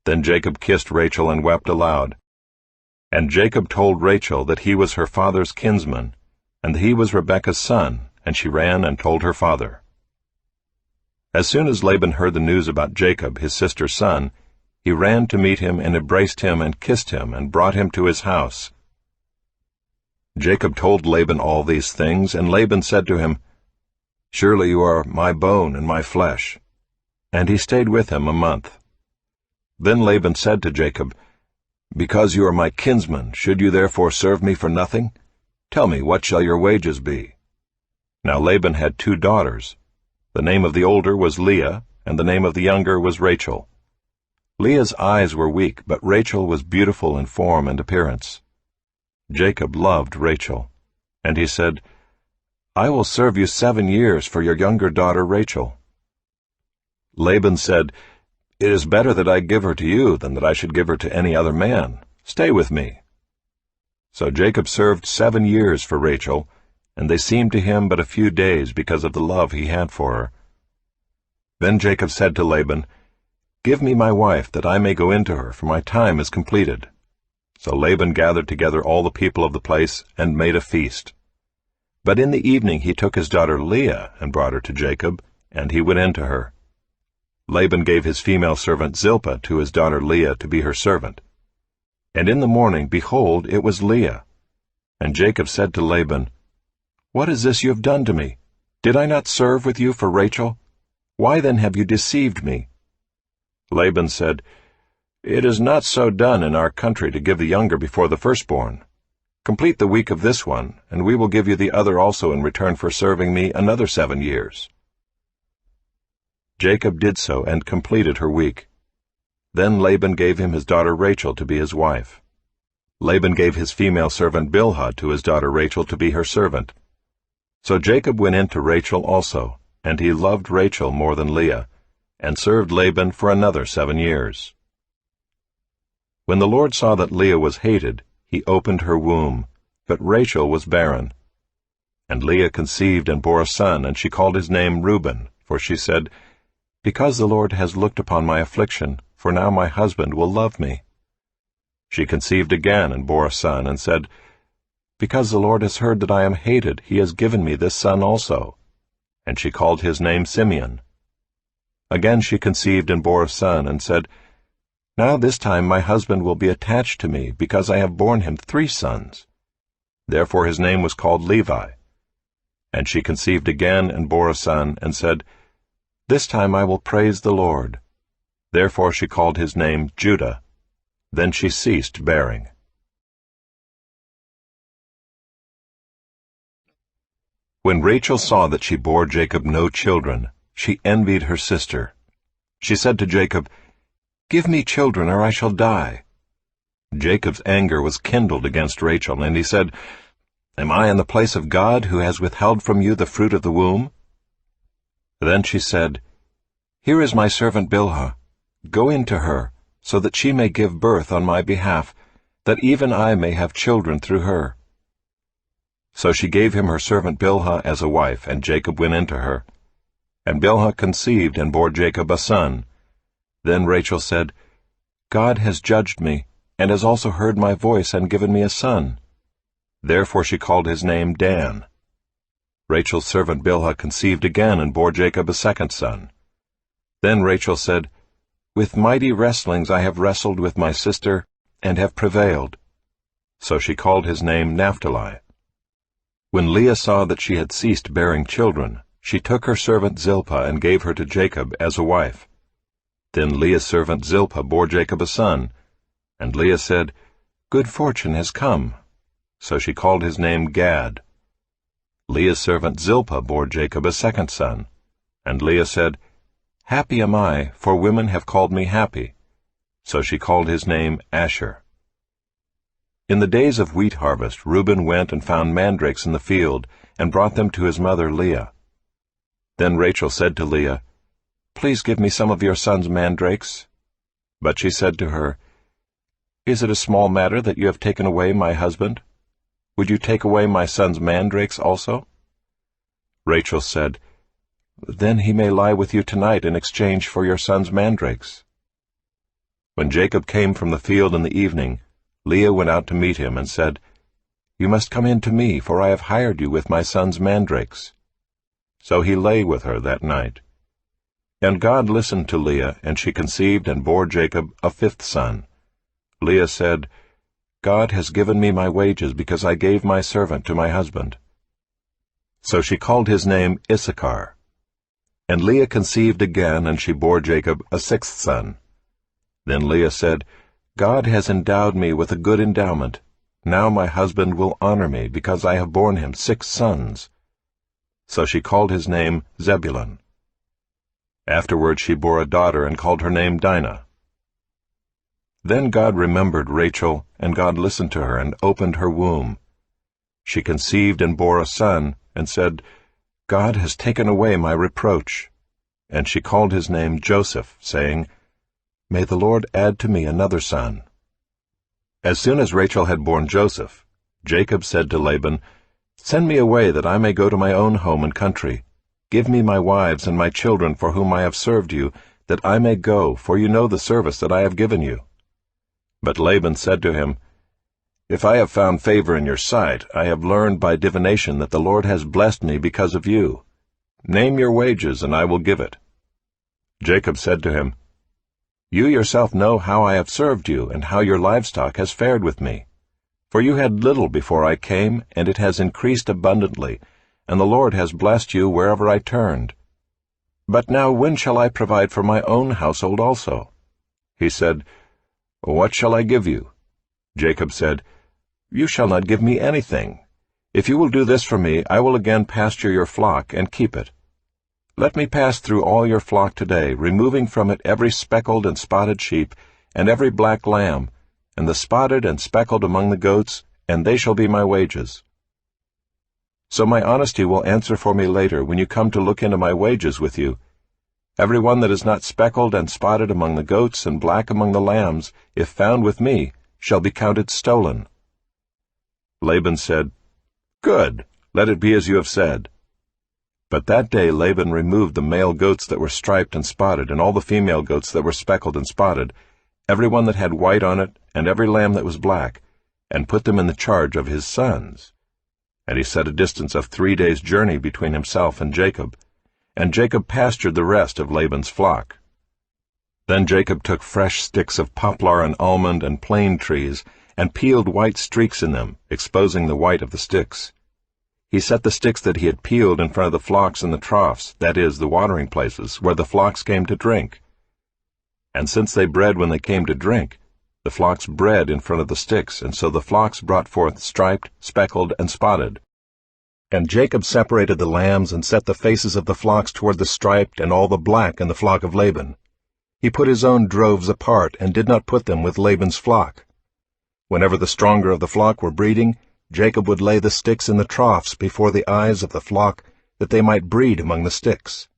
Then Jacob kissed Rachel and wept aloud. And Jacob told Rachel that he was her father's kinsman, and that he was Rebekah's son, and she ran and told her father. As soon as Laban heard the news about Jacob, his sister's son, he ran to meet him and embraced him and kissed him and brought him to his house. Jacob told Laban all these things, and Laban said to him, "Surely you are my bone and my flesh." And he stayed with him a month. Then Laban said to Jacob, "Because you are my kinsman, should you therefore serve me for nothing? Tell me, what shall your wages be?" Now Laban had 2 daughters. The name of the older was Leah, and the name of the younger was Rachel. Leah's eyes were weak, but Rachel was beautiful in form and appearance. Jacob loved Rachel, and he said, "I will serve you 7 years for your younger daughter Rachel." Laban said, "It is better that I give her to you than that I should give her to any other man. Stay with me." So Jacob served 7 years for Rachel, and they seemed to him but a few days because of the love he had for her. Then Jacob said to Laban, "Give me my wife, that I may go into her, for my time is completed." So Laban gathered together all the people of the place and made a feast. But in the evening he took his daughter Leah and brought her to Jacob, and he went into her. Laban gave his female servant Zilpah to his daughter Leah to be her servant. And in the morning, behold, it was Leah. And Jacob said to Laban, "What is this you have done to me? Did I not serve with you for Rachel? Why then have you deceived me?" Laban said, "It is not so done in our country to give the younger before the firstborn. Complete the week of this one, and we will give you the other also in return for serving me another 7 years." Jacob did so and completed her week. Then Laban gave him his daughter Rachel to be his wife. Laban gave his female servant Bilhah to his daughter Rachel to be her servant. So Jacob went in to Rachel also, and he loved Rachel more than Leah, and served Laban for another 7 years. When the Lord saw that Leah was hated, he opened her womb, but Rachel was barren. And Leah conceived and bore a son, and she called his name Reuben, for she said, "Because the Lord has looked upon my affliction, for now my husband will love me." She conceived again and bore a son, and said, "Because the Lord has heard that I am hated, he has given me this son also." And she called his name Simeon. Again she conceived and bore a son, and said, "Now this time my husband will be attached to me, because I have borne him 3 sons. Therefore his name was called Levi. And she conceived again and bore a son, and said, "This time I will praise the Lord." Therefore she called his name Judah. Then she ceased bearing. When Rachel saw that she bore Jacob no children, she envied her sister. She said to Jacob, "Give me children, or I shall die." Jacob's anger was kindled against Rachel, and he said, "Am I in the place of God, who has withheld from you the fruit of the womb?" Then she said, "Here is my servant Bilhah. Go in to her, so that she may give birth on my behalf, that even I may have children through her." So she gave him her servant Bilhah as a wife, and Jacob went in to her. And Bilhah conceived and bore Jacob a son. Then Rachel said, "God has judged me, and has also heard my voice and given me a son." Therefore she called his name Dan. Rachel's servant Bilhah conceived again and bore Jacob a second son. Then Rachel said, "With mighty wrestlings I have wrestled with my sister, and have prevailed." So she called his name Naphtali. When Leah saw that she had ceased bearing children, she took her servant Zilpah and gave her to Jacob as a wife. Then Leah's servant Zilpah bore Jacob a son, and Leah said, "Good fortune has come." So she called his name Gad. Leah's servant Zilpah bore Jacob a second son, and Leah said, "Happy am I, for women have called me happy." So she called his name Asher. In the days of wheat harvest, Reuben went and found mandrakes in the field, and brought them to his mother Leah. Then Rachel said to Leah, "Please give me some of your son's mandrakes." But she said to her, "Is it a small matter that you have taken away my husband? Would you take away my son's mandrakes also?" Rachel said, "Then he may lie with you tonight in exchange for your son's mandrakes." When Jacob came from the field in the evening, Leah went out to meet him and said, "You must come in to me, for I have hired you with my son's mandrakes." So he lay with her that night. And God listened to Leah, and she conceived and bore Jacob a 5th son. Leah said, "God has given me my wages, because I gave my servant to my husband." So she called his name Issachar. And Leah conceived again, and she bore Jacob a 6th son. Then Leah said, "God has endowed me with a good endowment. Now my husband will honor me, because I have borne him 6 sons. So she called his name Zebulun. Afterward she bore a daughter, and called her name Dinah. Then God remembered Rachel, and God listened to her, and opened her womb. She conceived and bore a son, and said, "God has taken away my reproach." And she called his name Joseph, saying, "May the Lord add to me another son." As soon as Rachel had borne Joseph, Jacob said to Laban, "Send me away that I may go to my own home and country. Give me my wives and my children for whom I have served you, that I may go, for you know the service that I have given you." But Laban said to him, "If I have found favor in your sight, I have learned by divination that the Lord has blessed me because of you. Name your wages, and I will give it." Jacob said to him, "You yourself know how I have served you, and how your livestock has fared with me. For you had little before I came, and it has increased abundantly, and the Lord has blessed you wherever I turned. But now when shall I provide for my own household also?" He said, "What shall I give you?" Jacob said, "You shall not give me anything. If you will do this for me, I will again pasture your flock and keep it. Let me pass through all your flock today, removing from it every speckled and spotted sheep, and every black lamb, and the spotted and speckled among the goats, and they shall be my wages. So my honesty will answer for me later when you come to look into my wages with you. Every one that is not speckled and spotted among the goats and black among the lambs, if found with me, shall be counted stolen." Laban said, "Good, let it be as you have said." But that day Laban removed the male goats that were striped and spotted, and all the female goats that were speckled and spotted, every one that had white on it, and every lamb that was black, and put them in the charge of his sons. And he set a distance of 3 days' journey between himself and Jacob, and Jacob pastured the rest of Laban's flock. Then Jacob took fresh sticks of poplar and almond and plane trees, and peeled white streaks in them, exposing the white of the sticks. He set the sticks that he had peeled in front of the flocks in the troughs, that is, the watering places, where the flocks came to drink. And since they bred when they came to drink, the flocks bred in front of the sticks, and so the flocks brought forth striped, speckled, and spotted. And Jacob separated the lambs and set the faces of the flocks toward the striped and all the black in the flock of Laban. He put his own droves apart and did not put them with Laban's flock. Whenever the stronger of the flock were breeding, Jacob would lay the sticks in the troughs before the eyes of the flock, that they might breed among the sticks.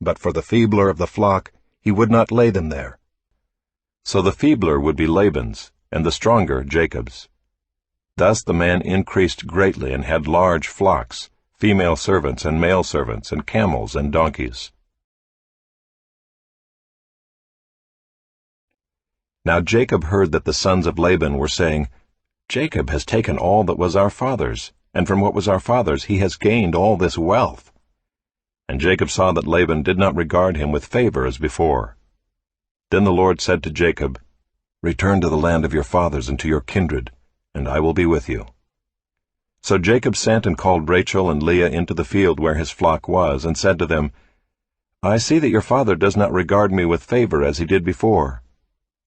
But for the feebler of the flock, he would not lay them there. So the feebler would be Laban's, and the stronger Jacob's. Thus the man increased greatly and had large flocks, female servants and male servants, and camels and donkeys. Now Jacob heard that the sons of Laban were saying, "Jacob has taken all that was our father's, and from what was our father's he has gained all this wealth." And Jacob saw that Laban did not regard him with favor as before. Then the Lord said to Jacob, "Return to the land of your fathers and to your kindred, and I will be with you." So Jacob sent and called Rachel and Leah into the field where his flock was, and said to them, "I see that your father does not regard me with favor as he did before,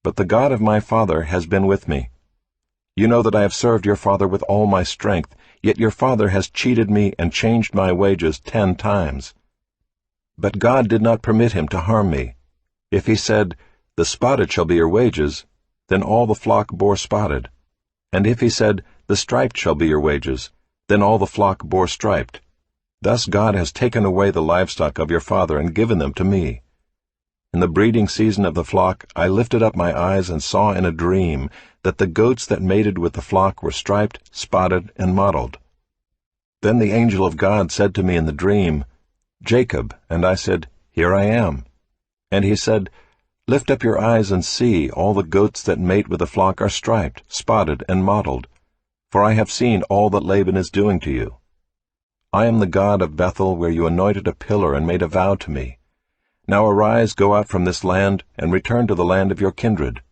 but the God of my father has been with me. You know that I have served your father with all my strength, yet your father has cheated me and changed my wages 10 times. But God did not permit him to harm me. If he said, 'The spotted shall be your wages,' then all the flock bore spotted. And if he said, 'The striped shall be your wages,' then all the flock bore striped. Thus God has taken away the livestock of your father and given them to me. In the breeding season of the flock I lifted up my eyes and saw in a dream that the goats that mated with the flock were striped, spotted, and mottled. Then the angel of God said to me in the dream, 'Jacob,' and I said, 'Here I am.' And he said, 'Lift up your eyes and see, all the goats that mate with the flock are striped, spotted, and mottled, for I have seen all that Laban is doing to you. I am the God of Bethel, where you anointed a pillar and made a vow to me. Now arise, go out from this land, and return to the land of your kindred.'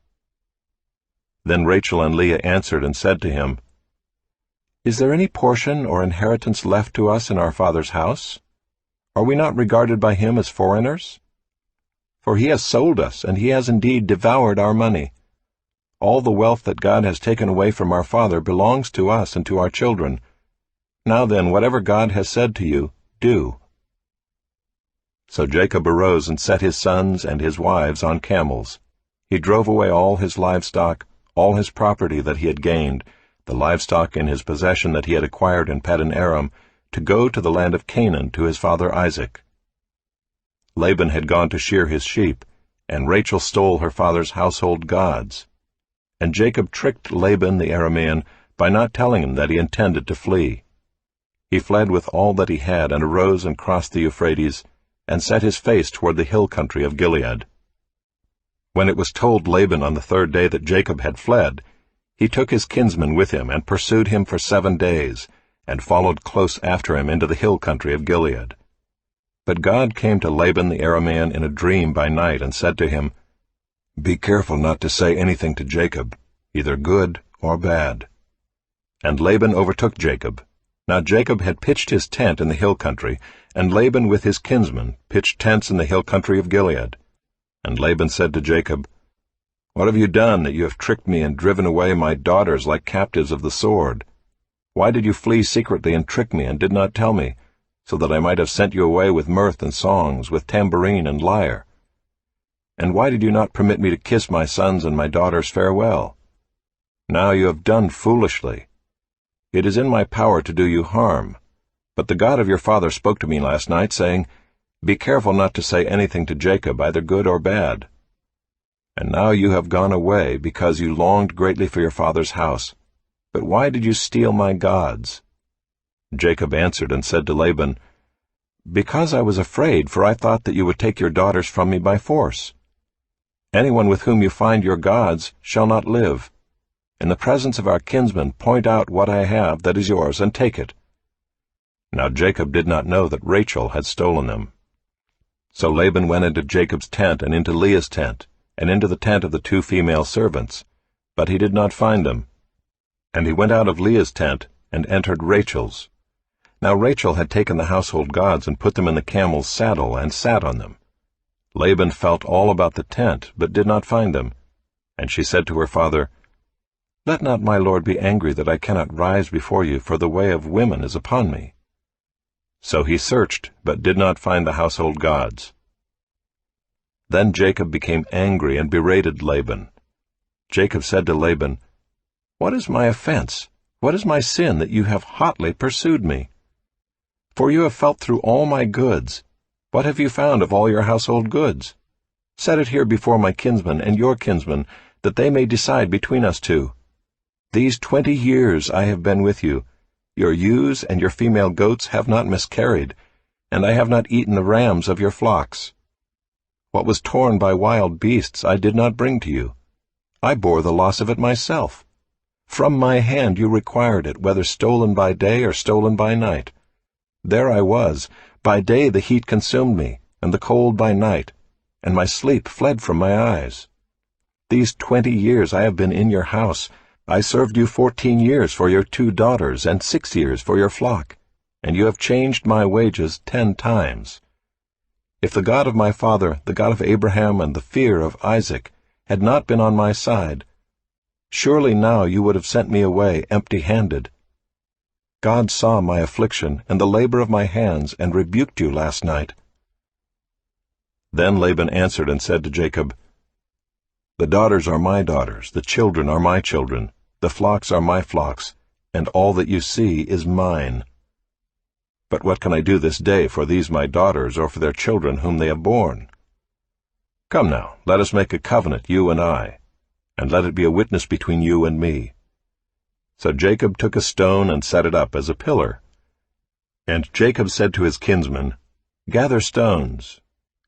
Then Rachel and Leah answered and said to him, 'Is there any portion or inheritance left to us in our father's house? Are we not regarded by him as foreigners? For he has sold us, and he has indeed devoured our money. All the wealth that God has taken away from our father belongs to us and to our children. Now then, whatever God has said to you, do.' So Jacob arose and set his sons and his wives on camels. He drove away all his livestock, all his property that he had gained, the livestock in his possession that he had acquired in Paddan Aram, to go to the land of Canaan to his father Isaac. Laban had gone to shear his sheep, and Rachel stole her father's household gods. And Jacob tricked Laban the Aramean, by not telling him that he intended to flee. He fled with all that he had, and arose and crossed the Euphrates, and set his face toward the hill country of Gilead. When it was told Laban on the third day that Jacob had fled, he took his kinsman with him, and pursued him for 7 days, and followed close after him into the hill country of Gilead. But God came to Laban the Aramean in a dream by night, and said to him, "Be careful not to say anything to Jacob, either good or bad." And Laban overtook Jacob. Now Jacob had pitched his tent in the hill country, and Laban with his kinsmen pitched tents in the hill country of Gilead. And Laban said to Jacob, "What have you done, that you have tricked me and driven away my daughters like captives of the sword? Why did you flee secretly and trick me, and did not tell me, so that I might have sent you away with mirth and songs, with tambourine and lyre? And why did you not permit me to kiss my sons and my daughters farewell? Now you have done foolishly. It is in my power to do you harm. But the God of your father spoke to me last night, saying, 'Be careful not to say anything to Jacob, either good or bad.' And now you have gone away, because you longed greatly for your father's house. But why did you steal my gods?" Jacob answered and said to Laban, "Because I was afraid, for I thought that you would take your daughters from me by force. Anyone with whom you find your gods shall not live. In the presence of our kinsmen point out what I have that is yours, and take it." Now Jacob did not know that Rachel had stolen them. So Laban went into Jacob's tent, and into Leah's tent, and into the tent of the 2 female servants, but he did not find them. And he went out of Leah's tent, and entered Rachel's. Now Rachel had taken the household gods, and put them in the camel's saddle, and sat on them. Laban felt all about the tent, but did not find them. And she said to her father, "Let not my lord be angry that I cannot rise before you, for the way of women is upon me." So he searched, but did not find the household gods. Then Jacob became angry and berated Laban. Jacob said to Laban, "What is my offense? What is my sin that you have hotly pursued me? For you have felt through all my goods. What have you found of all your household goods? Set it here before my kinsmen and your kinsmen, that they may decide between us 2. These 20 years I have been with you. Your ewes and your female goats have not miscarried, and I have not eaten the rams of your flocks. What was torn by wild beasts I did not bring to you. I bore the loss of it myself. From my hand you required it, whether stolen by day or stolen by night. There I was. By day the heat consumed me, and the cold by night, and my sleep fled from my eyes. These 20 years I have been in your house. I served you 14 years for your 2 daughters, and 6 years for your flock, and you have changed my wages 10 times. If the God of my father, the God of Abraham, and the fear of Isaac, had not been on my side, surely now you would have sent me away empty-handed. God saw my affliction and the labor of my hands, and rebuked you last night." Then Laban answered and said to Jacob, "The daughters are my daughters, the children are my children, the flocks are my flocks, and all that you see is mine. But what can I do this day for these my daughters, or for their children whom they have borne? Come now, let us make a covenant, you and I, and let it be a witness between you and me." So Jacob took a stone and set it up as a pillar. And Jacob said to his kinsmen, "Gather stones."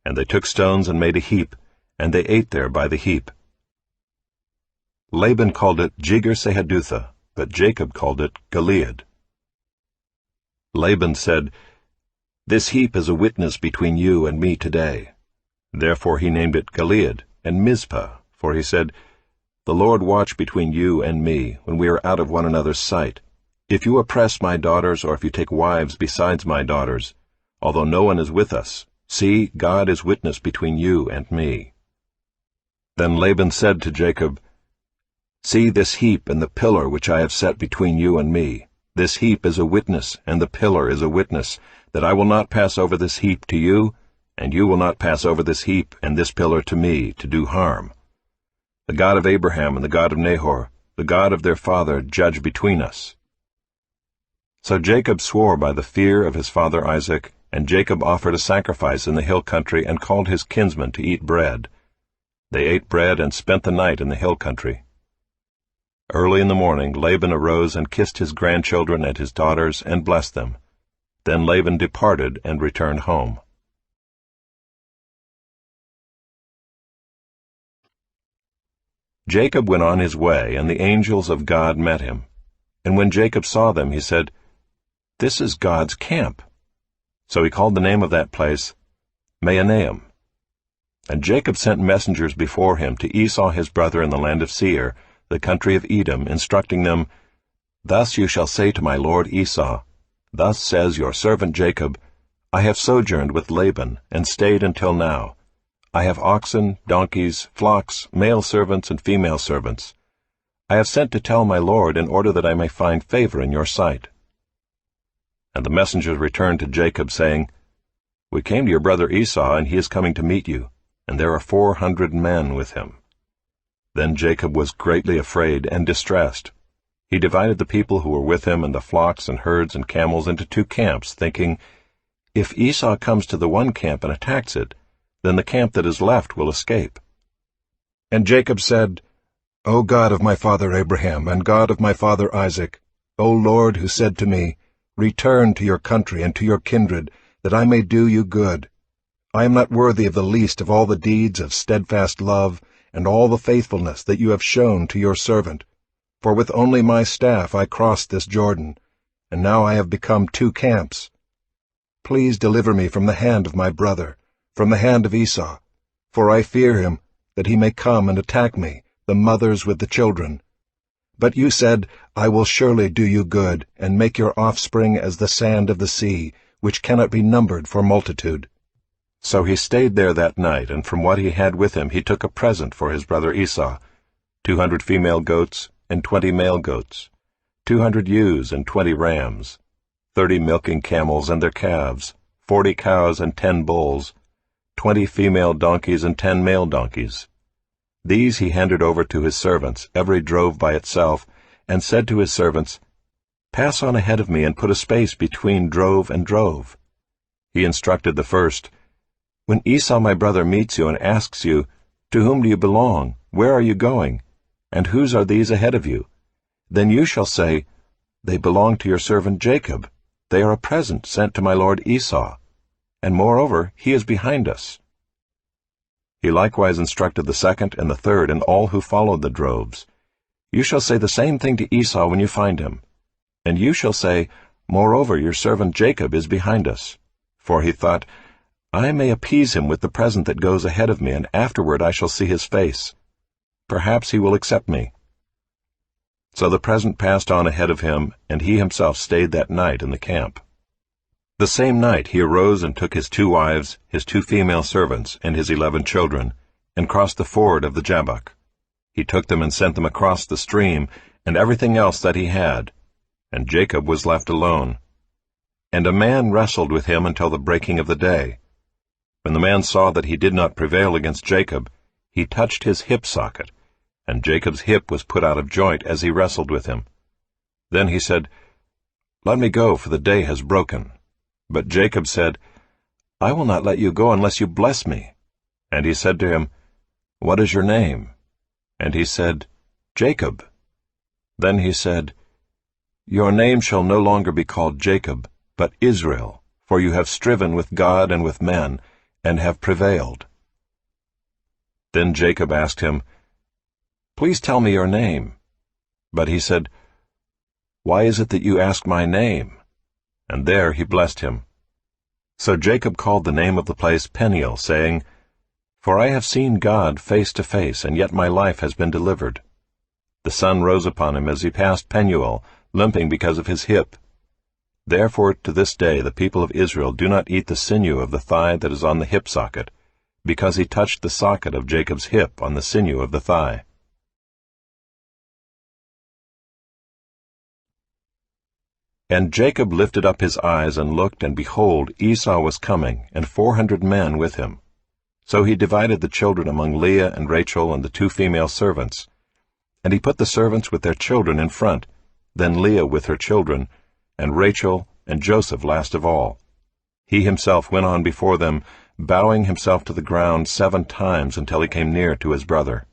And they took stones and made a heap, and they ate there by the heap. Laban called it Jegar-Sahadutha, but Jacob called it Gilead. Laban said, "This heap is a witness between you and me today." Therefore he named it Gilead and Mizpah, for he said, "The Lord watch between you and me, when we are out of one another's sight. If you oppress my daughters, or if you take wives besides my daughters, although no one is with us, see, God is witness between you and me." Then Laban said to Jacob, "See this heap and the pillar which I have set between you and me. This heap is a witness, and the pillar is a witness, that I will not pass over this heap to you, and you will not pass over this heap and this pillar to me, to do harm. The God of Abraham and the God of Nahor, the God of their father, judge between us." So Jacob swore by the fear of his father Isaac, and Jacob offered a sacrifice in the hill country, and called his kinsmen to eat bread. They ate bread and spent the night in the hill country. Early in the morning Laban arose and kissed his grandchildren and his daughters and blessed them. Then Laban departed and returned home. Jacob went on his way, and the angels of God met him. And when Jacob saw them, he said, "This is God's camp." So he called the name of that place Mahanaim. And Jacob sent messengers before him to Esau his brother in the land of Seir, the country of Edom, instructing them, "Thus you shall say to my lord Esau, Thus says your servant Jacob, I have sojourned with Laban, and stayed until now. I have oxen, donkeys, flocks, male servants and female servants. I have sent to tell my lord in order that I may find favor in your sight." And the messengers returned to Jacob, saying, "We came to your brother Esau, and he is coming to meet you, and there are 400 men with him." Then Jacob was greatly afraid and distressed. He divided the people who were with him and the flocks and herds and camels into 2 camps, thinking, "If Esau comes to the one camp and attacks it, then the camp that is left will escape." And Jacob said, "O God of my father Abraham, and God of my father Isaac, O Lord, who said to me, Return to your country and to your kindred, that I may do you good. I am not worthy of the least of all the deeds of steadfast love and all the faithfulness that you have shown to your servant. For with only my staff I crossed this Jordan, and now I have become 2 camps. Please deliver me from the hand of my brother, from the hand of Esau, for I fear him, that he may come and attack me, the mothers with the children. But you said, I will surely do you good, and make your offspring as the sand of the sea, which cannot be numbered for multitude." So he stayed there that night, and from what he had with him he took a present for his brother Esau, 200 female goats and 20 male goats, 200 ewes and 20 rams, 30 milking camels and their calves, 40 cows and 10 bulls, 20 female donkeys and 10 male donkeys. These he handed over to his servants, every drove by itself, and said to his servants, "Pass on ahead of me and put a space between drove and drove." He instructed the first, "When Esau my brother meets you and asks you, 'To whom do you belong? Where are you going? And whose are these ahead of you?' Then you shall say, 'They belong to your servant Jacob. They are a present sent to my lord Esau. And moreover, he is behind us.'" He likewise instructed the second and the third and all who followed the droves. "You shall say the same thing to Esau when you find him. And you shall say, 'Moreover, your servant Jacob is behind us.' For he thought, 'I may appease him with the present that goes ahead of me, and afterward I shall see his face. Perhaps he will accept me.' So the present passed on ahead of him, and he himself stayed that night in the camp. The same night he arose and took his 2 wives, his 2 female servants, and his 11 children, and crossed the ford of the Jabbok. He took them and sent them across the stream, and everything else that he had, and Jacob was left alone. And a man wrestled with him until the breaking of the day. When the man saw that he did not prevail against Jacob, he touched his hip socket, and Jacob's hip was put out of joint as he wrestled with him. Then he said, "Let me go, for the day has broken." But Jacob said, "I will not let you go unless you bless me." And he said to him, "What is your name?" And he said, "Jacob." Then he said, "Your name shall no longer be called Jacob, but Israel, for you have striven with God and with men, and have prevailed." Then Jacob asked him, "Please tell me your name." But he said, "Why is it that you ask my name?" And there he blessed him. So Jacob called the name of the place Peniel, saying, "For I have seen God face to face, and yet my life has been delivered." The sun rose upon him as he passed Penuel, limping because of his hip. Therefore to this day the people of Israel do not eat the sinew of the thigh that is on the hip socket, because he touched the socket of Jacob's hip on the sinew of the thigh. And Jacob lifted up his eyes and looked, and behold, Esau was coming, and 400 men with him. So he divided the children among Leah and Rachel and the 2 female servants. And he put the servants with their children in front, then Leah with her children, and Rachel and Joseph last of all. He himself went on before them, bowing himself to the ground 7 times until he came near to his brother.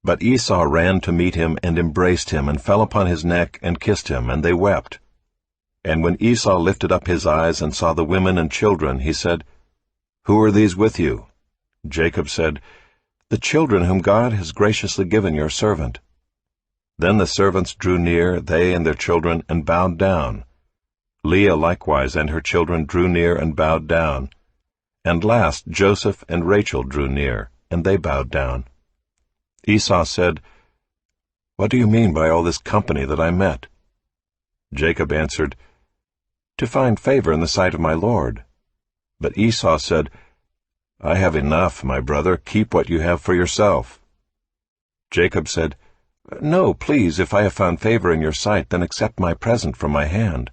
But Esau ran to meet him and embraced him and fell upon his neck and kissed him, and they wept. And when Esau lifted up his eyes and saw the women and children, he said, "Who are these with you?" Jacob said, "The children whom God has graciously given your servant." Then the servants drew near, they and their children, and bowed down. Leah likewise and her children drew near and bowed down. And last Joseph and Rachel drew near, and they bowed down. Esau said, "What do you mean by all this company that I met?" Jacob answered, "To find favor in the sight of my Lord." But Esau said, "I have enough, my brother. Keep what you have for yourself." Jacob said, "No, please, if I have found favor in your sight, then accept my present from my hand.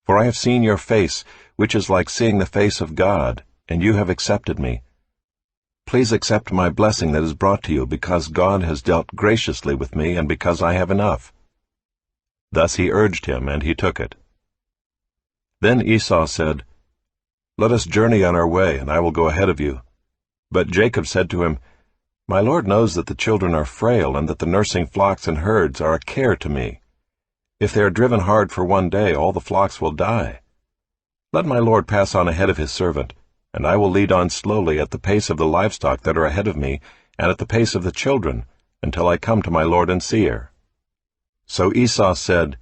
For I have seen your face, which is like seeing the face of God, and you have accepted me. Please accept my blessing that is brought to you, because God has dealt graciously with me, and because I have enough." Thus he urged him, and he took it. Then Esau said, "Let us journey on our way, and I will go ahead of you." But Jacob said to him, "My Lord knows that the children are frail, and that the nursing flocks and herds are a care to me. If they are driven hard for one day, all the flocks will die. Let my Lord pass on ahead of his servant, and I will lead on slowly at the pace of the livestock that are ahead of me, and at the pace of the children, until I come to my Lord and seer." So Esau said,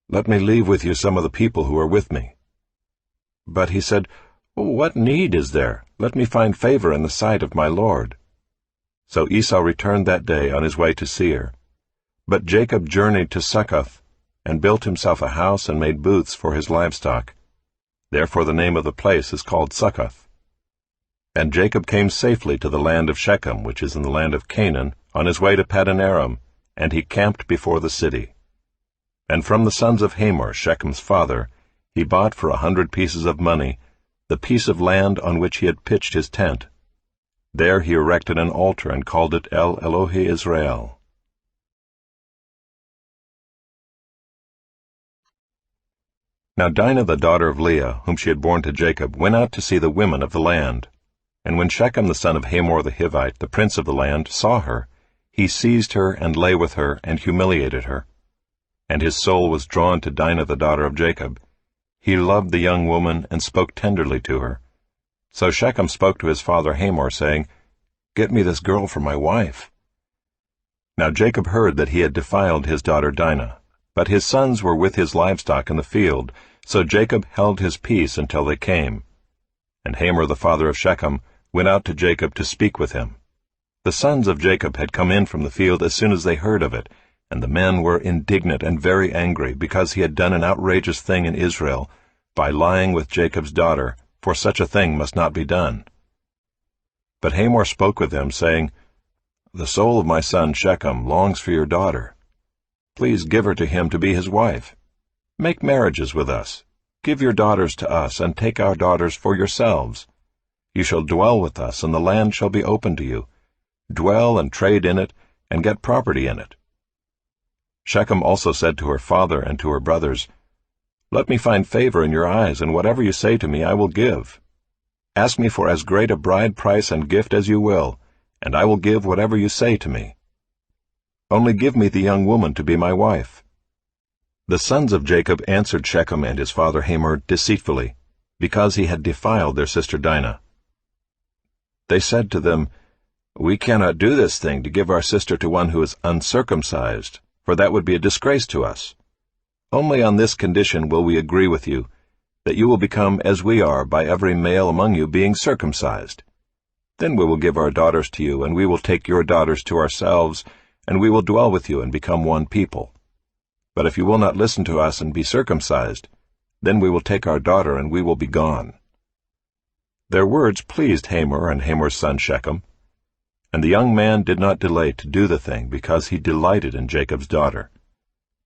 "Let me leave with you some of the people who are with me." But he said, "What need is there? Let me find favor in the sight of my Lord." So Esau returned that day on his way to Seir. But Jacob journeyed to Succoth, and built himself a house and made booths for his livestock. Therefore the name of the place is called Succoth. And Jacob came safely to the land of Shechem, which is in the land of Canaan, on his way to Paddan Aram, and he camped before the city. And from the sons of Hamor, Shechem's father, he bought for 100 pieces of money the piece of land on which he had pitched his tent. There he erected an altar and called it El Elohe Israel. Now Dinah the daughter of Leah, whom she had borne to Jacob, went out to see the women of the land. And when Shechem the son of Hamor the Hivite, the prince of the land, saw her, he seized her and lay with her and humiliated her. And his soul was drawn to Dinah the daughter of Jacob. He loved the young woman and spoke tenderly to her. So Shechem spoke to his father Hamor, saying, "Get me this girl for my wife." Now Jacob heard that he had defiled his daughter Dinah, but his sons were with his livestock in the field, so Jacob held his peace until they came. And Hamor the father of Shechem went out to Jacob to speak with him. The sons of Jacob had come in from the field as soon as they heard of it, and the men were indignant and very angry, because he had done an outrageous thing in Israel, by lying with Jacob's daughter, for such a thing must not be done. But Hamor spoke with them, saying, "The soul of my son Shechem longs for your daughter. Please give her to him to be his wife. Make marriages with us. Give your daughters to us, and take our daughters for yourselves. You shall dwell with us, and the land shall be open to you. Dwell and trade in it, and get property in it." Shechem also said to her father and to her brothers, "Let me find favor in your eyes, and whatever you say to me I will give. Ask me for as great a bride price and gift as you will, and I will give whatever you say to me. Only give me the young woman to be my wife." The sons of Jacob answered Shechem and his father Hamor deceitfully, because he had defiled their sister Dinah. They said to them, "We cannot do this thing to give our sister to one who is uncircumcised, for that would be a disgrace to us. Only on this condition will we agree with you, that you will become as we are by every male among you being circumcised. Then we will give our daughters to you, and we will take your daughters to ourselves, and we will dwell with you and become one people. But if you will not listen to us and be circumcised, then we will take our daughter and we will be gone." Their words pleased Hamor and Hamor's son Shechem, and the young man did not delay to do the thing, because he delighted in Jacob's daughter.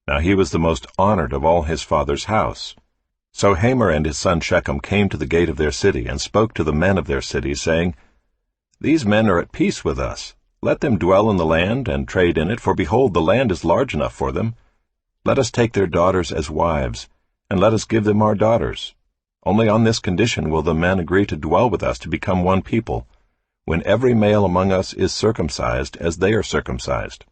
Now he was the most honored of all his father's house. So Hamor and his son Shechem came to the gate of their city, and spoke to the men of their city, saying, "These men are at peace with us. Let them dwell in the land, and trade in it, for behold, the land is large enough for them. Let us take their daughters as wives, and let us give them our daughters. Only on this condition will the men agree to dwell with us to become one people, when every male among us is circumcised as they are circumcised?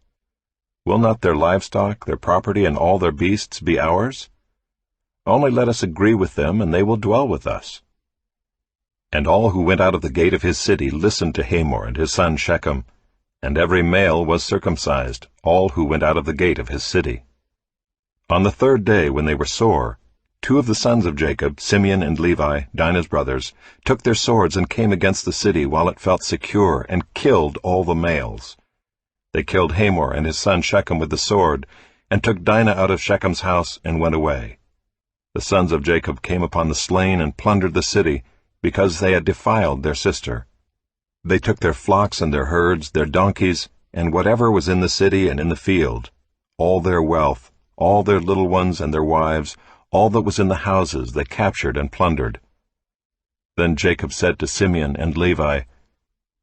Will not their livestock, their property, and all their beasts be ours? Only let us agree with them, and they will dwell with us." And all who went out of the gate of his city listened to Hamor and his son Shechem, and every male was circumcised, all who went out of the gate of his city. On the third day, when they were sore, 2 of the sons of Jacob, Simeon and Levi, Dinah's brothers, took their swords and came against the city while it felt secure, and killed all the males. They killed Hamor and his son Shechem with the sword, and took Dinah out of Shechem's house and went away. The sons of Jacob came upon the slain and plundered the city, because they had defiled their sister. They took their flocks and their herds, their donkeys, and whatever was in the city and in the field, all their wealth, all their little ones and their wives, all that was in the houses they captured and plundered. Then Jacob said to Simeon and Levi,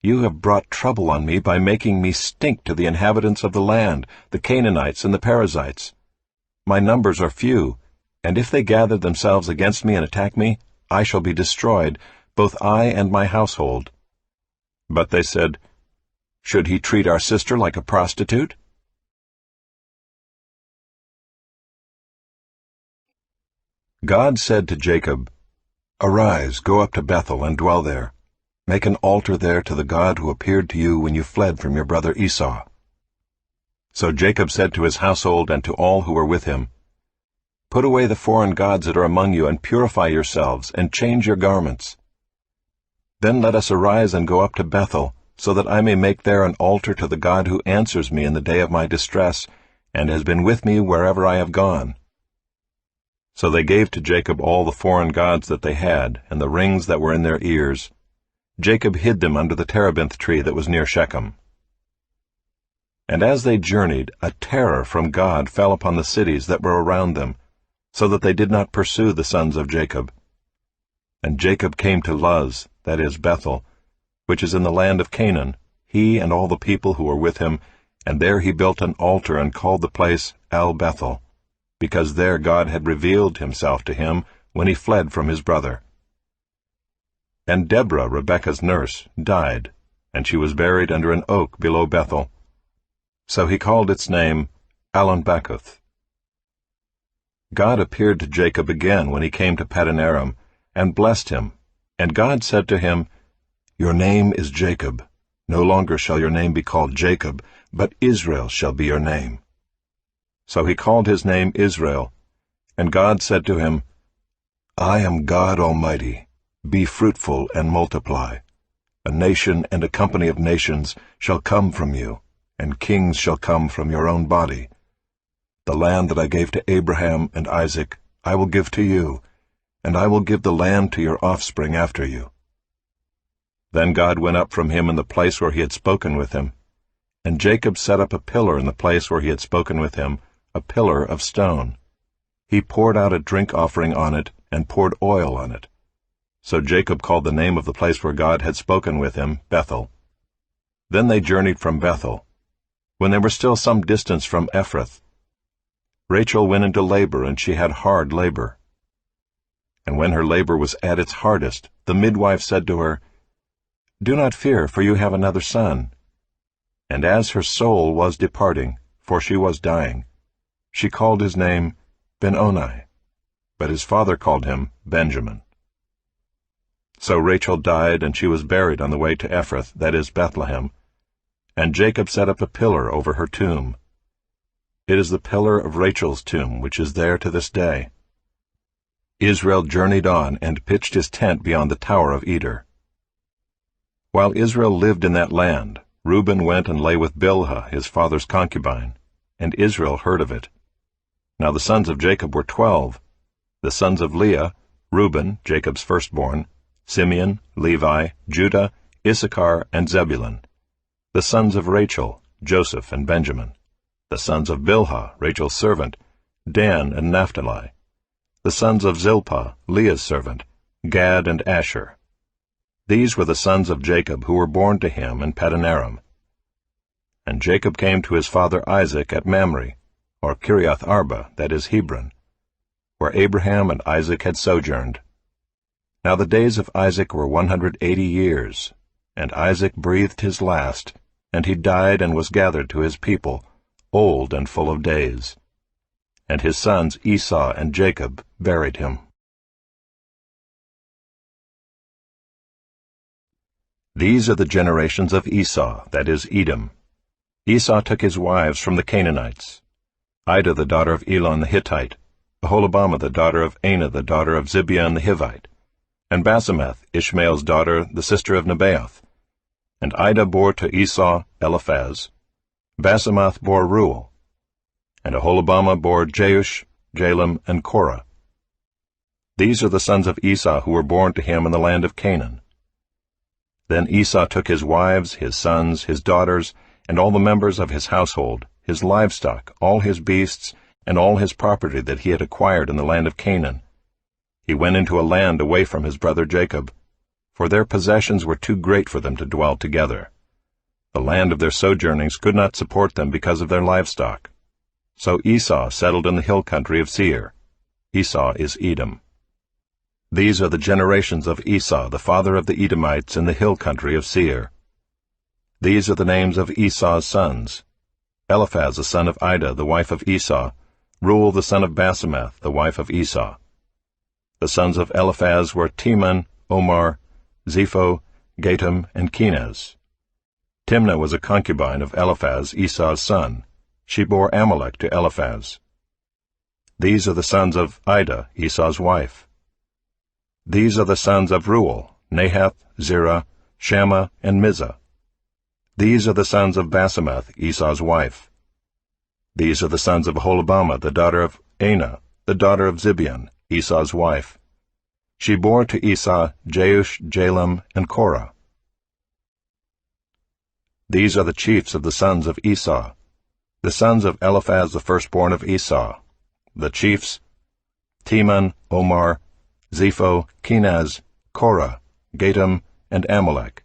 "You have brought trouble on me by making me stink to the inhabitants of the land, the Canaanites and the Perizzites. My numbers are few, and if they gather themselves against me and attack me, I shall be destroyed, both I and my household." But they said, "Should he treat our sister like a prostitute?" God said to Jacob, "Arise, go up to Bethel and dwell there. Make an altar there to the God who appeared to you when you fled from your brother Esau." So Jacob said to his household and to all who were with him, "Put away the foreign gods that are among you, and purify yourselves, and change your garments. Then let us arise and go up to Bethel, so that I may make there an altar to the God who answers me in the day of my distress, and has been with me wherever I have gone." So they gave to Jacob all the foreign gods that they had, and the rings that were in their ears. Jacob hid them under the terebinth tree that was near Shechem. And as they journeyed, a terror from God fell upon the cities that were around them, so that they did not pursue the sons of Jacob. And Jacob came to Luz, that is Bethel, which is in the land of Canaan, he and all the people who were with him, and there he built an altar and called the place El-Bethel, because there God had revealed himself to him when he fled from his brother. And Deborah, Rebekah's nurse, died, and she was buried under an oak below Bethel. So he called its name Allon-Bacuth. God appeared to Jacob again when he came to Paddan-aram, and blessed him. And God said to him, "Your name is Jacob. No longer shall your name be called Jacob, but Israel shall be your name." So he called his name Israel. And God said to him, "I am God Almighty. Be fruitful and multiply. A nation and a company of nations shall come from you, and kings shall come from your own body. The land that I gave to Abraham and Isaac I will give to you, and I will give the land to your offspring after you." Then God went up from him in the place where he had spoken with him. And Jacob set up a pillar in the place where he had spoken with him, a pillar of stone. He poured out a drink offering on it, and poured oil on it. So Jacob called the name of the place where God had spoken with him Bethel. Then they journeyed from Bethel. When they were still some distance from Ephrath, Rachel went into labor, and she had hard labor. And when her labor was at its hardest, the midwife said to her, "Do not fear, for you have another son." And as her soul was departing, for she was dying, she called his name Ben-Oni, but his father called him Benjamin. So Rachel died, and she was buried on the way to Ephrath, that is Bethlehem, and Jacob set up a pillar over her tomb. It is the pillar of Rachel's tomb, which is there to this day. Israel journeyed on and pitched his tent beyond the tower of Eder. While Israel lived in that land, Reuben went and lay with Bilhah, his father's concubine, and Israel heard of it. Now the sons of Jacob were 12. The sons of Leah, Reuben, Jacob's firstborn, Simeon, Levi, Judah, Issachar, and Zebulun. The sons of Rachel, Joseph and Benjamin. The sons of Bilhah, Rachel's servant, Dan and Naphtali. The sons of Zilpah, Leah's servant, Gad and Asher. These were the sons of Jacob who were born to him in Paddan-aram. And Jacob came to his father Isaac at Mamre, or Kiriath Arba, that is Hebron, where Abraham and Isaac had sojourned. Now the days of Isaac were 180 years, And Isaac breathed his last, and he died and was gathered to his people, old and full of days. And his sons Esau and Jacob buried him. These are the generations of Esau, that is, Edom. Esau took his wives from the Canaanites: Ida the daughter of Elon the Hittite, Aholibamah the daughter of Anah the daughter of Zibeon the Hivite, and Basemath, Ishmael's daughter, the sister of Nebaioth. And Ida bore to Esau Eliphaz. Basemath bore Reuel. And Aholibamah bore Jeush, Jalem, and Korah. These are the sons of Esau who were born to him in the land of Canaan. Then Esau took his wives, his sons, his daughters, and all the members of his household, his livestock, all his beasts, and all his property that he had acquired in the land of Canaan. He went into a land away from his brother Jacob, for their possessions were too great for them to dwell together. The land of their sojournings could not support them because of their livestock. So Esau settled in the hill country of Seir. Esau is Edom. These are the generations of Esau, the father of the Edomites, in the hill country of Seir. These are the names of Esau's sons: Eliphaz the son of Ida, the wife of Esau, Reuel the son of Basemath, the wife of Esau. The sons of Eliphaz were Teman, Omar, Zepho, Gatam, and Kenaz. Timnah was a concubine of Eliphaz, Esau's son. She bore Amalek to Eliphaz. These are the sons of Ida, Esau's wife. These are the sons of Reuel: Nahath, Zerah, Shammah, and Mizah. These are the sons of Basemath, Esau's wife. These are the sons of Aholibamah, the daughter of Anah, the daughter of Zibeon, Esau's wife. She bore to Esau Jeush, Jalem, and Korah. These are the chiefs of the sons of Esau, the sons of Eliphaz the firstborn of Esau. The chiefs: Teman, Omar, Zepho, Kenaz, Korah, Gatam, and Amalek.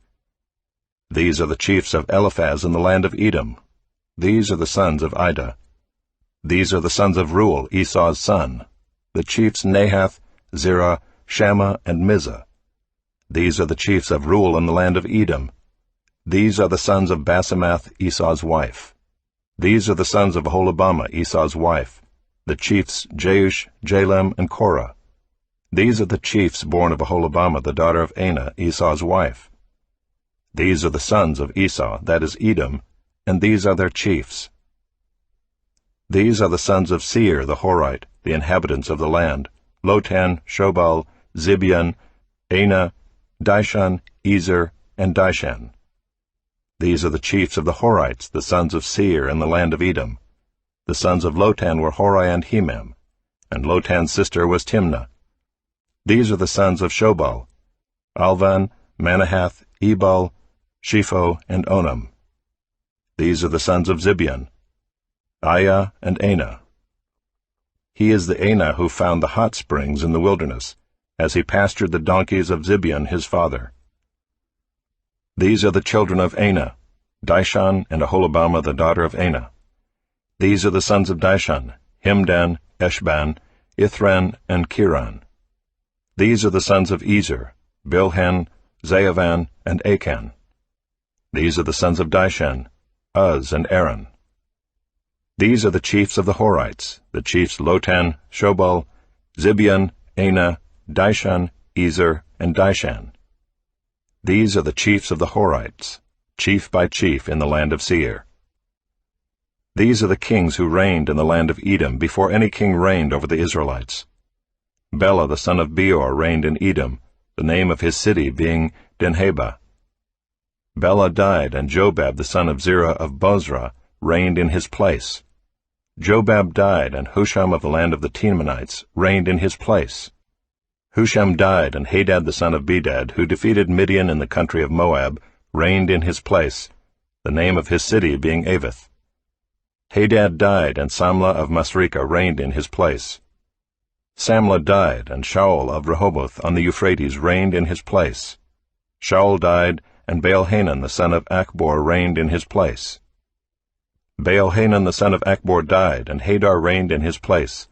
These are the chiefs of Eliphaz in the land of Edom. These are the sons of Ida. These are the sons of Reuel, Esau's son. The chiefs Nahath, Zerah, Shammah, and Mizah. These are the chiefs of Reuel in the land of Edom. These are the sons of Basemath, Esau's wife. These are the sons of Aholibamah, Esau's wife. The chiefs Jeush, Jalem, and Korah. These are the chiefs born of Aholibamah, the daughter of Anah, Esau's wife. These are the sons of Esau, that is, Edom, and these are their chiefs. These are the sons of Seir the Horite, the inhabitants of the land: Lotan, Shobal, Zibeon, Anah, Dishon, Ezer, and Dishan. These are the chiefs of the Horites, the sons of Seir in the land of Edom. The sons of Lotan were Hori and Hemam, and Lotan's sister was Timnah. These are the sons of Shobal: Alvan, Manahath, Ebal, Shepho, and Onam. These are the sons of Zibeon: Aiah and Anah. He is the Anah who found the hot springs in the wilderness, as he pastured the donkeys of Zibeon his father. These are the children of Anah: Dishon and Aholibamah the daughter of Anah. These are the sons of Dishon: Himdan, Eshban, Ithran, and Kiran. These are the sons of Ezer: Bilhan, Zaavan, and Achan. These are the sons of Dishan: Uz and Aaron. These are the chiefs of the Horites, the chiefs Lotan, Shobal, Zibeon, Anah, Dishon, Ezer, and Dishan. These are the chiefs of the Horites, chief by chief in the land of Seir. These are the kings who reigned in the land of Edom before any king reigned over the Israelites. Bela the son of Beor reigned in Edom, the name of his city being Dinhabah. Bela died, and Jobab the son of Zerah of Bozrah reigned in his place. Jobab died, and Husham of the land of the Temanites reigned in his place. Husham died, and Hadad the son of Bedad, who defeated Midian in the country of Moab, reigned in his place, the name of his city being Avith. Hadad died, and Samlah of Masrekah reigned in his place. Samlah died, and Shaul of Rehoboth on the Euphrates reigned in his place. Shaul died, and Baal-Hanan the son of Achbor reigned in his place. Baal-Hanan the son of Achbor died, and Hadar reigned in his place,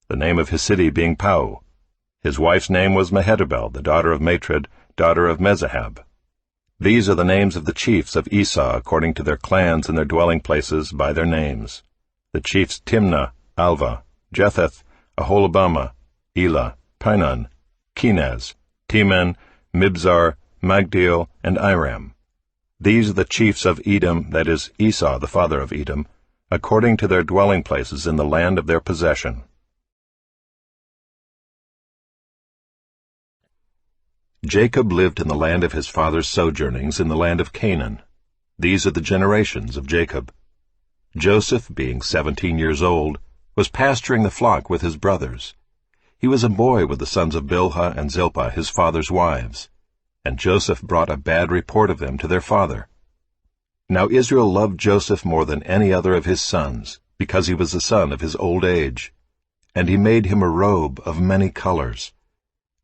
the name of his city being Pau. His wife's name was Mehetabel, the daughter of Matred, daughter of Mezahab. These are the names of the chiefs of Esau according to their clans and their dwelling places by their names. The chiefs Timnah, Alva, Jetheth, Aholibamah, Elah, Pinon, Kenaz, Teman, Mibzar, Magdiel, and Iram. These are the chiefs of Edom, that is, Esau the father of Edom, according to their dwelling places in the land of their possession. Jacob lived in the land of his father's sojournings in the land of Canaan. These are the generations of Jacob. Joseph, being 17 years old, was pasturing the flock with his brothers. He was a boy with the sons of Bilhah and Zilpah, his father's wives. And Joseph brought a bad report of them to their father. Now Israel loved Joseph more than any other of his sons, because he was the son of his old age. And he made him a robe of many colors.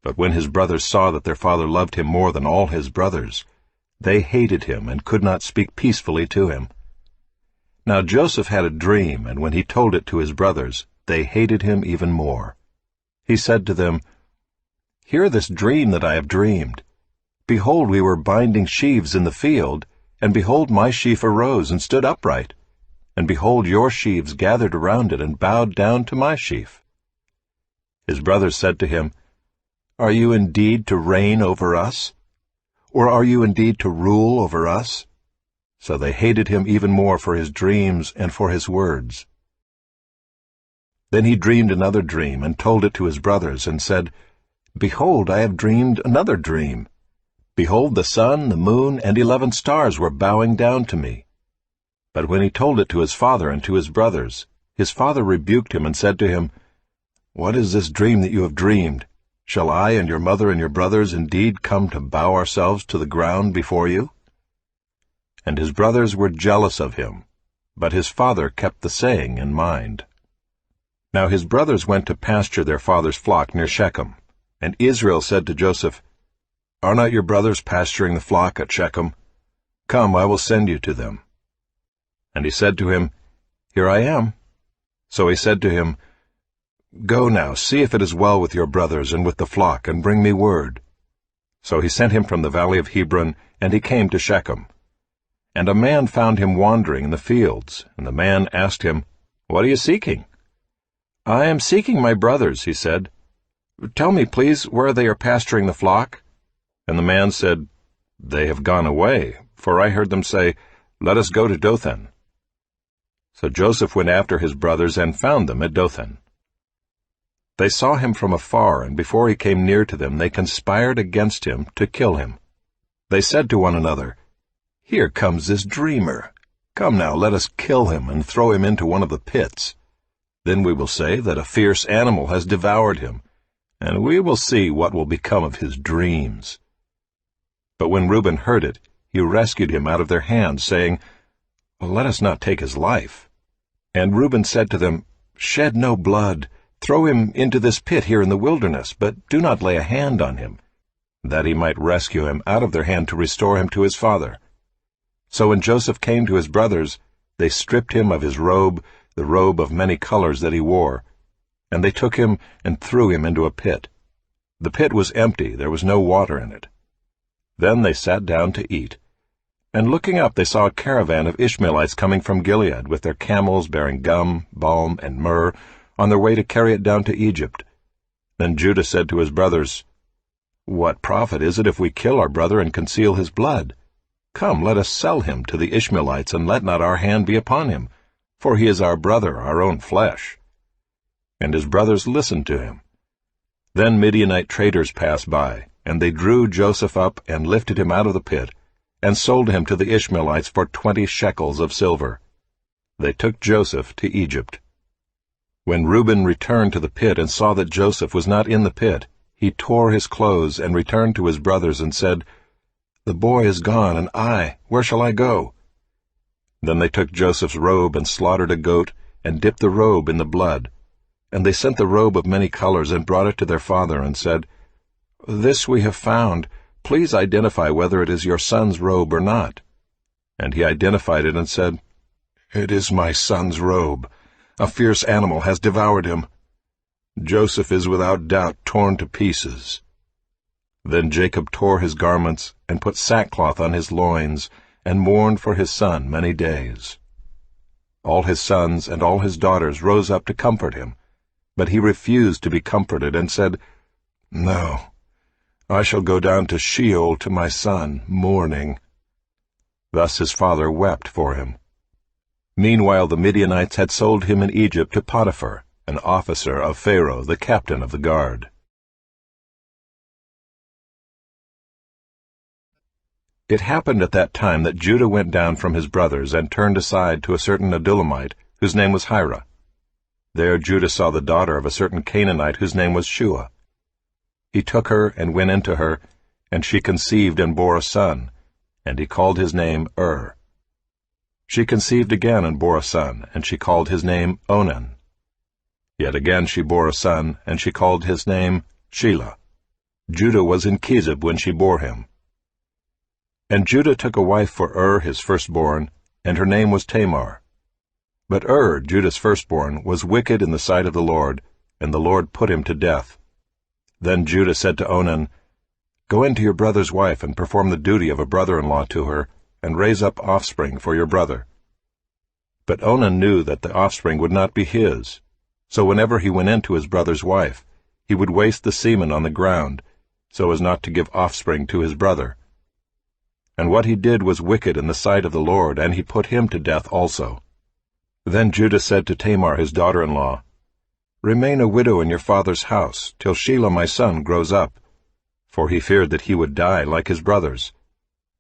But when his brothers saw that their father loved him more than all his brothers, they hated him and could not speak peacefully to him. Now Joseph had a dream, and when he told it to his brothers, they hated him even more. He said to them, "Hear this dream that I have dreamed. Behold, we were binding sheaves in the field, and behold, my sheaf arose and stood upright. And behold, your sheaves gathered around it and bowed down to my sheaf." His brothers said to him, "Are you indeed to reign over us? Or are you indeed to rule over us?" So they hated him even more for his dreams and for his words. Then he dreamed another dream and told it to his brothers and said, "Behold, I have dreamed another dream. Behold, the sun, the moon, and 11 stars were bowing down to me." But when he told it to his father and to his brothers, his father rebuked him and said to him, "What is this dream that you have dreamed? Shall I and your mother and your brothers indeed come to bow ourselves to the ground before you?" And his brothers were jealous of him, but his father kept the saying in mind. Now his brothers went to pasture their father's flock near Shechem, and Israel said to Joseph, "Are not your brothers pasturing the flock at Shechem? Come, I will send you to them." And he said to him, "Here I am." So he said to him, "Go now, see if it is well with your brothers and with the flock, and bring me word." So he sent him from the valley of Hebron, and he came to Shechem. And a man found him wandering in the fields, and the man asked him, "What are you seeking?" "I am seeking my brothers," he said. "Tell me, please, where they are pasturing the flock." And the man said, "They have gone away, for I heard them say, 'Let us go to Dothan.'" So Joseph went after his brothers and found them at Dothan. They saw him from afar, and before he came near to them, they conspired against him to kill him. They said to one another, "Here comes this dreamer. Come now, let us kill him and throw him into one of the pits. Then we will say that a fierce animal has devoured him, and we will see what will become of his dreams." But when Reuben heard it, he rescued him out of their hands, saying, "Let us not take his life." And Reuben said to them, "Shed no blood. Throw him into this pit here in the wilderness, but do not lay a hand on him," that he might rescue him out of their hand to restore him to his father. So when Joseph came to his brothers, they stripped him of his robe, the robe of many colors that he wore, and they took him and threw him into a pit. The pit was empty, there was no water in it. Then they sat down to eat. And looking up, they saw a caravan of Ishmaelites coming from Gilead, with their camels bearing gum, balm, and myrrh, on their way to carry it down to Egypt. Then Judah said to his brothers, "What profit is it if we kill our brother and conceal his blood? Come, let us sell him to the Ishmaelites, and let not our hand be upon him, for he is our brother, our own flesh." And his brothers listened to him. Then Midianite traders passed by, and they drew Joseph up and lifted him out of the pit, and sold him to the Ishmaelites for 20 shekels of silver. They took Joseph to Egypt. When Reuben returned to the pit and saw that Joseph was not in the pit, he tore his clothes and returned to his brothers and said, "The boy is gone, and where shall I go?" Then they took Joseph's robe and slaughtered a goat and dipped the robe in the blood. And they sent the robe of many colors and brought it to their father and said, "This we have found. Please identify whether it is your son's robe or not." And he identified it and said, "It is my son's robe. A fierce animal has devoured him. Joseph is without doubt torn to pieces." Then Jacob tore his garments, and put sackcloth on his loins, and mourned for his son many days. All his sons and all his daughters rose up to comfort him, but he refused to be comforted, and said, "No, I shall go down to Sheol to my son, mourning." Thus his father wept for him. Meanwhile the Midianites had sold him in Egypt to Potiphar, an officer of Pharaoh, the captain of the guard. It happened at that time that Judah went down from his brothers and turned aside to a certain Adullamite, whose name was Hira. There Judah saw the daughter of a certain Canaanite whose name was Shua. He took her and went into her, and she conceived and bore a son, and he called his name She conceived again and bore a son, and she called his name Onan. Yet again she bore a son, and she called his name Shelah. Judah was in Chezib when she bore him. And Judah took a wife for his firstborn, and her name was Tamar. But Judah's firstborn, was wicked in the sight of the Lord, and the Lord put him to death. Then Judah said to Onan, "Go into your brother's wife, and perform the duty of a brother-in-law to her, and raise up offspring for your brother." But Onan knew that the offspring would not be his, so whenever he went into his brother's wife, he would waste the semen on the ground, so as not to give offspring to his brother. And what he did was wicked in the sight of the Lord, and he put him to death also. Then Judah said to Tamar his daughter-in-law, "Remain a widow in your father's house, till Shelah my son grows up," for he feared that he would die like his brothers.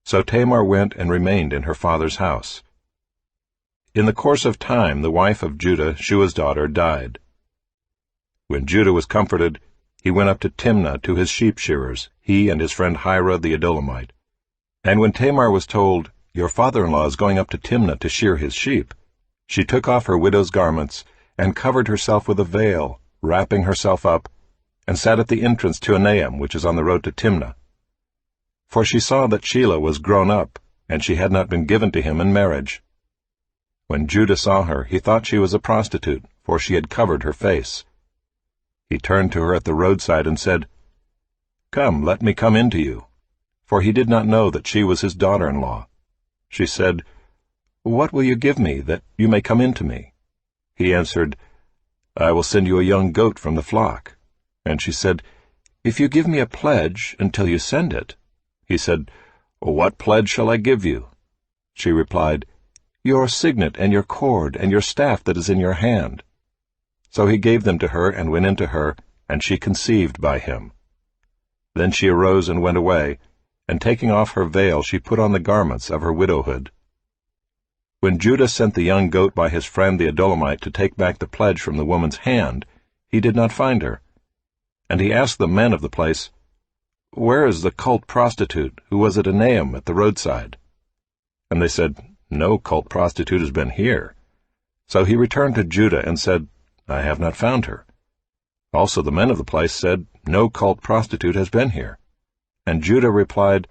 So Tamar went and remained in her father's house. In the course of time the wife of Judah, Shua's daughter, died. When Judah was comforted, he went up to Timnah to his sheep-shearers, he and his friend Hira the Adullamite. And when Tamar was told, "Your father-in-law is going up to Timnah to shear his sheep," she took off her widow's garments, and covered herself with a veil, wrapping herself up, and sat at the entrance to Enaim, which is on the road to Timnah. For she saw that Shelah was grown up, and she had not been given to him in marriage. When Judah saw her, he thought she was a prostitute, for she had covered her face. He turned to her at the roadside and said, "Come, let me come in to you," for he did not know that she was his daughter-in-law. She said, "What will you give me, that you may come in to me?" He answered, "I will send you a young goat from the flock." And she said, "If you give me a pledge until you send it." He said, "What pledge shall I give you?" She replied, "Your signet and your cord and your staff that is in your hand." So he gave them to her and went into her, and she conceived by him. Then she arose and went away, and taking off her veil she put on the garments of her widowhood. When Judah sent the young goat by his friend the Adullamite to take back the pledge from the woman's hand, he did not find her. And he asked the men of the place, "Where is the cult prostitute who was at Enaim at the roadside?" And they said, "No cult prostitute has been here." So he returned to Judah and said, "I have not found her." Also the men of the place said, "No cult prostitute has been here." And Judah replied,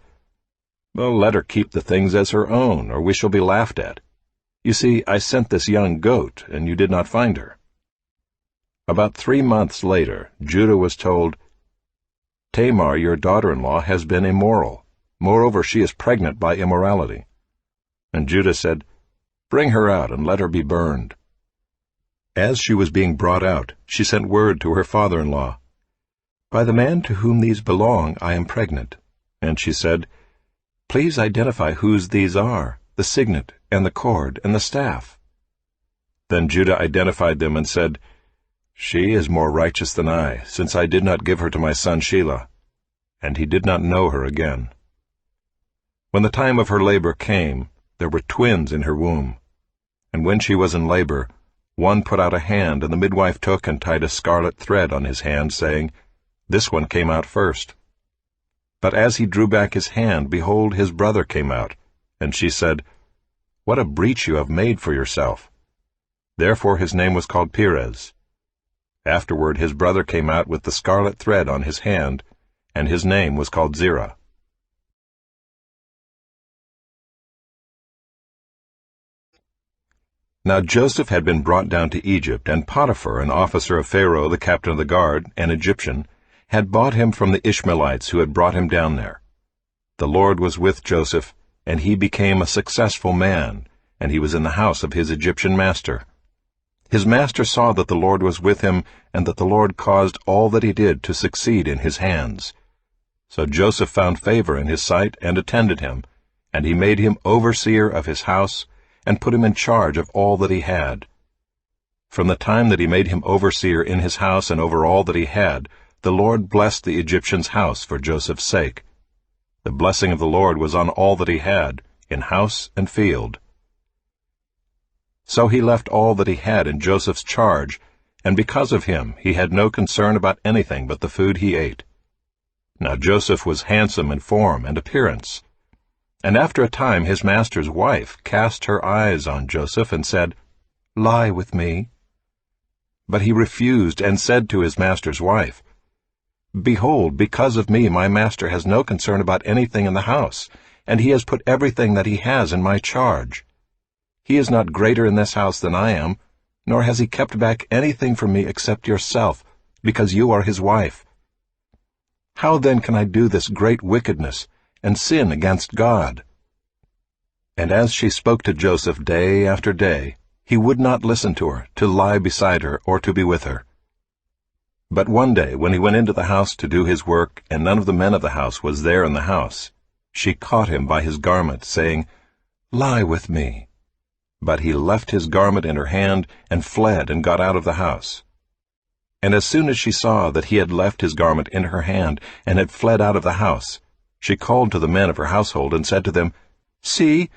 "Well, let her keep the things as her own, or we shall be laughed at. You see, I sent this young goat, and you did not find her." About 3 months later, Judah was told, "Tamar, your daughter-in-law, has been immoral. Moreover, she is pregnant by immorality." And Judah said, "Bring her out, and let her be burned." As she was being brought out, she sent word to her father-in-law, "By the man to whom these belong, I am pregnant." And she said, "Please identify whose these are, the signet, and the cord, and the staff." Then Judah identified them and said, "She is more righteous than I, since I did not give her to my son Shelah." And he did not know her again. When the time of her labor came, there were twins in her womb. And when she was in labor, one put out a hand, and the midwife took and tied a scarlet thread on his hand, saying, "This one came out first." But as he drew back his hand, behold, his brother came out. And she said, "What a breach you have made for yourself." Therefore his name was called Perez. Afterward his brother came out with the scarlet thread on his hand, and his name was called Zerah. Now Joseph had been brought down to Egypt, and Potiphar, an officer of Pharaoh, the captain of the guard, an Egyptian, had bought him from the Ishmaelites who had brought him down there. The Lord was with Joseph, and he became a successful man, and he was in the house of his Egyptian master. His master saw that the Lord was with him, and that the Lord caused all that he did to succeed in his hands. So Joseph found favor in his sight and attended him, and he made him overseer of his house, and put him in charge of all that he had. From the time that he made him overseer in his house and over all that he had, the Lord blessed the Egyptian's house for Joseph's sake. The blessing of the Lord was on all that he had, in house and field. So he left all that he had in Joseph's charge, and because of him he had no concern about anything but the food he ate. Now Joseph was handsome in form and appearance. And after a time his master's wife cast her eyes on Joseph and said, "Lie with me." But he refused and said to his master's wife, "Behold, because of me my master has no concern about anything in the house, and he has put everything that he has in my charge. He is not greater in this house than I am, nor has he kept back anything from me except yourself, because you are his wife. How then can I do this great wickedness and sin against God?" And as she spoke to Joseph day after day, he would not listen to her, to lie beside her, or to be with her. But one day, when he went into the house to do his work, and none of the men of the house was there in the house, she caught him by his garment, saying, "Lie with me." But he left his garment in her hand, and fled and got out of the house. And as soon as she saw that he had left his garment in her hand, and had fled out of the house, she called to the men of her household, and said to them, "See,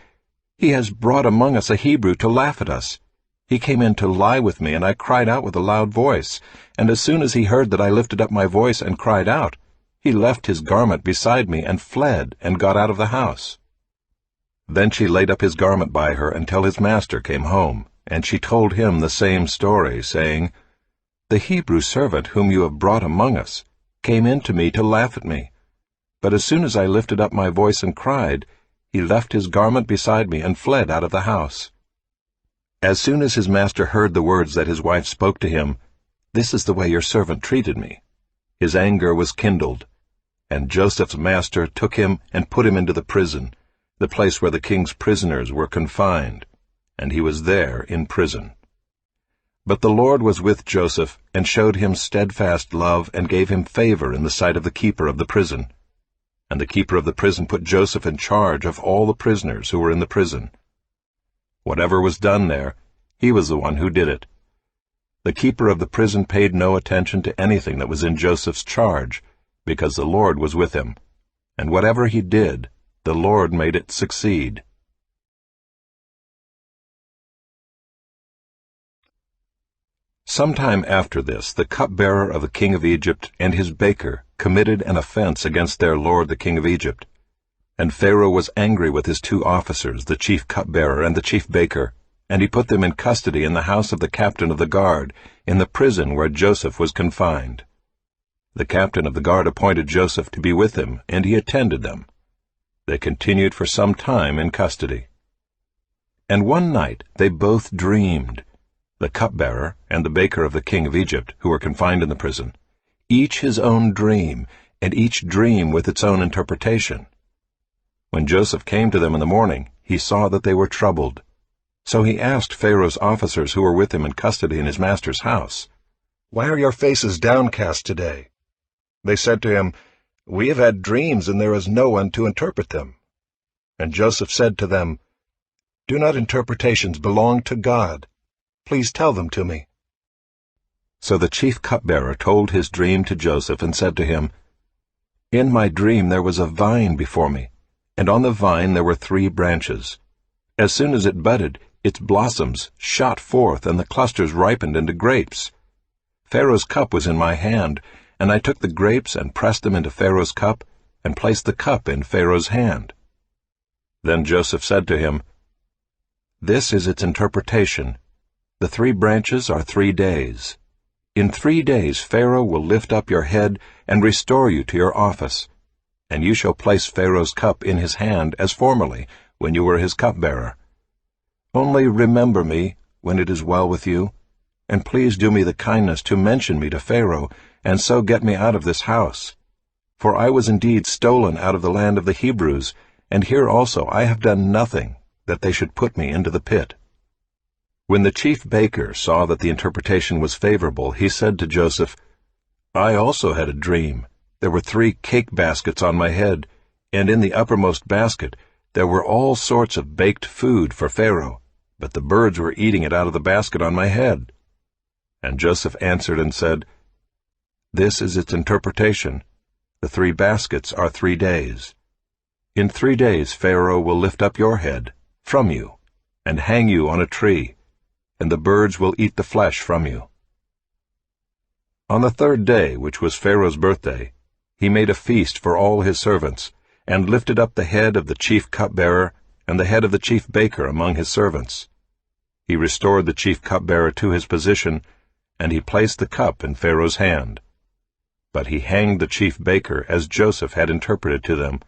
he has brought among us a Hebrew to laugh at us. He came in to lie with me, and I cried out with a loud voice. And as soon as he heard that I lifted up my voice and cried out, he left his garment beside me, and fled, and got out of the house." Then she laid up his garment by her until his master came home, and she told him the same story, saying, "The Hebrew servant whom you have brought among us came in to me to laugh at me. But as soon as I lifted up my voice and cried, he left his garment beside me and fled out of the house." As soon as his master heard the words that his wife spoke to him, "This is the way your servant treated me," his anger was kindled. And Joseph's master took him and put him into the prison, the place where the king's prisoners were confined, and he was there in prison. But the Lord was with Joseph, and showed him steadfast love, and gave him favor in the sight of the keeper of the prison. And the keeper of the prison put Joseph in charge of all the prisoners who were in the prison. Whatever was done there, he was the one who did it. The keeper of the prison paid no attention to anything that was in Joseph's charge, because the Lord was with him, and whatever he did, the Lord made it succeed. Sometime after this, the cupbearer of the king of Egypt and his baker committed an offense against their lord the king of Egypt. And Pharaoh was angry with his two officers, the chief cupbearer and the chief baker, and he put them in custody in the house of the captain of the guard, in the prison where Joseph was confined. The captain of the guard appointed Joseph to be with him, and he attended them. They continued for some time in custody. And one night they both dreamed, the cupbearer and the baker of the king of Egypt, who were confined in the prison, each his own dream, and each dream with its own interpretation. When Joseph came to them in the morning, he saw that they were troubled. So he asked Pharaoh's officers who were with him in custody in his master's house, "Why are your faces downcast today?" They said to him, "We have had dreams, and there is no one to interpret them." And Joseph said to them, "Do not interpretations belong to God? Please tell them to me." So the chief cupbearer told his dream to Joseph and said to him, "In my dream there was a vine before me, and on the vine there were 3 branches. As soon as it budded, its blossoms shot forth, and the clusters ripened into grapes. Pharaoh's cup was in my hand, and I took the grapes and pressed them into Pharaoh's cup, and placed the cup in Pharaoh's hand." Then Joseph said to him, "This is its interpretation. The 3 branches are 3 days. In 3 days Pharaoh will lift up your head and restore you to your office, and you shall place Pharaoh's cup in his hand as formerly, when you were his cupbearer. Only remember me when it is well with you, and please do me the kindness to mention me to Pharaoh, and so get me out of this house. For I was indeed stolen out of the land of the Hebrews, and here also I have done nothing, that they should put me into the pit." When the chief baker saw that the interpretation was favorable, he said to Joseph, "I also had a dream. There were 3 cake baskets on my head, and in the uppermost basket there were all sorts of baked food for Pharaoh, but the birds were eating it out of the basket on my head." And Joseph answered and said, "This is its interpretation. The 3 baskets are 3 days. In 3 days Pharaoh will lift up your head from you and hang you on a tree, and the birds will eat the flesh from you." On the 3rd day, which was Pharaoh's birthday, he made a feast for all his servants, and lifted up the head of the chief cupbearer and the head of the chief baker among his servants. He restored the chief cupbearer to his position, and he placed the cup in Pharaoh's hand. But he hanged the chief baker as Joseph had interpreted to them.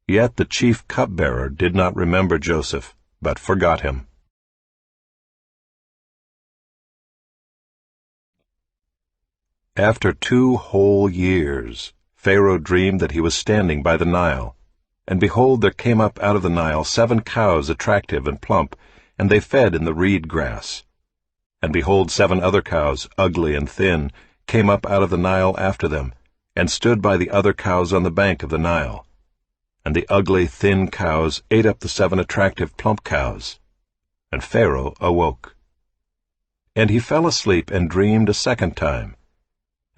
Yet the chief cupbearer did not remember Joseph, but forgot him. After 2 whole years, Pharaoh dreamed that he was standing by the Nile. And behold, there came up out of the Nile 7 cows attractive and plump, and they fed in the reed grass. And behold, 7 other cows, ugly and thin, came up out of the Nile after them, and stood by the other cows on the bank of the Nile. And the ugly, thin cows ate up the 7 attractive, plump cows. And Pharaoh awoke. And he fell asleep and dreamed a 2nd time.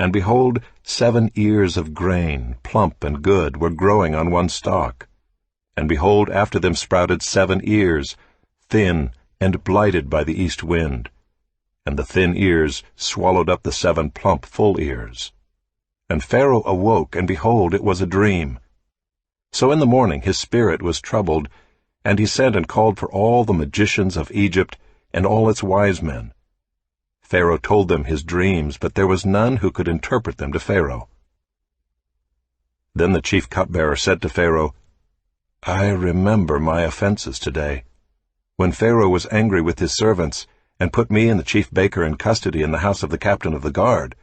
And behold, 7 ears of grain, plump and good, were growing on one stalk. And behold, after them sprouted 7 ears, thin and blighted by the east wind. And the thin ears swallowed up the 7 plump, full ears. And Pharaoh awoke, and behold, it was a dream. So in the morning his spirit was troubled, and he sent and called for all the magicians of Egypt and all its wise men. Pharaoh told them his dreams, but there was none who could interpret them to Pharaoh. Then the chief cupbearer said to Pharaoh, "I remember my offenses today. When Pharaoh was angry with his servants, and put me and the chief baker in custody in the house of the captain of the guard,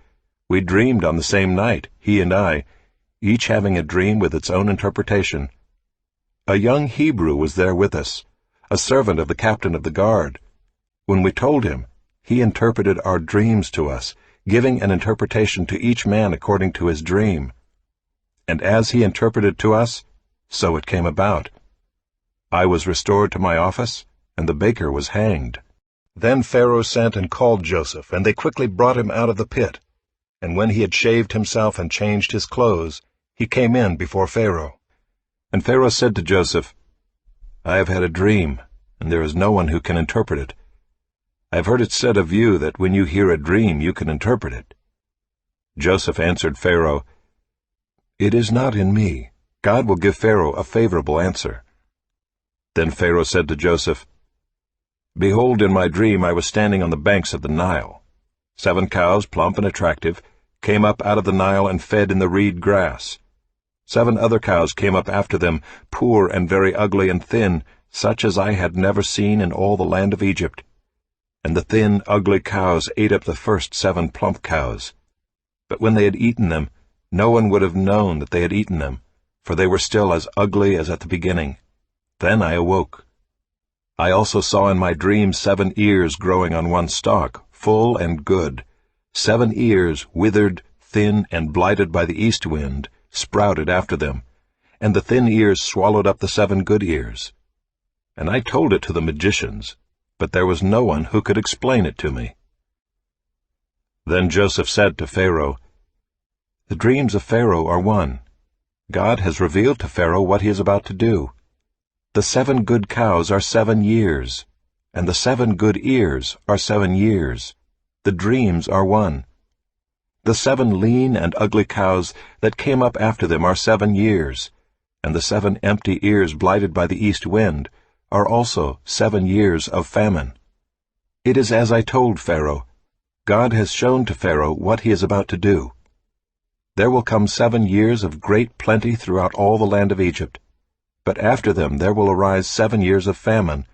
we dreamed on the same night, he and I, each having a dream with its own interpretation. A young Hebrew was there with us, a servant of the captain of the guard. When we told him, he interpreted our dreams to us, giving an interpretation to each man according to his dream. And as he interpreted to us, so it came about. I was restored to my office, and the baker was hanged." Then Pharaoh sent and called Joseph, and they quickly brought him out of the pit. And when he had shaved himself and changed his clothes, he came in before Pharaoh. And Pharaoh said to Joseph, "I have had a dream, and there is no one who can interpret it. I have heard it said of you that when you hear a dream you can interpret it." Joseph answered Pharaoh, "It is not in me. God will give Pharaoh a favorable answer." Then Pharaoh said to Joseph, "Behold, in my dream I was standing on the banks of the Nile. 7 cows, plump and attractive, came up out of the Nile and fed in the reed grass. 7 other cows came up after them, poor and very ugly and thin, such as I had never seen in all the land of Egypt. And the thin, ugly cows ate up the first 7 plump cows. But when they had eaten them, no one would have known that they had eaten them, for they were still as ugly as at the beginning. Then I awoke. I also saw in my dream 7 ears growing on one stalk, full and good. 7 ears, withered, thin, and blighted by the east wind, sprouted after them, and the thin ears swallowed up the 7 good ears. And I told it to the magicians, but there was no one who could explain it to me." Then Joseph said to Pharaoh, "The dreams of Pharaoh are one. God has revealed to Pharaoh what he is about to do. The 7 good cows are 7 years, and the 7 good ears are 7 years. The dreams are one. The 7 lean and ugly cows that came up after them are 7 years, and the 7 empty ears blighted by the east wind are also 7 years of famine. It is as I told Pharaoh. God has shown to Pharaoh what he is about to do. There will come 7 years of great plenty throughout all the land of Egypt, but after them there will arise 7 years of famine,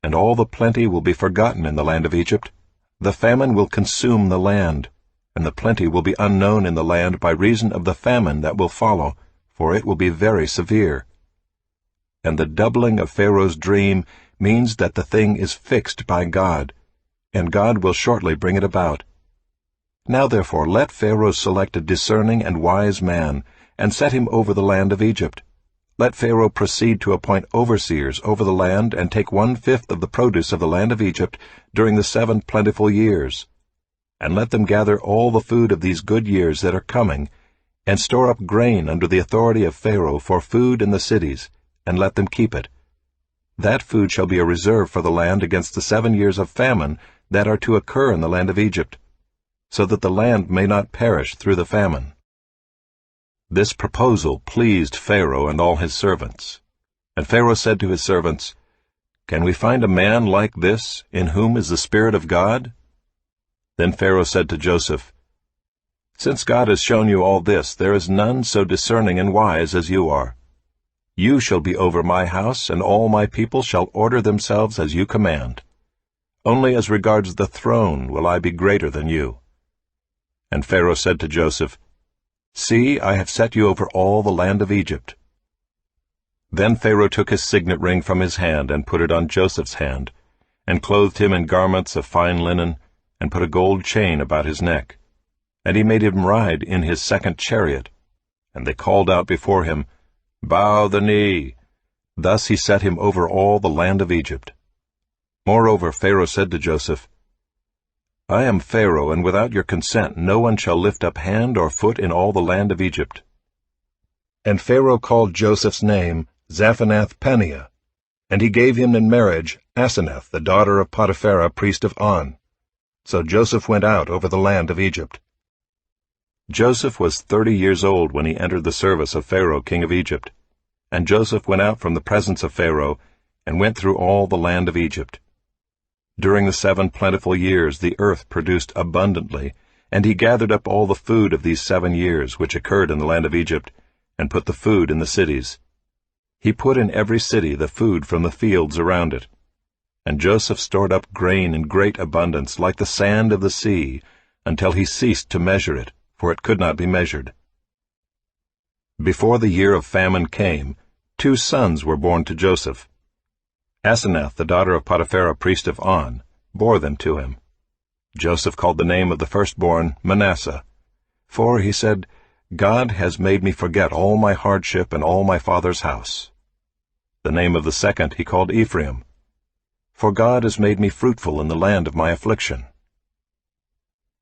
and all the plenty will be forgotten in the land of Egypt. The famine will consume the land, and the plenty will be unknown in the land by reason of the famine that will follow, for it will be very severe. And the doubling of Pharaoh's dream means that the thing is fixed by God, and God will shortly bring it about. Now therefore let Pharaoh select a discerning and wise man, and set him over the land of Egypt. Let Pharaoh proceed to appoint overseers over the land, and take 1/5 of the produce of the land of Egypt during the 7 plentiful years. And let them gather all the food of these good years that are coming, and store up grain under the authority of Pharaoh for food in the cities, and let them keep it. That food shall be a reserve for the land against the 7 years of famine that are to occur in the land of Egypt, so that the land may not perish through the famine. This proposal pleased Pharaoh and all his servants. And Pharaoh said to his servants, "Can we find a man like this, in whom is the Spirit of God?" Then Pharaoh said to Joseph, "Since God has shown you all this, there is none so discerning and wise as you are. You shall be over my house, and all my people shall order themselves as you command. Only as regards the throne will I be greater than you." And Pharaoh said to Joseph, "See, I have set you over all the land of Egypt." Then Pharaoh took his signet ring from his hand and put it on Joseph's hand, and clothed him in garments of fine linen, and put a gold chain about his neck. And he made him ride in his second chariot. And they called out before him, "Bow the knee." Thus he set him over all the land of Egypt. Moreover, Pharaoh said to Joseph, "I am Pharaoh, and without your consent no one shall lift up hand or foot in all the land of Egypt." And Pharaoh called Joseph's name Zaphenath-Paneah, and he gave him in marriage Asenath, the daughter of Potiphera, priest of On. So Joseph went out over the land of Egypt. Joseph was 30 years old when he entered the service of Pharaoh, king of Egypt. And Joseph went out from the presence of Pharaoh, and went through all the land of Egypt. During the 7 plentiful years the earth produced abundantly, and he gathered up all the food of these 7 years which occurred in the land of Egypt, and put the food in the cities. He put in every city the food from the fields around it. And Joseph stored up grain in great abundance, like the sand of the sea, until he ceased to measure it, for it could not be measured. Before the year of famine came, 2 sons were born to Joseph. Asenath, the daughter of Potiphera, priest of On, bore them to him. Joseph called the name of the firstborn Manasseh, for, he said, "God has made me forget all my hardship and all my father's house." The name of the second he called Ephraim, for God has made me fruitful in the land of my affliction.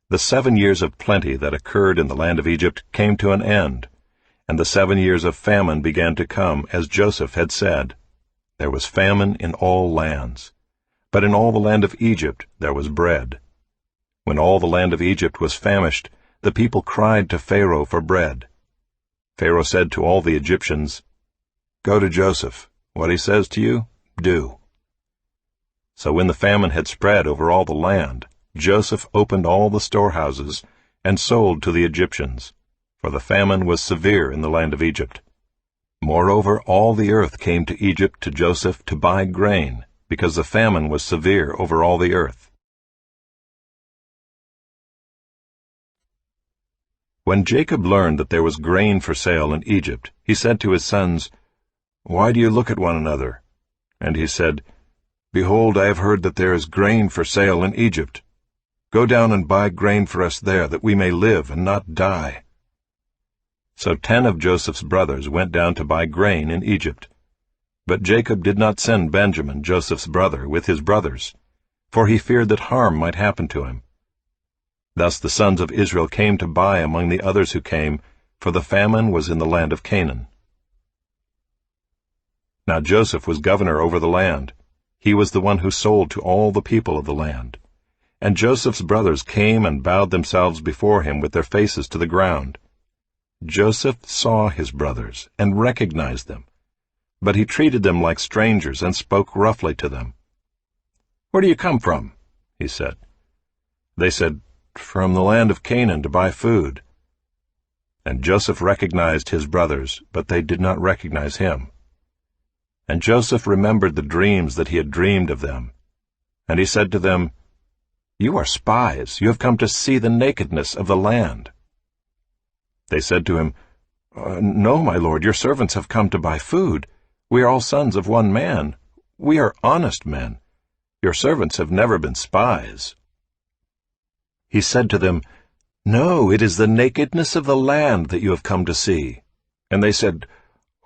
The 7 years of plenty that occurred in the land of Egypt came to an end, and the 7 years of famine began to come, as Joseph had said. There was famine in all lands, but in all the land of Egypt there was bread. When all the land of Egypt was famished, the people cried to Pharaoh for bread. Pharaoh said to all the Egyptians, "Go to Joseph. What he says to you, do." So when the famine had spread over all the land, Joseph opened all the storehouses and sold to the Egyptians, for the famine was severe in the land of Egypt. Moreover, all the earth came to Egypt to Joseph to buy grain, because the famine was severe over all the earth. When Jacob learned that there was grain for sale in Egypt, he said to his sons, "Why do you look at one another?" And he said, "Behold, I have heard that there is grain for sale in Egypt. Go down and buy grain for us there, that we may live and not die." So 10 of Joseph's brothers went down to buy grain in Egypt. But Jacob did not send Benjamin, Joseph's brother, with his brothers, for he feared that harm might happen to him. Thus the sons of Israel came to buy among the others who came, for the famine was in the land of Canaan. Now Joseph was governor over the land. He was the one who sold to all the people of the land. And Joseph's brothers came and bowed themselves before him with their faces to the ground. Joseph saw his brothers and recognized them, but he treated them like strangers and spoke roughly to them. "Where do you come from?" he said. They said, "From the land of Canaan to buy food." And Joseph recognized his brothers, but they did not recognize him. And Joseph remembered the dreams that he had dreamed of them. And he said to them, "You are spies. You have come to see the nakedness of the land." They said to him, "No, my lord, your servants have come to buy food. We are all sons of one man. We are honest men. Your servants have never been spies." He said to them, "No, it is the nakedness of the land that you have come to see." And they said,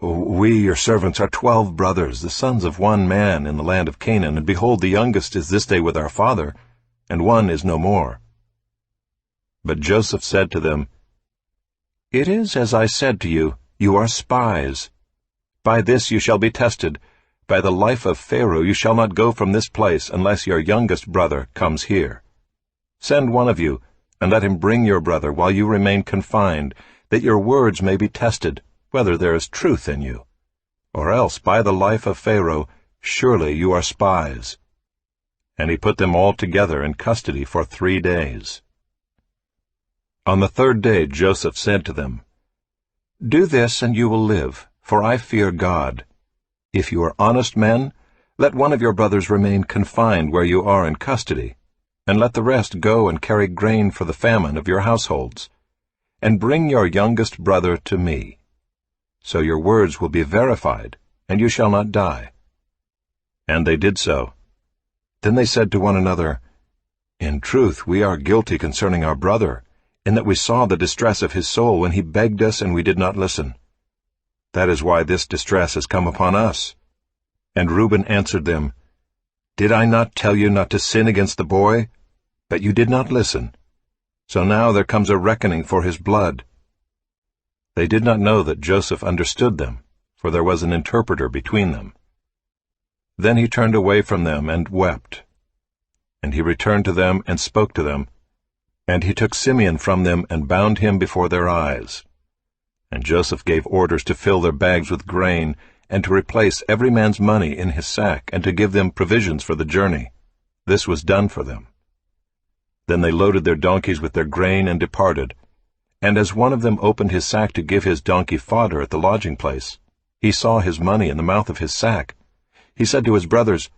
"We, your servants, are 12 brothers, the sons of one man in the land of Canaan, and behold, the youngest is this day with our father, and one is no more." But Joseph said to them, "It is as I said to you, you are spies. By this you shall be tested. By the life of Pharaoh you shall not go from this place unless your youngest brother comes here. Send one of you, and let him bring your brother while you remain confined, that your words may be tested, whether there is truth in you. Or else, by the life of Pharaoh, surely you are spies." And he put them all together in custody for 3 days. On the 3rd day Joseph said to them, "Do this, and you will live, for I fear God. If you are honest men, let one of your brothers remain confined where you are in custody, and let the rest go and carry grain for the famine of your households. And bring your youngest brother to me. So your words will be verified, and you shall not die." And they did so. Then they said to one another, "In truth, we are guilty concerning our brother, in that we saw the distress of his soul when he begged us and we did not listen. That is why this distress has come upon us." And Reuben answered them, "Did I not tell you not to sin against the boy? But you did not listen. So now there comes a reckoning for his blood." They did not know that Joseph understood them, for there was an interpreter between them. Then he turned away from them and wept. And he returned to them and spoke to them. And he took Simeon from them and bound him before their eyes. And Joseph gave orders to fill their bags with grain, and to replace every man's money in his sack, and to give them provisions for the journey. This was done for them. Then they loaded their donkeys with their grain and departed. And as one of them opened his sack to give his donkey fodder at the lodging place, he saw his money in the mouth of his sack. He said to his brothers,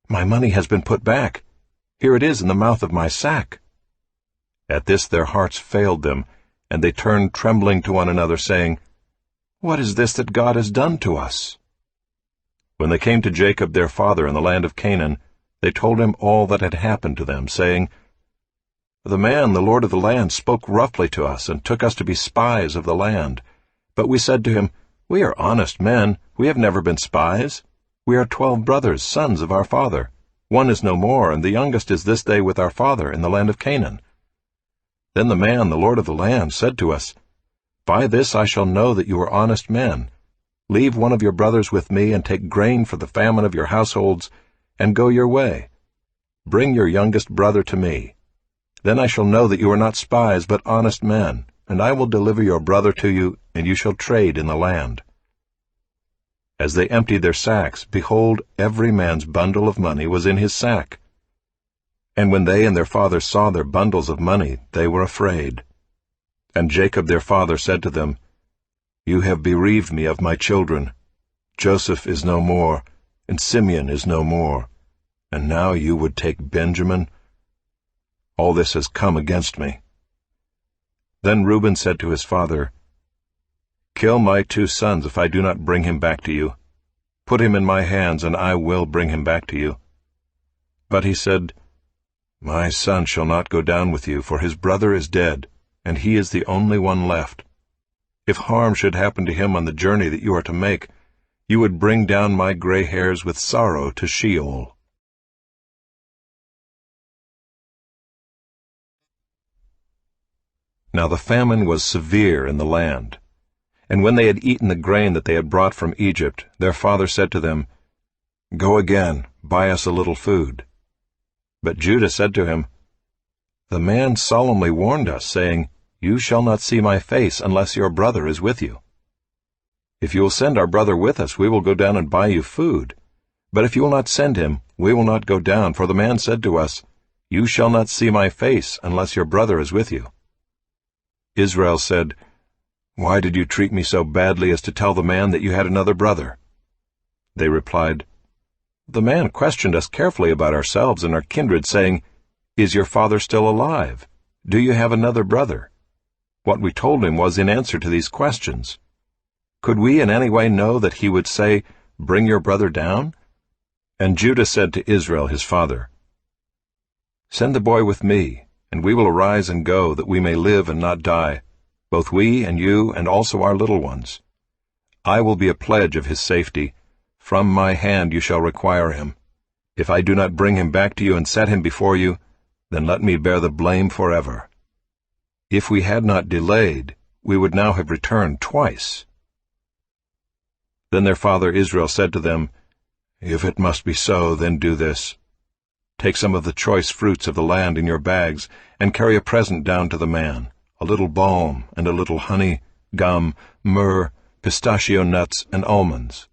"My money has been put back. Here it is in the mouth of my sack." At this their hearts failed them, and they turned trembling to one another, saying, "What is this that God has done to us?" When they came to Jacob their father in the land of Canaan, they told him all that had happened to them, saying, "The man, the lord of the land, spoke roughly to us, and took us to be spies of the land. But we said to him, 'We are honest men. We have never been spies. We are 12 brothers, sons of our father. One is no more, and the youngest is this day with our father in the land of Canaan.' Then the man, the lord of the land, said to us, 'By this I shall know that you are honest men. Leave one of your brothers with me, and take grain for the famine of your households, and go your way. Bring your youngest brother to me. Then I shall know that you are not spies, but honest men, and I will deliver your brother to you, and you shall trade in the land.' As they emptied their sacks, behold, every man's bundle of money was in his sack. And when they and their father saw their bundles of money, they were afraid. And Jacob their father said to them, 'You have bereaved me of my children. Joseph is no more, and Simeon is no more, and now you would take Benjamin? All this has come against me.' Then Reuben said to his father, 'Kill my 2 sons if I do not bring him back to you. Put him in my hands, and I will bring him back to you.' But he said, 'My son shall not go down with you, for his brother is dead, and he is the only one left. If harm should happen to him on the journey that you are to make, you would bring down my gray hairs with sorrow to Sheol.' Now the famine was severe in the land. And when they had eaten the grain that they had brought from Egypt, their father said to them, 'Go again, buy us a little food.' But Judah said to him, 'The man solemnly warned us, saying, You shall not see my face unless your brother is with you. If you will send our brother with us, we will go down and buy you food. But if you will not send him, we will not go down, for the man said to us, You shall not see my face unless your brother is with you.' Israel said, 'Why did you treat me so badly as to tell the man that you had another brother?' They replied, 'The man questioned us carefully about ourselves and our kindred, saying, "Is your father still alive? Do you have another brother?" What we told him was in answer to these questions. Could we in any way know that he would say, "Bring your brother down"? And Judah said to Israel his father, "Send the boy with me, and we will arise and go, that we may live and not die, both we and you and also our little ones. I will be a pledge of his safety. From my hand you shall require him. If I do not bring him back to you and set him before you, then let me bear the blame forever." If we had not delayed, we would now have returned twice. Then their father Israel said to them, "If it must be so, then do this. Take some of the choice fruits of the land in your bags, and carry a present down to the man, a little balm, and a little honey, gum, myrrh, pistachio nuts, and almonds.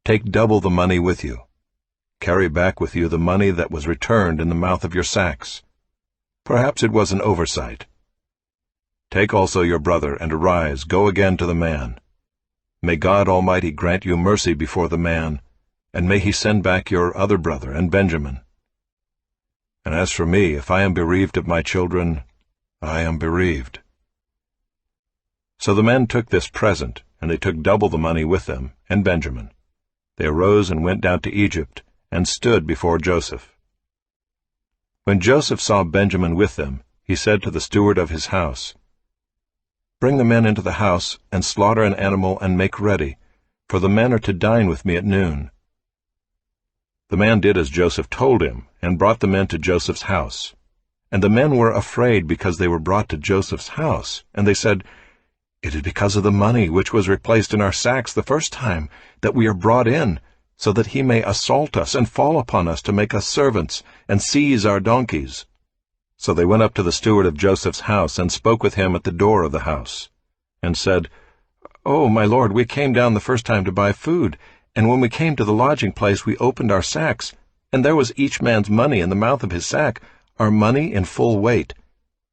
Take double the money with you. Carry back with you the money that was returned in the mouth of your sacks. Perhaps it was an oversight. Take also your brother, and arise, go again to the man. May God Almighty grant you mercy before the man, and may he send back your other brother and Benjamin. And as for me, if I am bereaved of my children, I am bereaved." So the men took this present, and they took double the money with them, and Benjamin. They arose and went down to Egypt, and stood before Joseph. When Joseph saw Benjamin with them, he said to the steward of his house, "Bring the men into the house, and slaughter an animal and make ready, for the men are to dine with me at noon." The man did as Joseph told him, and brought the men to Joseph's house. And the men were afraid because they were brought to Joseph's house, and they said, "It is because of the money which was replaced in our sacks the first time that we are brought in, so that he may assault us and fall upon us to make us servants, and seize our donkeys." So they went up to the steward of Joseph's house, and spoke with him at the door of the house, and said, "Oh, my lord, we came down the first time to buy food, and when we came to the lodging place we opened our sacks, and there was each man's money in the mouth of his sack, our money in full weight.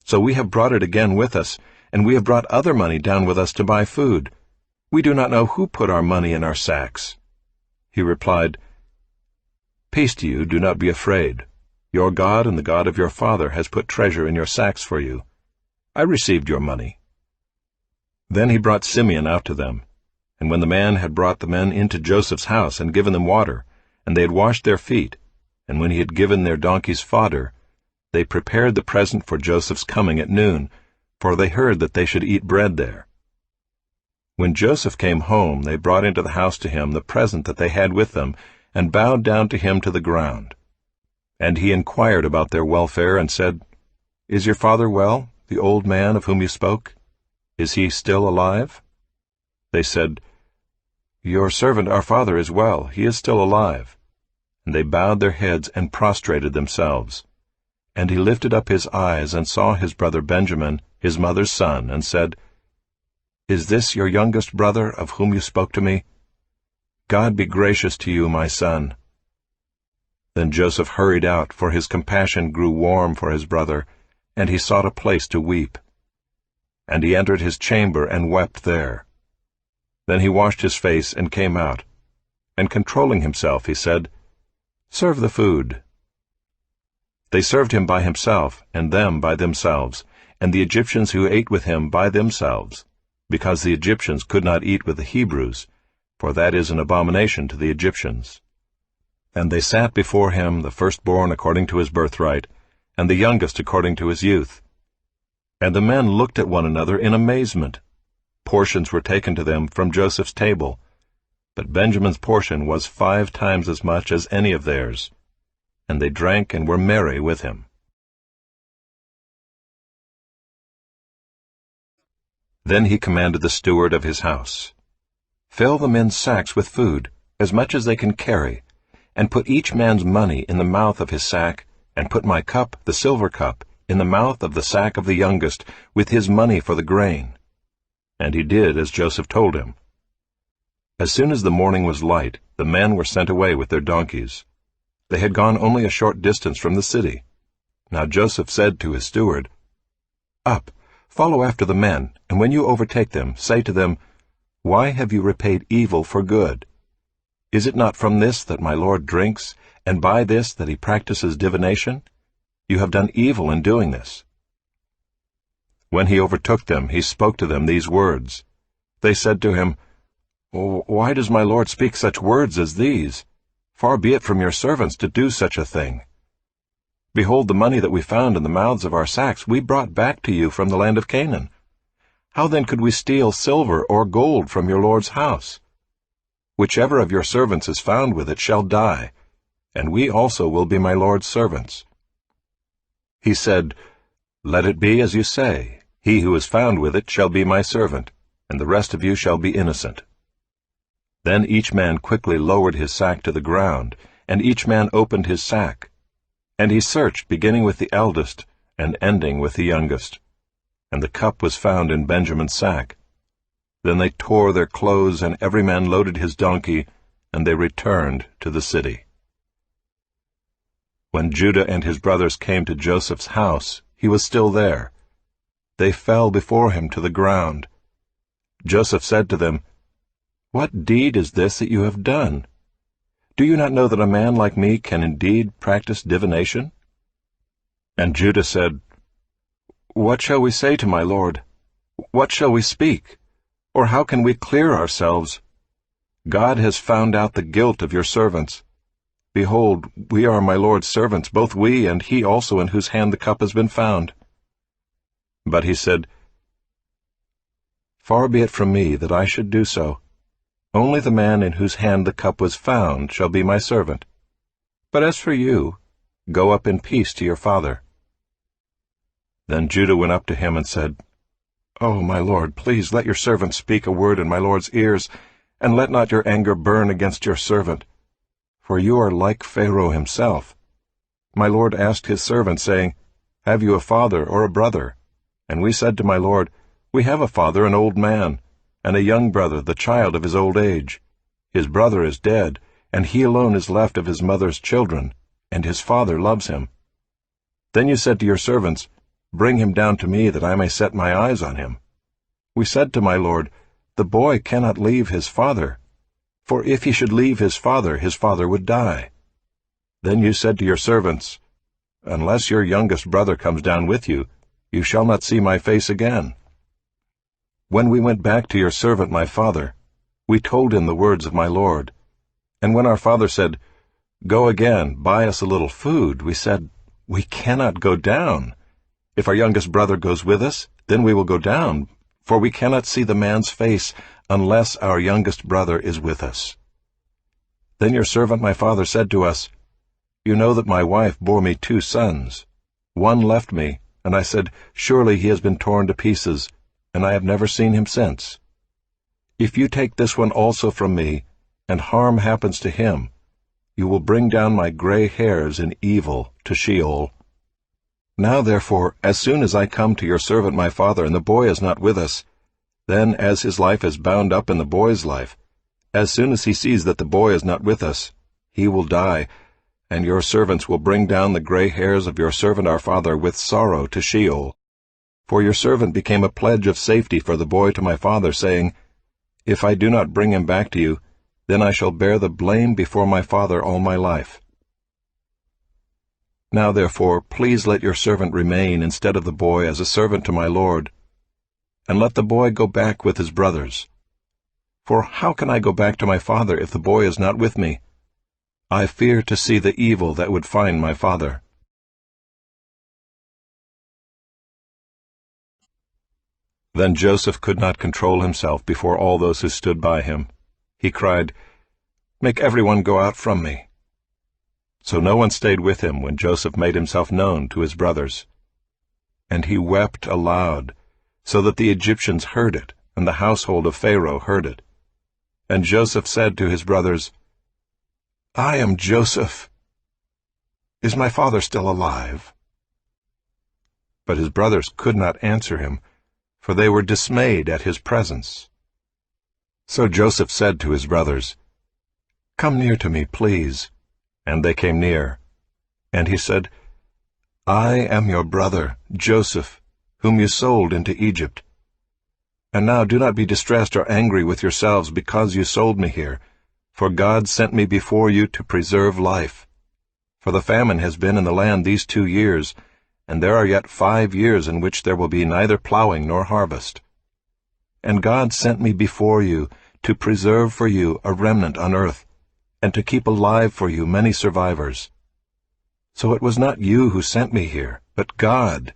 So we have brought it again with us, and we have brought other money down with us to buy food. We do not know who put our money in our sacks." He replied, "Peace to you, do not be afraid. Your God and the God of your father has put treasure in your sacks for you. I received your money." Then he brought Simeon out to them. And when the man had brought the men into Joseph's house and given them water, and they had washed their feet, and when he had given their donkeys fodder, they prepared the present for Joseph's coming at noon, for they heard that they should eat bread there. When Joseph came home, they brought into the house to him the present that they had with them, and bowed down to him to the ground. And he inquired about their welfare, and said, "Is your father well, the old man of whom you spoke? Is he still alive?" They said, "Your servant our father is well, he is still alive." And they bowed their heads and prostrated themselves. And he lifted up his eyes and saw his brother Benjamin, his mother's son, and said, "Is this your youngest brother of whom you spoke to me? God be gracious to you, my son." Then Joseph hurried out, for his compassion grew warm for his brother, and he sought a place to weep. And he entered his chamber and wept there. Then he washed his face and came out, and controlling himself, he said, "Serve the food." They served him by himself, and them by themselves, and the Egyptians who ate with him by themselves, because the Egyptians could not eat with the Hebrews, for that is an abomination to the Egyptians. And they sat before him, the firstborn according to his birthright, and the youngest according to his youth. And the men looked at one another in amazement. Portions were taken to them from Joseph's table, but Benjamin's portion was 5 times as much as any of theirs. And they drank and were merry with him. Then he commanded the steward of his house, "Fill the men's sacks with food, as much as they can carry, and put each man's money in the mouth of his sack, and put my cup, the silver cup, in the mouth of the sack of the youngest, with his money for the grain." And he did as Joseph told him. As soon as the morning was light, the men were sent away with their donkeys. They had gone only a short distance from the city. Now Joseph said to his steward, "Up, follow after the men, and when you overtake them, say to them, 'Why have you repaid evil for good? Is it not from this that my lord drinks, and by this that he practices divination? You have done evil in doing this." When he overtook them, he spoke to them these words. They said to him, "Why does my lord speak such words as these? Far be it from your servants to do such a thing. Behold, the money that we found in the mouths of our sacks we brought back to you from the land of Canaan. How then could we steal silver or gold from your lord's house? Whichever of your servants is found with it shall die, and we also will be my lord's servants." He said, "Let it be as you say. He who is found with it shall be my servant, and the rest of you shall be innocent." Then each man quickly lowered his sack to the ground, and each man opened his sack. And he searched, beginning with the eldest and ending with the youngest. And the cup was found in Benjamin's sack. Then they tore their clothes, and every man loaded his donkey, and they returned to the city. When Judah and his brothers came to Joseph's house, he was still there. They fell before him to the ground. Joseph said to them, "What deed is this that you have done? Do you not know that a man like me can indeed practice divination?" And Judah said, "What shall we say to my lord? What shall we speak? Or how can we clear ourselves? God has found out the guilt of your servants. Behold, we are my lord's servants, both we and he also in whose hand the cup has been found." But he said, "Far be it from me that I should do so. Only the man in whose hand the cup was found shall be my servant. But as for you, go up in peace to your father." Then Judah went up to him and said, "Oh, my lord, please let your servant speak a word in my lord's ears, and let not your anger burn against your servant. For you are like Pharaoh himself. My lord asked his servant, saying, 'Have you a father or a brother?' And we said to my lord, 'We have a father, an old man, and a young brother, the child of his old age. His brother is dead, and he alone is left of his mother's children, and his father loves him.' Then you said to your servants, 'Bring him down to me, that I may set my eyes on him.' We said to my lord, 'The boy cannot leave his father, for if he should leave his father would die.' Then you said to your servants, 'Unless your youngest brother comes down with you, you shall not see my face again.' When we went back to your servant my father, we told him the words of my lord. And when our father said, 'Go again, buy us a little food,' we said, 'We cannot go down. If our youngest brother goes with us, then we will go down, for we cannot see the man's face unless our youngest brother is with us.' Then your servant my father said to us, 'You know that my wife bore me 2 sons. One left me, and I said, Surely he has been torn to pieces, and I have never seen him since. If you take this one also from me, and harm happens to him, you will bring down my gray hairs in evil to Sheol. Now therefore, as soon as I come to your servant my father, and the boy is not with us, then as his life is bound up in the boy's life, as soon as he sees that the boy is not with us, he will die, and your servants will bring down the gray hairs of your servant our father with sorrow to Sheol. For your servant became a pledge of safety for the boy to my father, saying, If I do not bring him back to you, then I shall bear the blame before my father all my life. Now therefore, please let your servant remain instead of the boy as a servant to my lord, and let the boy go back with his brothers. For how can I go back to my father if the boy is not with me? I fear to see the evil that would find my father." Then Joseph could not control himself before all those who stood by him. He cried, "Make everyone go out from me." So no one stayed with him when Joseph made himself known to his brothers. And he wept aloud, so that the Egyptians heard it, and the household of Pharaoh heard it. And Joseph said to his brothers, "I am Joseph. Is my father still alive?" But his brothers could not answer him, for they were dismayed at his presence. So Joseph said to his brothers, "Come near to me, please." And they came near. And he said, "I am your brother, Joseph, whom you sold into Egypt. And now do not be distressed or angry with yourselves because you sold me here, for God sent me before you to preserve life. For the famine has been in the land these 2 years, and there are yet 5 years in which there will be neither plowing nor harvest. And God sent me before you to preserve for you a remnant on earth, and to keep alive for you many survivors. So it was not you who sent me here, but God.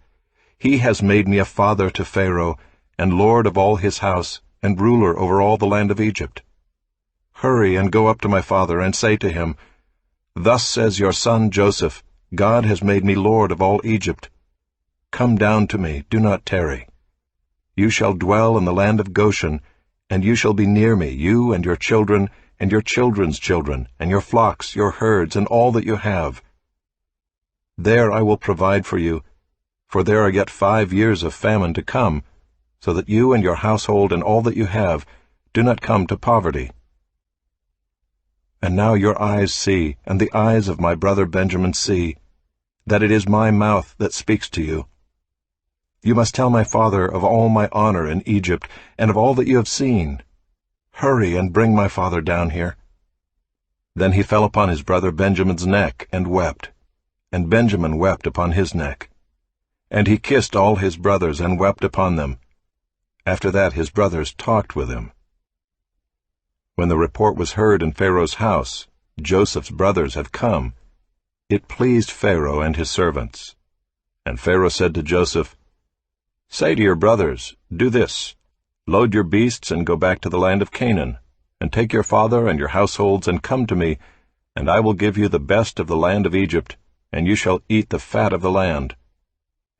He has made me a father to Pharaoh, and lord of all his house, and ruler over all the land of Egypt. Hurry and go up to my father, and say to him, Thus says your son Joseph, God has made me lord of all Egypt. Come down to me, do not tarry. You shall dwell in the land of Goshen, and you shall be near me, you and your children, and your children's children, and your flocks, your herds, and all that you have. There I will provide for you, for there are yet 5 years of famine to come, so that you and your household and all that you have do not come to poverty. And now your eyes see, and the eyes of my brother Benjamin see, that it is my mouth that speaks to you. You must tell my father of all my honor in Egypt, and of all that you have seen. Hurry and bring my father down here. Then he fell upon his brother Benjamin's neck and wept, and Benjamin wept upon his neck. And he kissed all his brothers and wept upon them. After that his brothers talked with him. When the report was heard in Pharaoh's house, Joseph's brothers have come, it pleased Pharaoh and his servants. And Pharaoh said to Joseph, Say to your brothers, Do this, load your beasts and go back to the land of Canaan, and take your father and your households and come to me, and I will give you the best of the land of Egypt, and you shall eat the fat of the land.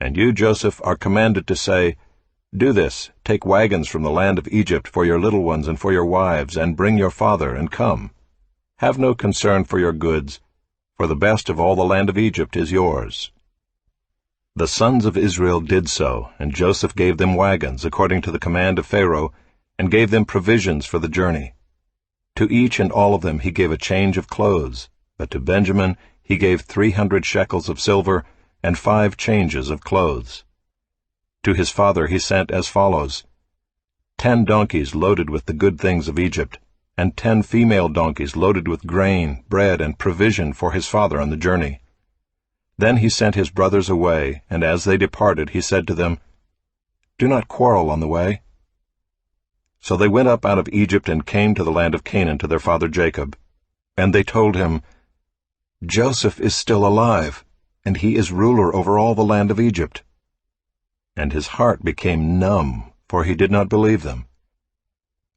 And you, Joseph, are commanded to say, Do this, take wagons from the land of Egypt for your little ones and for your wives, and bring your father, and come. Have no concern for your goods, for the best of all the land of Egypt is yours. The sons of Israel did so, and Joseph gave them wagons according to the command of Pharaoh, and gave them provisions for the journey. To each and all of them he gave a change of clothes, but to Benjamin he gave 300 shekels of silver and 5 changes of clothes. To his father he sent as follows: 10 donkeys loaded with the good things of Egypt, and 10 female donkeys loaded with grain, bread, and provision for his father on the journey. Then he sent his brothers away, and as they departed he said to them, Do not quarrel on the way. So they went up out of Egypt and came to the land of Canaan to their father Jacob. And they told him, Joseph is still alive, and he is ruler over all the land of Egypt. And his heart became numb, for he did not believe them.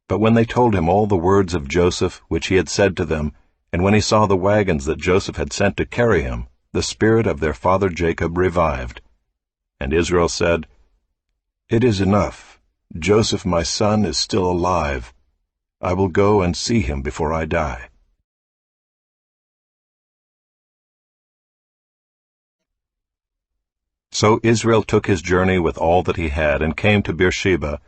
But when they told him all the words of Joseph which he had said to them, and when he saw the wagons that Joseph had sent to carry him, the spirit of their father Jacob revived. And Israel said, It is enough. Joseph my son is still alive. I will go and see him before I die. So Israel took his journey with all that he had, and came to Beersheba,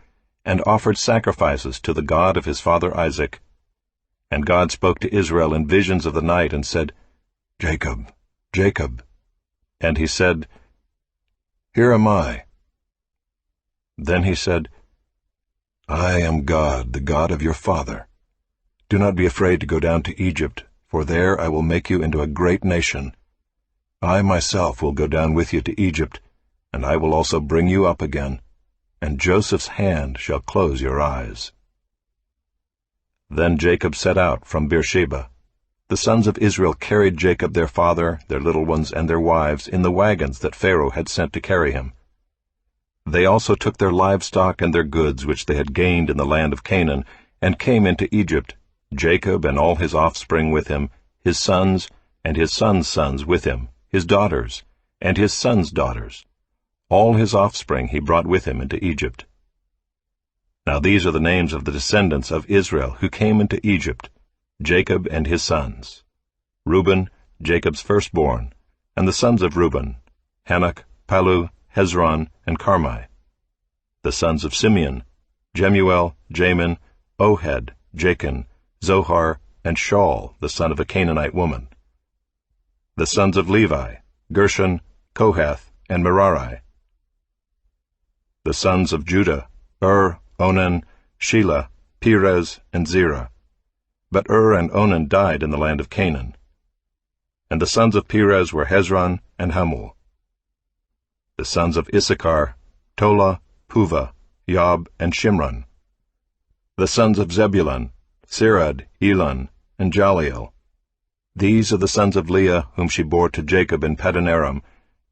and offered sacrifices to the God of his father Isaac. And God spoke to Israel in visions of the night, and said, Jacob, Jacob. And he said, Here am I. Then he said, I am God, the God of your father. Do not be afraid to go down to Egypt, for there I will make you into a great nation. I myself will go down with you to Egypt, and I will also bring you up again, and Joseph's hand shall close your eyes. Then Jacob set out from Beersheba. The sons of Israel carried Jacob their father, their little ones, and their wives in the wagons that Pharaoh had sent to carry him. They also took their livestock and their goods which they had gained in the land of Canaan, and came into Egypt, Jacob and all his offspring with him, his sons, and his sons' sons with him, his daughters, and his sons' daughters. All his offspring he brought with him into Egypt. Now these are the names of the descendants of Israel who came into Egypt, Jacob and his sons: Reuben, Jacob's firstborn, and the sons of Reuben, Hanok, Palu, Hezron, and Carmi. The sons of Simeon, Jemuel, Jamin, Ohad, Jachin, Zohar, and Shaul, the son of a Canaanite woman. The sons of Levi, Gershon, Kohath, and Merari. The sons of Judah, Onan, Shelah, Perez, and Zerah. But and Onan died in the land of Canaan. And the sons of Perez were Hezron and Hamul. The sons of Issachar, Tola, Puvah, Yob, and Shimron. The sons of Zebulun, Sirad, Elon, and Jaliel. These are the sons of Leah, whom she bore to Jacob in Paddan-aram,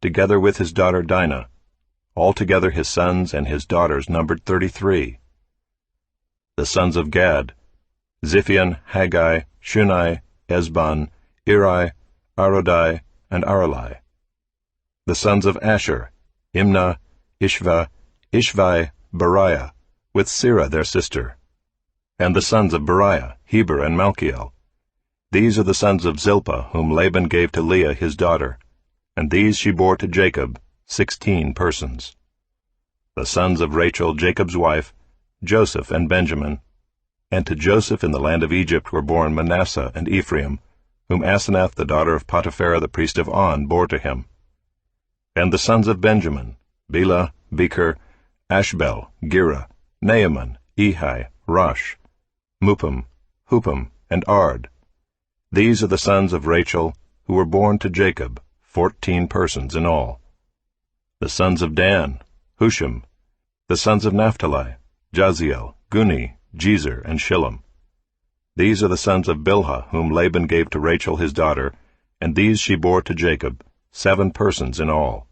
together with his daughter Dinah. Altogether his sons and his daughters numbered 33. The sons of Gad, Ziphion, Haggai, Shunai, Ezbon, Eri, Arodai, and Aralai. The sons of Asher, Imnah, Ishva, Ishvai, Beriah, with Sirah their sister. And the sons of Beriah, Heber and Malchiel. These are the sons of Zilpah, whom Laban gave to Leah his daughter, and these she bore to Jacob, 16 persons. The sons of Rachel, Jacob's wife, Joseph and Benjamin. And to Joseph in the land of Egypt were born Manasseh and Ephraim, whom Asenath the daughter of Potiphera the priest of On bore to him. And the sons of Benjamin, Bela, Becher, Ashbel, Gera, Naaman, Ehi, Rosh, Muppim, Huppim, and Ard. These are the sons of Rachel, who were born to Jacob, 14 persons in all. The sons of Dan, Hushim. The sons of Naphtali, Jaziel, Guni, Jezer, and Shillem. These are the sons of Bilhah, whom Laban gave to Rachel his daughter, and these she bore to Jacob, 7 persons in all.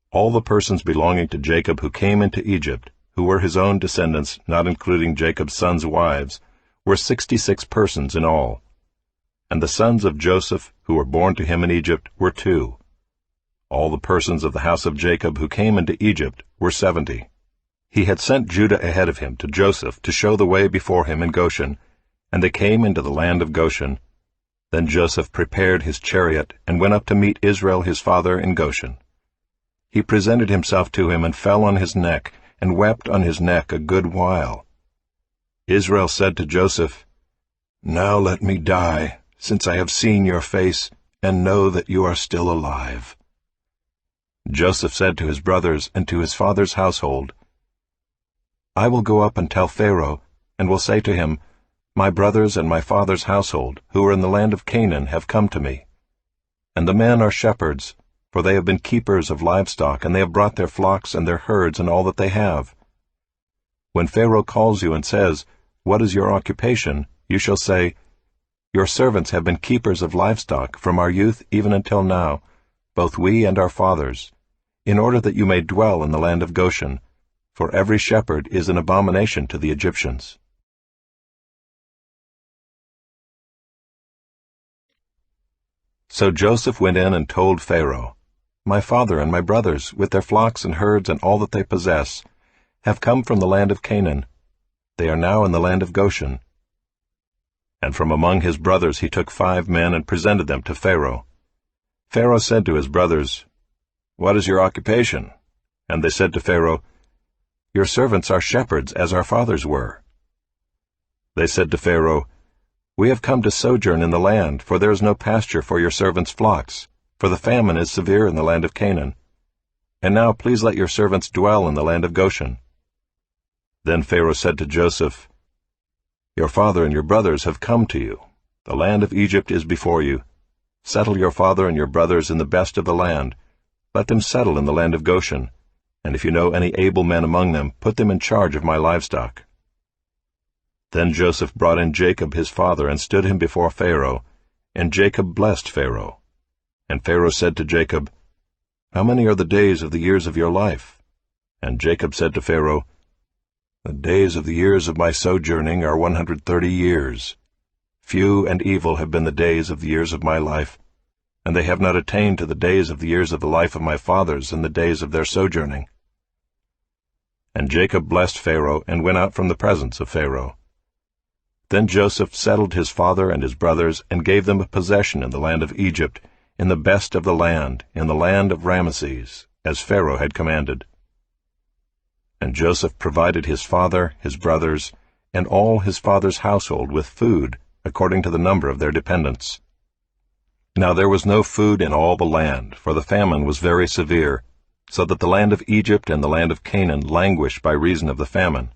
All the persons belonging to Jacob who came into Egypt, who were his own descendants, not including Jacob's sons' wives, were 66 persons in all. And the sons of Joseph, who were born to him in Egypt, were 2. All the persons of the house of Jacob who came into Egypt were 70. He had sent Judah ahead of him to Joseph to show the way before him in Goshen, and they came into the land of Goshen. Then Joseph prepared his chariot and went up to meet Israel his father in Goshen. He presented himself to him and fell on his neck, and wept on his neck a good while. Israel said to Joseph, "Now let me die, since I have seen your face, and know that you are still alive." Joseph said to his brothers and to his father's household, "I will go up and tell Pharaoh, and will say to him, My brothers and my father's household, who are in the land of Canaan, have come to me. And the men are shepherds, for they have been keepers of livestock, and they have brought their flocks and their herds and all that they have. When Pharaoh calls you and says, What is your occupation? You shall say, Your servants have been keepers of livestock from our youth even until now, both we and our fathers, in order that you may dwell in the land of Goshen, for every shepherd is an abomination to the Egyptians." So Joseph went in and told Pharaoh, My father and my brothers, with their flocks and herds and all that they possess, have come from the land of Canaan. They are now in the land of Goshen. And from among his brothers he took 5 men and presented them to Pharaoh. Pharaoh said to his brothers, What is your occupation? And they said to Pharaoh, Your servants are shepherds, as our fathers were. They said to Pharaoh, We have come to sojourn in the land, for there is no pasture for your servants' flocks, for the famine is severe in the land of Canaan. And now please let your servants dwell in the land of Goshen. Then Pharaoh said to Joseph, Your father and your brothers have come to you. The land of Egypt is before you. Settle your father and your brothers in the best of the land. Let them settle in the land of Goshen, and if you know any able men among them, put them in charge of my livestock. Then Joseph brought in Jacob his father and stood him before Pharaoh, and Jacob blessed Pharaoh. And Pharaoh said to Jacob, How many are the days of the years of your life? And Jacob said to Pharaoh, The days of the years of my sojourning are 130 years. Few and evil have been the days of the years of my life, and they have not attained to the days of the years of the life of my fathers in the days of their sojourning. And Jacob blessed Pharaoh and went out from the presence of Pharaoh. Then Joseph settled his father and his brothers and gave them a possession in the land of Egypt, in the best of the land, in the land of Ramesses, as Pharaoh had commanded. And Joseph provided his father, his brothers, and all his father's household with food, according to the number of their dependents. Now there was no food in all the land, for the famine was very severe, so that the land of Egypt and the land of Canaan languished by reason of the famine.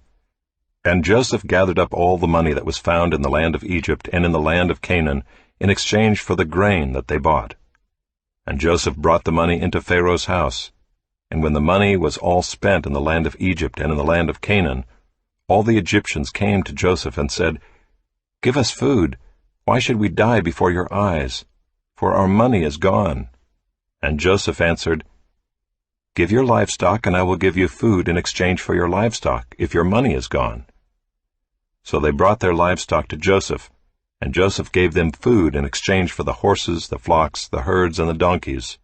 And Joseph gathered up all the money that was found in the land of Egypt and in the land of Canaan, in exchange for the grain that they bought. And Joseph brought the money into Pharaoh's house. And when the money was all spent in the land of Egypt and in the land of Canaan, all the Egyptians came to Joseph and said, "Give us food. Why should we die before your eyes? For our money is gone." And Joseph answered, "Give your livestock, and I will give you food in exchange for your livestock, if your money is gone." So they brought their livestock to Joseph, and Joseph gave them food in exchange for the horses, the flocks, the herds, and the donkeys.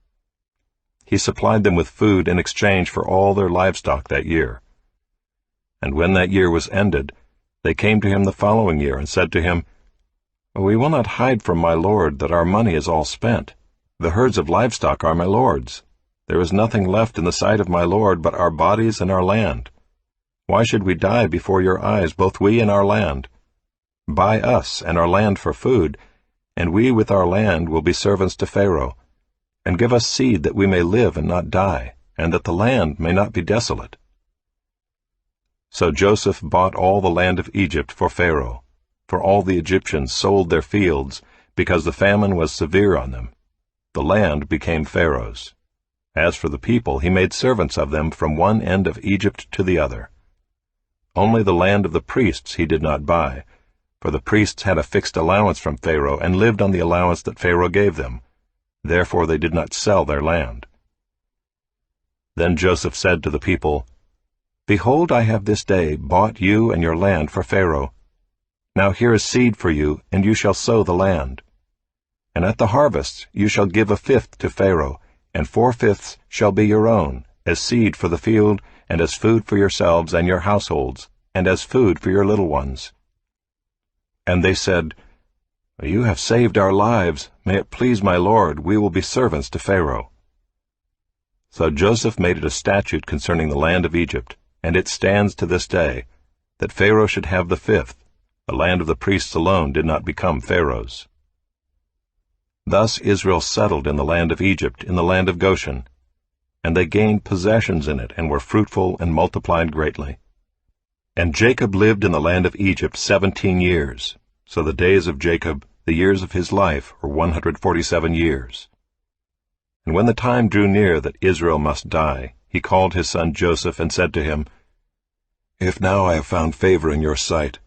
He supplied them with food in exchange for all their livestock that year. And when that year was ended, they came to him the following year and said to him, "We will not hide from my lord that our money is all spent. The herds of livestock are my lord's. There is nothing left in the sight of my lord but our bodies and our land. Why should we die before your eyes, both we and our land? Buy us and our land for food, and we with our land will be servants to Pharaoh. And give us seed that we may live and not die, and that the land may not be desolate." So Joseph bought all the land of Egypt for Pharaoh, for all the Egyptians sold their fields, because the famine was severe on them. The land became Pharaoh's. As for the people, he made servants of them from one end of Egypt to the other. Only the land of the priests he did not buy, for the priests had a fixed allowance from Pharaoh and lived on the allowance that Pharaoh gave them. Therefore they did not sell their land. Then Joseph said to the people, "Behold, I have this day bought you and your land for Pharaoh. Now here is seed for you, and you shall sow the land. And at the harvest you shall give a fifth to Pharaoh, and 4/5 shall be your own, as seed for the field, and as food for yourselves and your households, and as food for your little ones." And they said, "You have saved our lives. May it please my lord, we will be servants to Pharaoh." So Joseph made it a statute concerning the land of Egypt, and it stands to this day, that Pharaoh should have the fifth. The land of the priests alone did not become Pharaoh's. Thus Israel settled in the land of Egypt, in the land of Goshen. And they gained possessions in it, and were fruitful and multiplied greatly. And Jacob lived in the land of Egypt 17 years. So the days of Jacob, the years of his life, were 147 years. And when the time drew near that Israel must die, he called his son Joseph and said to him, "If now I have found favor in your sight,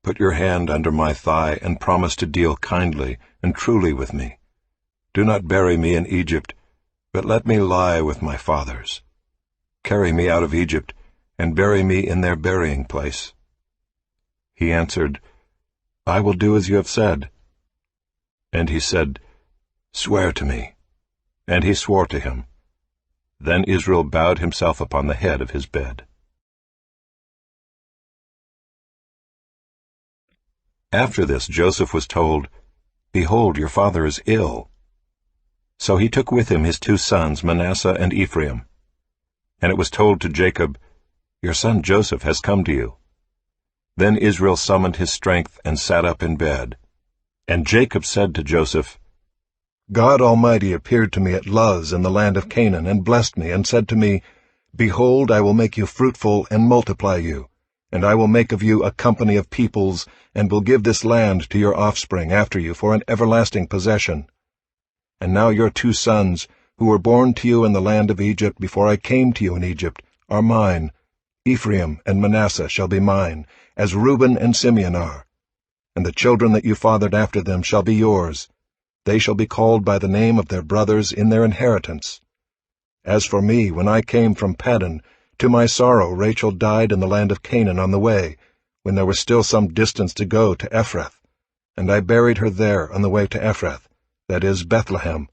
put your hand under my thigh and promise to deal kindly and truly with me. Do not bury me in Egypt, but let me lie with my fathers. Carry me out of Egypt, and bury me in their burying place." He answered, "I will do as you have said." And he said, "Swear to me." And he swore to him. Then Israel bowed himself upon the head of his bed. After this Joseph was told, "Behold, your father is ill." So he took with him his 2 sons, Manasseh and Ephraim. And it was told to Jacob, "Your son Joseph has come to you." Then Israel summoned his strength and sat up in bed. And Jacob said to Joseph, God Almighty appeared to me at Luz in the land of Canaan, and blessed me, and said to me, Behold, I will make you fruitful and multiply you, and I will make of you a company of peoples, and will give this land to your offspring after you for an everlasting possession. And now your 2 sons, who were born to you in the land of Egypt before I came to you in Egypt, are mine. Ephraim and Manasseh shall be mine, as Reuben and Simeon are. And the children that you fathered after them shall be yours. They shall be called by the name of their brothers in their inheritance. As for me, when I came from Paddan, to my sorrow Rachel died in the land of Canaan on the way, when there was still some distance to go to Ephrath, and I buried her there on the way to Ephrath, that is, Bethlehem.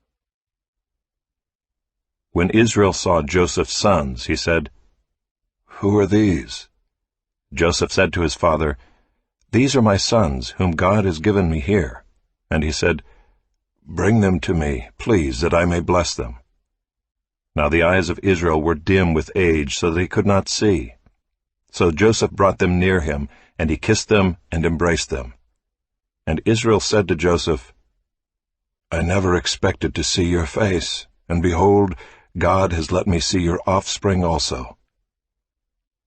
When Israel saw Joseph's sons, he said, Who are these? Joseph said to his father, These are my sons, whom God has given me here. And he said, Bring them to me, please, that I may bless them. Now the eyes of Israel were dim with age, so that he could not see. So Joseph brought them near him, and he kissed them and embraced them. And Israel said to Joseph, I never expected to see your face, and behold, God has let me see your offspring also.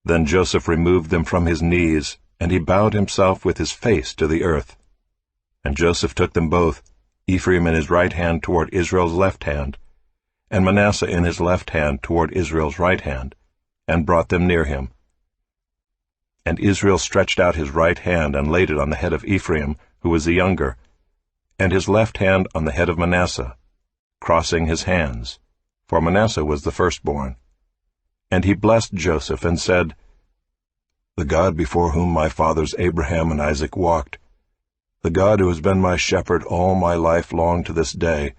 Then Joseph removed them from his knees, and he bowed himself with his face to the earth. And Joseph took them both, Ephraim in his right hand toward Israel's left hand, and Manasseh in his left hand toward Israel's right hand, and brought them near him. And Israel stretched out his right hand and laid it on the head of Ephraim, who was the younger, and his left hand on the head of Manasseh, crossing his hands, for Manasseh was the firstborn. And he blessed Joseph and said, "The God before whom my fathers Abraham and Isaac walked, the God who has been my shepherd all my life long to this day,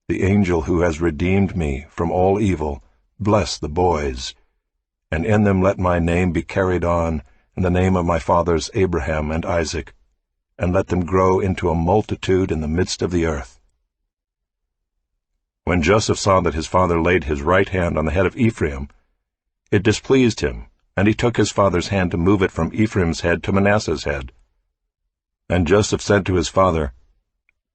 the angel who has redeemed me from all evil, bless the boys, and in them let my name be carried on, and the name of my fathers Abraham and Isaac, and let them grow into a multitude in the midst of the earth." When Joseph saw that his father laid his right hand on the head of Ephraim, it displeased him, and he took his father's hand to move it from Ephraim's head to Manasseh's head. And Joseph said to his father,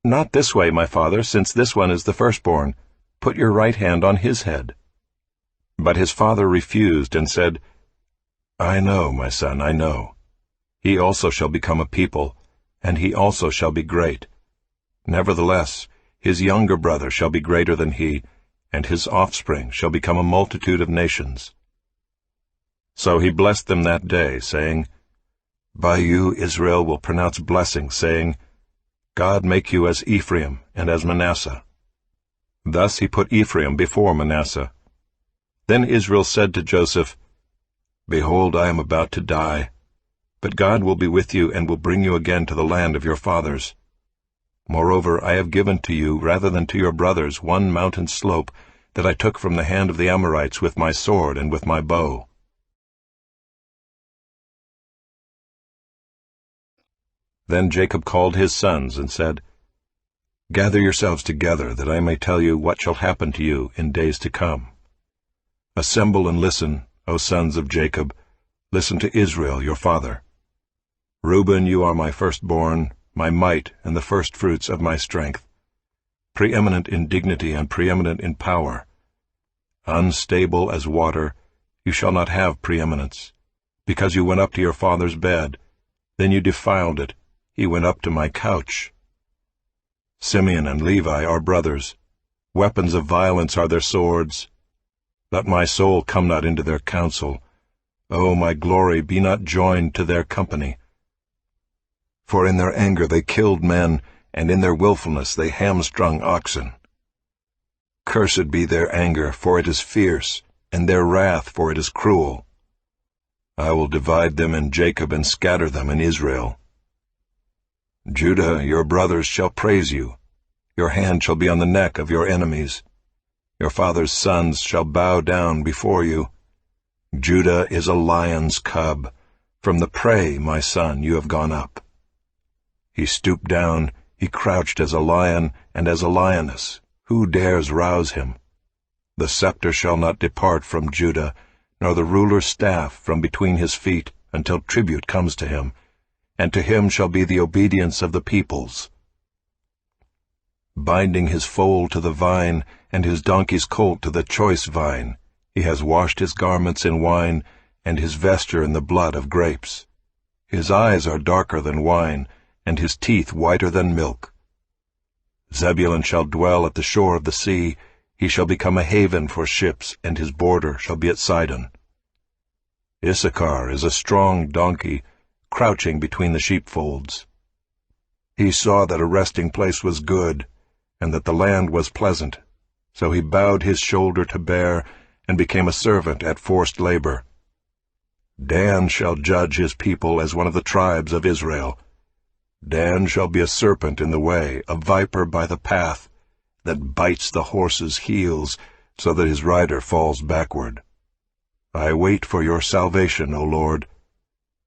"Not this way, my father, since this one is the firstborn. Put your right hand on his head." But his father refused and said, "I know, my son, I know. He also shall become a people, and he also shall be great. Nevertheless, his younger brother shall be greater than he, and his offspring shall become a multitude of nations." So he blessed them that day, saying, "By you Israel will pronounce blessing, saying, God make you as Ephraim and as Manasseh." Thus he put Ephraim before Manasseh. Then Israel said to Joseph, "Behold, I am about to die, but God will be with you and will bring you again to the land of your fathers. Moreover, I have given to you, rather than to your brothers, one mountain slope that I took from the hand of the Amorites with my sword and with my bow." Then Jacob called his sons and said, "Gather yourselves together, that I may tell you what shall happen to you in days to come. Assemble and listen, O sons of Jacob, listen to Israel your father. Reuben, you are my firstborn, my might, and the firstfruits of my strength, preeminent in dignity and preeminent in power. Unstable as water, you shall not have preeminence, because you went up to your father's bed, then you defiled it, he went up to my couch. Simeon and Levi are brothers, weapons of violence are their swords. Let my soul come not into their counsel, O my glory, be not joined to their company. For in their anger they killed men, and in their willfulness they hamstrung oxen. Cursed be their anger, for it is fierce, and their wrath, for it is cruel. I will divide them in Jacob and scatter them in Israel. Judah, your brothers shall praise you. Your hand shall be on the neck of your enemies. Your father's sons shall bow down before you. Judah is a lion's cub. From the prey, my son, you have gone up. He stooped down, he crouched as a lion and as a lioness. Who dares rouse him? The scepter shall not depart from Judah, nor the ruler's staff from between his feet, until tribute comes to him, and to him shall be the obedience of the peoples. Binding his foal to the vine, and his donkey's colt to the choice vine, he has washed his garments in wine, and his vesture in the blood of grapes. His eyes are darker than wine, and his teeth whiter than milk. Zebulun shall dwell at the shore of the sea, he shall become a haven for ships, and his border shall be at Sidon. Issachar is a strong donkey, crouching between the sheepfolds. He saw that a resting place was good, and that the land was pleasant, so he bowed his shoulder to bear, and became a servant at forced labor. Dan shall judge his people as one of the tribes of Israel. Dan shall be a serpent in the way, a viper by the path, that bites the horse's heels, so that his rider falls backward. I wait for your salvation, O Lord.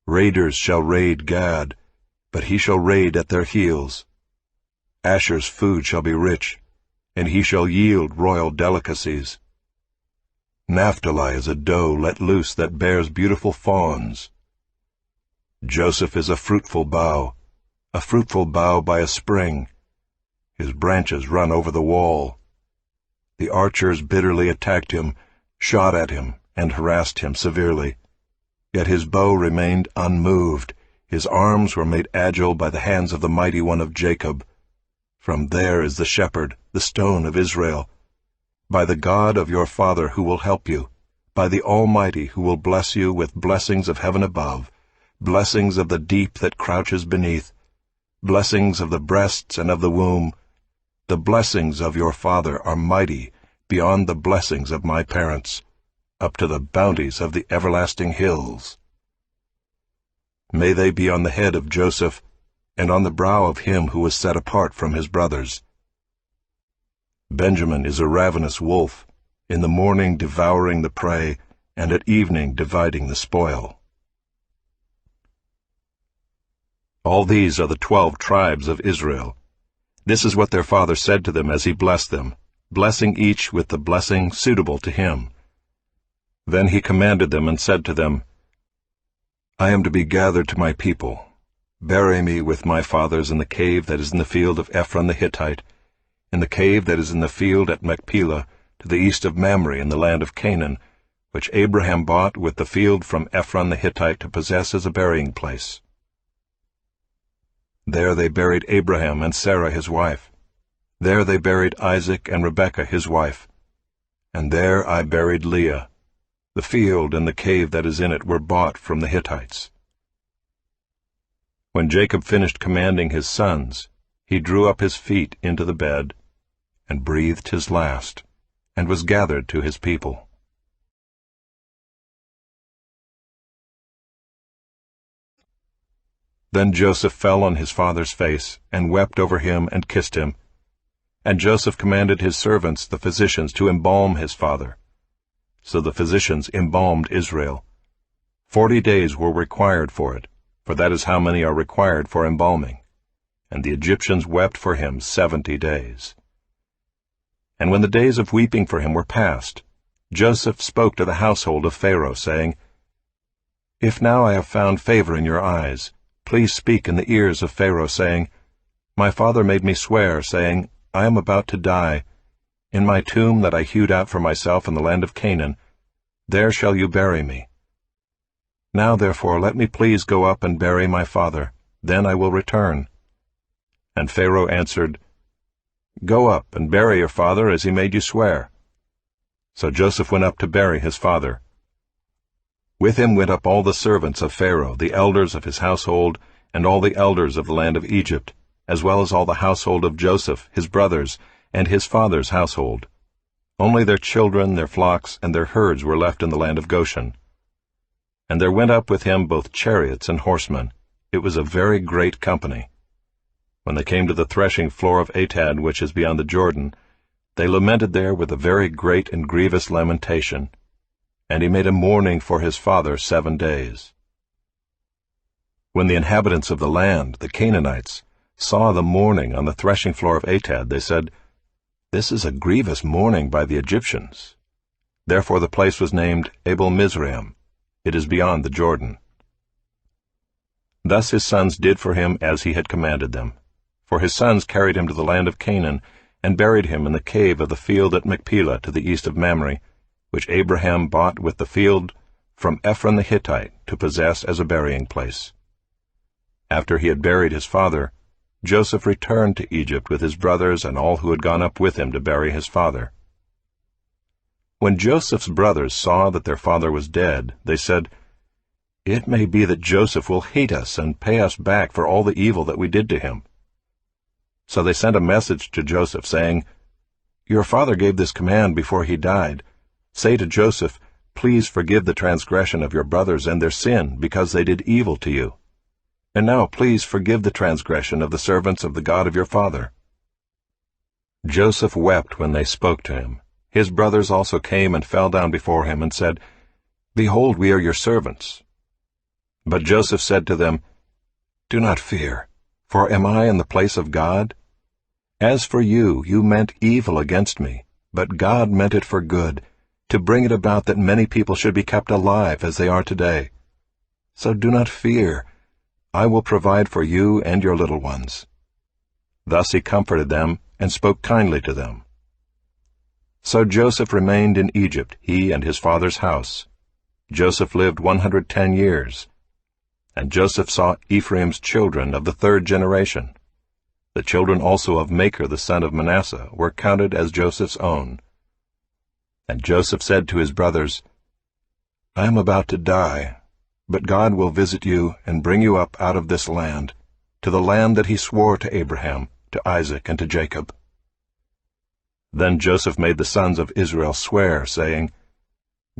Raiders shall raid Gad, but he shall raid at their heels. Asher's food shall be rich, and he shall yield royal delicacies. Naphtali is a doe let loose that bears beautiful fawns. Joseph is a fruitful bough by a spring. His branches run over the wall. The archers bitterly attacked him, shot at him, and harassed him severely. Yet his bow remained unmoved. His arms were made agile by the hands of the mighty one of Jacob. From there is the shepherd, the stone of Israel. By the God of your father who will help you, by the Almighty who will bless you with blessings of heaven above, blessings of the deep that crouches beneath, blessings of the breasts and of the womb. The blessings of your father are mighty beyond the blessings of my parents, up to the bounties of the everlasting hills. May they be on the head of Joseph, and on the brow of him who was set apart from his brothers. Benjamin is a ravenous wolf, in the morning devouring the prey, and at evening dividing the spoil. All these are the 12 tribes of Israel. This is what their father said to them as he blessed them, blessing each with the blessing suitable to him. Then he commanded them and said to them, I am to be gathered to my people. Bury me with my fathers in the cave that is in the field of Ephron the Hittite, in the cave that is in the field at Machpelah, to the east of Mamre in the land of Canaan, which Abraham bought with the field from Ephron the Hittite to possess as a burying place. There they buried Abraham and Sarah his wife. There they buried Isaac and Rebekah his wife. And there I buried Leah. The field and the cave that is in it were bought from the Hittites. When Jacob finished commanding his sons, he drew up his feet into the bed, and breathed his last, and was gathered to his people. Then Joseph fell on his father's face, and wept over him and kissed him. And Joseph commanded his servants, the physicians, to embalm his father. So the physicians embalmed Israel. 40 days were required for it, for that is how many are required for embalming. And the Egyptians wept for him 70 days. And when the days of weeping for him were past, Joseph spoke to the household of Pharaoh, saying, If now I have found favor in your eyes, please speak in the ears of Pharaoh, saying, My father made me swear, saying, I am about to die. In my tomb that I hewed out for myself in the land of Canaan, there shall you bury me. Now therefore let me please go up and bury my father, then I will return. And Pharaoh answered, Go up and bury your father as he made you swear. So Joseph went up to bury his father. With him went up all the servants of Pharaoh, the elders of his household, and all the elders of the land of Egypt, as well as all the household of Joseph, his brothers, and his father's household. Only their children, their flocks, and their herds were left in the land of Goshen. And there went up with him both chariots and horsemen. It was a very great company. When they came to the threshing floor of Atad, which is beyond the Jordan, they lamented there with a very great and grievous lamentation. And he made a mourning for his father 7 days. When the inhabitants of the land, the Canaanites, saw the mourning on the threshing floor of Atad, they said, This is a grievous mourning by the Egyptians. Therefore the place was named Abel-Mizraim. It is beyond the Jordan. Thus his sons did for him as he had commanded them. For his sons carried him to the land of Canaan, and buried him in the cave of the field at Machpelah to the east of Mamre, which Abraham bought with the field from Ephron the Hittite to possess as a burying place. After he had buried his father, Joseph returned to Egypt with his brothers and all who had gone up with him to bury his father. When Joseph's brothers saw that their father was dead, they said, It may be that Joseph will hate us and pay us back for all the evil that we did to him. So they sent a message to Joseph, saying, Your father gave this command before he died. Say to Joseph, Please forgive the transgression of your brothers and their sin, because they did evil to you. And now please forgive the transgression of the servants of the God of your father. Joseph wept when they spoke to him. His brothers also came and fell down before him and said, Behold, we are your servants. But Joseph said to them, Do not fear, for am I in the place of God? As for you, you meant evil against me, but God meant it for good, to bring it about that many people should be kept alive as they are today. So do not fear. I will provide for you and your little ones. Thus he comforted them and spoke kindly to them. So Joseph remained in Egypt, he and his father's house. Joseph lived 110 years. And Joseph saw Ephraim's children of the 3rd generation. The children also of Machir the son of Manasseh were counted as Joseph's own. And Joseph said to his brothers, I am about to die, but God will visit you and bring you up out of this land, to the land that he swore to Abraham, to Isaac, and to Jacob. Then Joseph made the sons of Israel swear, saying,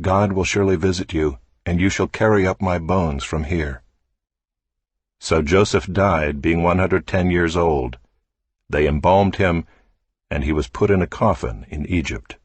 God will surely visit you, and you shall carry up my bones from here. So Joseph died, being 110 years old. They embalmed him, and he was put in a coffin in Egypt.